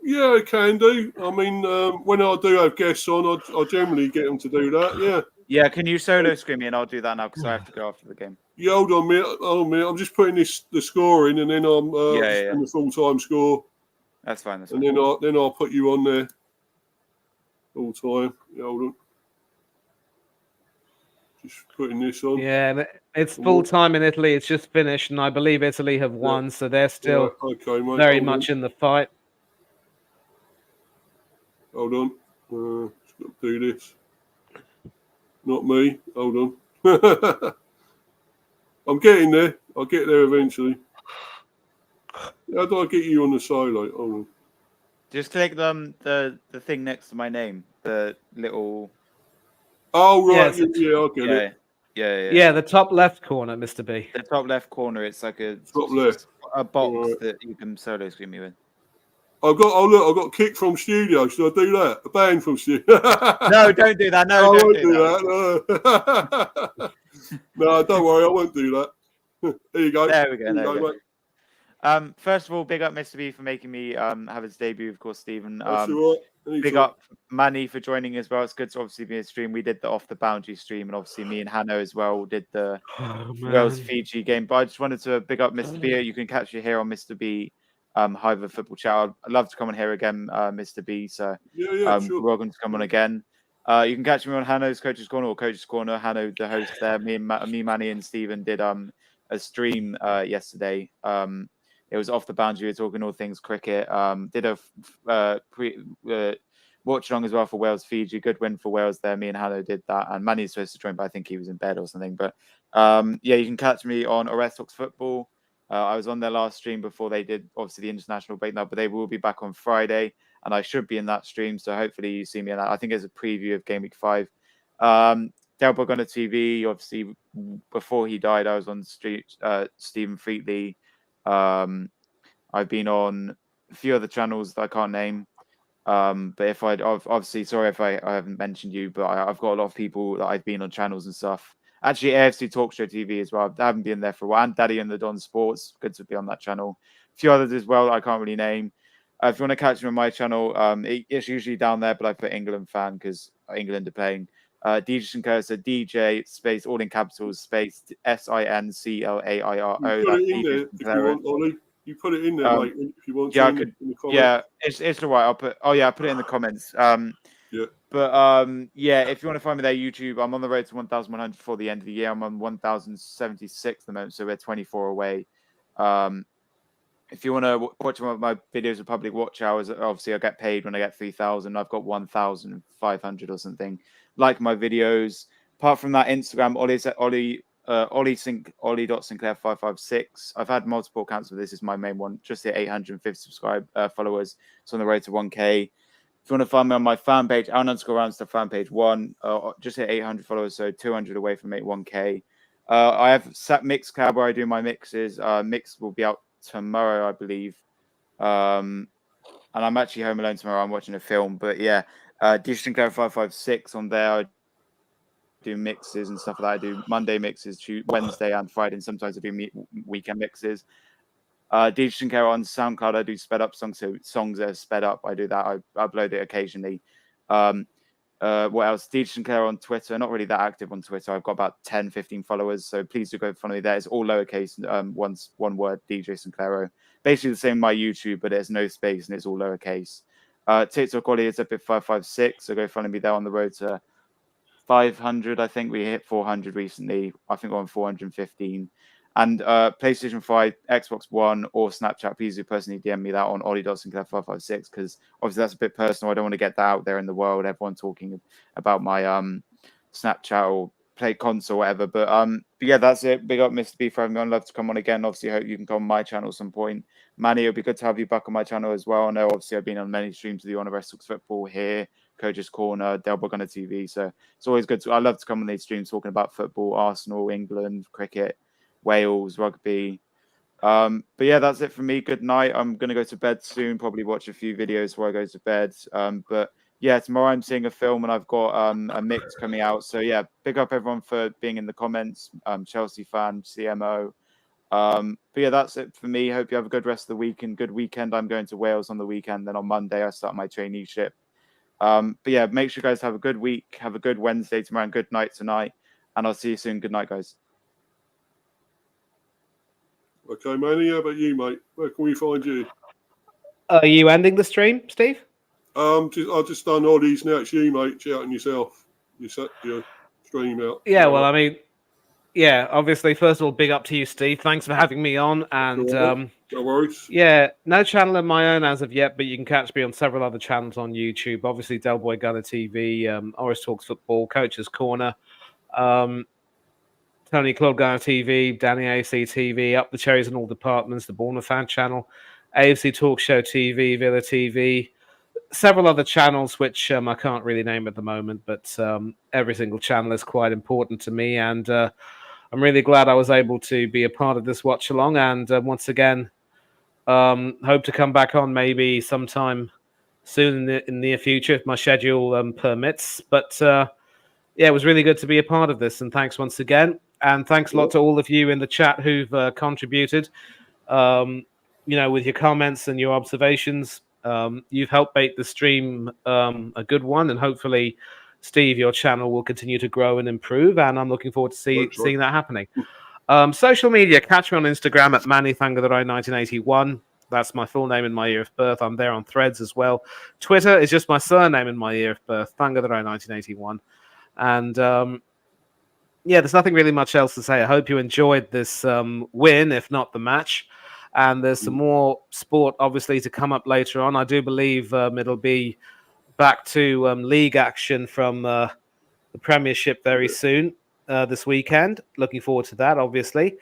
Yeah, I can do. I mean, when I do have guests on, I generally get them to do that. Yeah. Yeah, can you solo screen me, and I'll do that now because I have to go after the game. Yeah, hold on a minute. I'm just putting the score in, and then I'm in the full-time score. That's fine. And then I'll put you on there full time. Yeah, hold on. Just putting this on. Yeah, it's full time in Italy. It's just finished, and I believe Italy have won, so they're still very much in the fight. Hold on. Just got to do this. Not me. Hold on. I'm getting there. I'll get there eventually. How do I get you on the solo? Hold on. Just click the thing next to my name. The little... Oh, right. Yeah, I'll get it. Yeah, the top left corner, Mr. B. The top left corner. It's like a box that you can solo screen me with. I've got kicked from studio. Should I do that? A ban from studio? No, don't do that. No, I won't do that. No. No, don't worry. I won't do that. There you go. There we go. First of all, big up Mr. B for making me have his debut, of course, Stephen. Big up Manny for joining as well. It's good to obviously be a stream. We did the Off the Boundary stream, and obviously me and Hanno as well did the Wales Fiji game. But I just wanted to big up Mr. B. You can catch you here on Mr. B Hive Football Chat. I'd love to come on here again, Mr. B. So sure. Welcome to come on again. You can catch me on Hanno's Coach's Corner or Coach's Corner. Hanno, the host there. Me, Manny, and Stephen did a stream yesterday. It was Off the Boundary. We were talking all things cricket. Did a watch-along as well for Wales Fiji. Good win for Wales there. Me and Hanno did that. And Manny's supposed to join, but I think he was in bed or something. But you can catch me on Arrest Talks Football. I was on their last stream before they did, obviously, the international break now, but they will be back on Friday. And I should be in that stream. So hopefully you see me in that. I think it's a preview of Game Week 5. Delbog on the TV. Obviously, before he died, I was on Stephen Freetley. I've been on a few other channels that I can't name. But obviously, sorry if I haven't mentioned you, but I've got a lot of people that I've been on channels and stuff. Actually, AFC Talk Show TV as well. I haven't been there for a while. And Daddy and the Don Sports. Good to be on that channel. A few others as well I can't really name. If you want to catch me on my channel, it's usually down there, but I put England fan because England are playing. DJ Sinclairo, so DJ space all in capitals space SINCLAIRO. You put it in there if you want, Ollie. You put it in there, mate, if you want to. Yeah, I could. In the comments. Yeah, it's all right. I'll put. Oh yeah, I put it in the comments. Yeah. But yeah, if you want to find me there, YouTube, I'm on the road to 1,100 before the end of the year. I'm on 1,076 at the moment, so we're 24 away. If you want to watch my videos of public watch hours, obviously I get paid when I get 3,000. I've got 1,500 or something. Like my videos. Apart from that, Instagram, Ollie.Sinclair556. I've had multiple accounts, but this is my main one. Just hit 850 followers. It's on the road to 1K. If you want to find me on my fan page, Alan_Ramster fan page 1, just hit 800 followers, so 200 away from 1K. I have Mixcloud where I do my mixes. Mix will be out tomorrow, I believe. And I'm actually home alone tomorrow. I'm watching a film, but yeah, DJ Sinclair 556 on there. I do mixes and stuff like that. I do Monday mixes, Wednesday and Friday, and sometimes I do weekend mixes. DJ Sinclair on SoundCloud, I do sped up songs, so songs that are sped up. I do that. I upload it occasionally. What else? DJ Sinclair on Twitter. Not really that active on Twitter. I've got about 10, 15 followers, so please do go follow me there. It's all lowercase, one word, DJ Sinclairo. Basically the same my YouTube, but there's no space and it's all lowercase. TikTok Ollie is up at 556, so go follow me there on the road to 500. I think we hit 400 recently. I think we're on 415. And PlayStation 5, Xbox One, or Snapchat, please do personally DM me that on Ollie.Sinclair556, because obviously that's a bit personal. I don't want to get that out there in the world, everyone talking about my Snapchat or play console or whatever. But yeah, that's it. Big up Mr. B for having me on. Love to come on again. Obviously, hope you can come on my channel at some point. Manny, it'll be good to have you back on my channel as well. I know obviously I've been on many streams with you on West Talks Football here, Coach's Corner, Delbog on the TV. So it's always good. I love to come on these streams talking about football, Arsenal, England, cricket, Wales, rugby. But yeah, that's it for me. Good night. I'm going to go to bed soon, probably watch a few videos before I go to bed. But yeah, tomorrow I'm seeing a film and I've got a mix coming out. So yeah, big up everyone for being in the comments. Chelsea fan, CMO. But yeah, that's it for me. Hope you have a good rest of the week and good weekend. I'm going to Wales on the weekend. Then on Monday, I start my traineeship. But yeah, make sure you guys have a good week. Have a good Wednesday tomorrow and good night tonight. And I'll see you soon. Good night, guys. Okay, Manny, how about you, mate? Where can we find you? Are you ending the stream, Steve? I've just done Ollie's. Now it's you, mate. Shouting yourself. You set your stream out. Yeah, well, I mean, yeah, obviously, first of all, big up to you, Steve. Thanks for having me on. And no worries. Yeah, no channel of my own as of yet, but you can catch me on several other channels on YouTube. Obviously, Del Boy Gunner TV, Oris Talks Football, Coach's Corner, Tony Club Gunner TV, Danny AFC TV, Up the Cherries in All Departments, the Bournemouth Fan Channel, AFC Talk Show TV, Villa TV, several other channels which I can't really name at the moment, but every single channel is quite important to me, and I'm really glad I was able to be a part of this watch along. And once again, hope to come back on maybe sometime soon in the near future if my schedule permits. But yeah, it was really good to be a part of this, and thanks once again. And thanks a lot to all of you in the chat who've contributed, with your comments and your observations. You've helped make the stream a good one, and hopefully, Steve, your channel will continue to grow and improve, and I'm looking forward to seeing that happening. Social media, catch me on Instagram at MannyThangatheRide1981. That's my full name in my year of birth. I'm there on Threads as well. Twitter is just my surname in my year of birth, ThangatheRide1981. And yeah, there's nothing really much else to say. I hope you enjoyed this win, if not the match. And there's some more sport, obviously, to come up later on. I do believe it'll be back to league action from the Premiership very soon this weekend. Looking forward to that, obviously.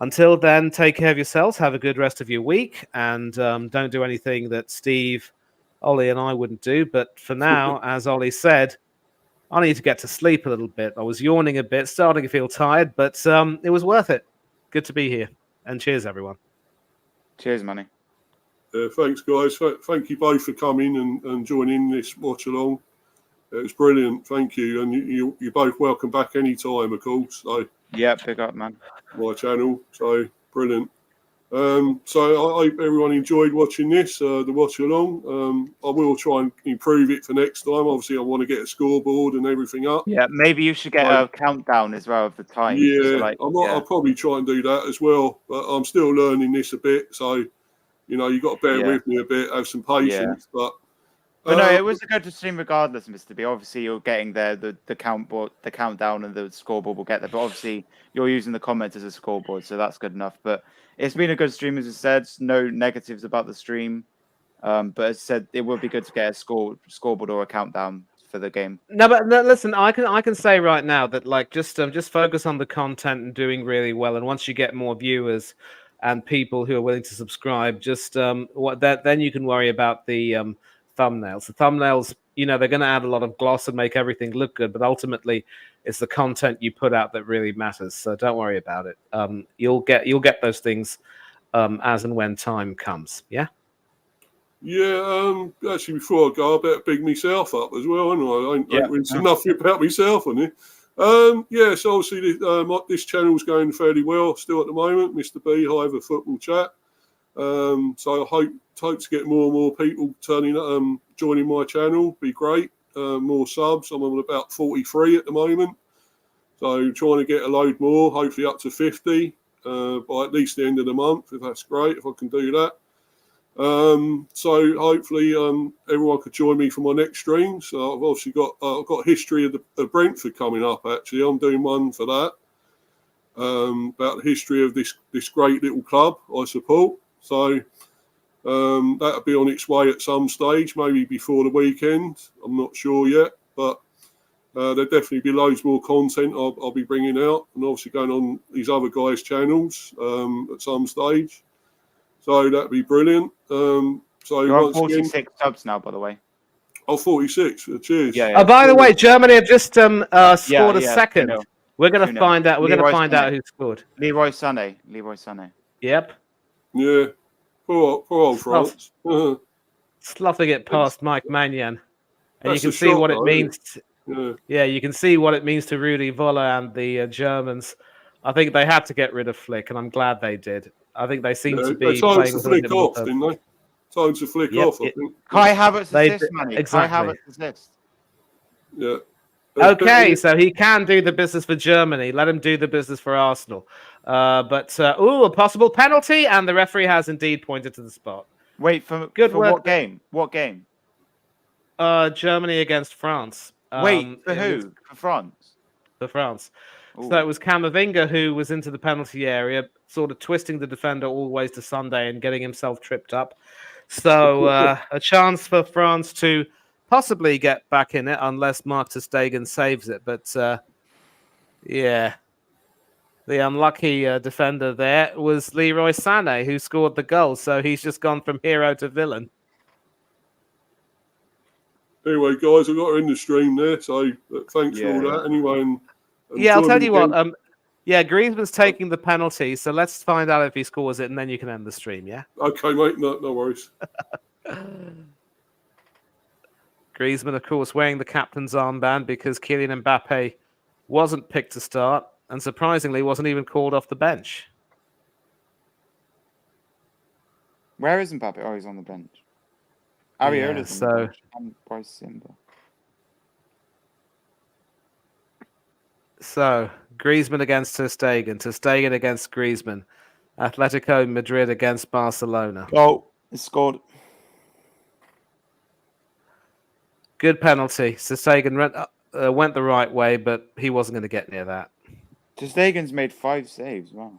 Until then, take care of yourselves. Have a good rest of your week. And don't do anything that Steve, Ollie, and I wouldn't do. But for now, as Ollie said, I need to get to sleep a little bit. I was yawning a bit, starting to feel tired, but it was worth it. Good to be here. And cheers, everyone. Cheers, Manny. Thanks, guys. Thank you both for coming and joining this watch along. It was brilliant. Thank you. And you're both welcome back anytime, of course. So, yeah, pick up, man. My channel. So, brilliant. So I hope everyone enjoyed watching this, the watch along. I will try and improve it for next time. Obviously, I want to get a scoreboard and everything up. Yeah, maybe you should get a countdown as well of the time. Yeah, so I'll probably try and do that as well. But I'm still learning this a bit, so you got to bear with me a bit, have some patience. But no, it was a good stream regardless, Mr. B. Obviously, you're getting there. The countdown and the scoreboard will get there. But obviously, you're using the comments as a scoreboard, so that's good enough. But it's been a good stream, as I said. No negatives about the stream. But as I said, it would be good to get a scoreboard or a countdown for the game. No, but listen, I can say right now that just focus on the content and doing really well. And once you get more viewers and people who are willing to subscribe, then you can worry about the thumbnails. The thumbnails, they're going to add a lot of gloss and make everything look good, but ultimately it's the content you put out that really matters. So don't worry about it. You'll get those things as and when time comes. Yeah. Yeah. Actually, before I go, I better big myself up as well. Anyway, I ain't enough about myself on it. Yeah. So obviously, this channel's going fairly well still at the moment. Mr. Beehive of Football Chat. So I hope to get more and more people joining my channel. Be great. More subs. I'm on about 43 at the moment. So trying to get a load more, hopefully up to 50 by at least the end of the month. If that's great, if I can do that. So hopefully everyone could join me for my next stream. So I've obviously got history of the Brentford coming up. Actually, I'm doing one for that about the history of this great little club I support. So that'll be on its way at some stage, maybe before the weekend. I'm not sure yet, but there'll definitely be loads more content I'll be bringing out, and obviously going on these other guys' channels at some stage. So that'd be brilliant. So you're on 46 subs now, by the way. Oh, 46. Cheers. Yeah. Oh, by the way, Germany have just scored a second. We're going to find out. We're going to find out who scored. Leroy Sané. Yep. Yeah. Poor old France. Sloughing it past Mike Maignan. And you can see what it means. Yeah, you can see what it means to Rudi Völler and the Germans. I think they had to get rid of Flick, and I'm glad they did. I think they seem to be playing with a flick off, didn't they? Time to flick off, I think. Kai Havertz assist, money. Exactly. Kai Havertz assist. Yeah. Okay, so he can do the business for Germany. Let him do the business for Arsenal. But a possible penalty, and the referee has indeed pointed to the spot. Wait, for what game? What game? Germany against France. Wait, for who? For France? For France. Ooh. So it was Camavinga who was into the penalty area, sort of twisting the defender always to Sunday and getting himself tripped up. So a chance for France to possibly get back in it unless Mark ter Stegen saves it. But the unlucky defender there was Leroy Sané, who scored the goal. So he's just gone from hero to villain. Anyway, guys, I got her in the stream there, so thanks for all that. Anyway, and I'll tell you what. Griezmann's taking the penalty, so let's find out if he scores it, and then you can end the stream. Yeah. Okay, mate. No worries. Griezmann, of course, wearing the captain's armband because Kylian Mbappe wasn't picked to start, and surprisingly, wasn't even called off the bench. Where is Mbappe? Oh, he's on the bench. Ariola's on the bench. And Bryce Simba. So, Griezmann against ter Stegen. Ter Stegen against Griezmann. Atletico Madrid against Barcelona. Oh, he scored. Good penalty. Ter Stegen went the right way, but he wasn't going to get near that. Ter Stegen's made 5 saves. Wow.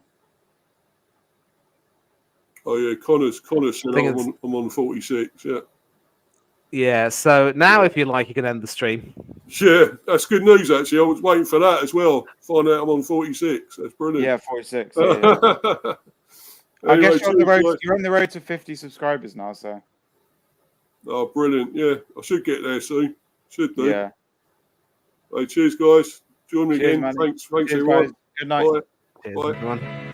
Oh, yeah. Connor's I'm on 46, yeah. Yeah, so now if you like, you can end the stream. Yeah, that's good news, actually. I was waiting for that as well. Find out I'm on 46. That's brilliant. Yeah, 46. Yeah. I guess you're on the road to 50 subscribers now, so. Oh, brilliant. Yeah, I should get there soon. Should do. Yeah. Hey, cheers, guys. Join me again. Man. Thanks cheers, everyone. Guys. Good night. Bye. Cheers, Bye. everyone.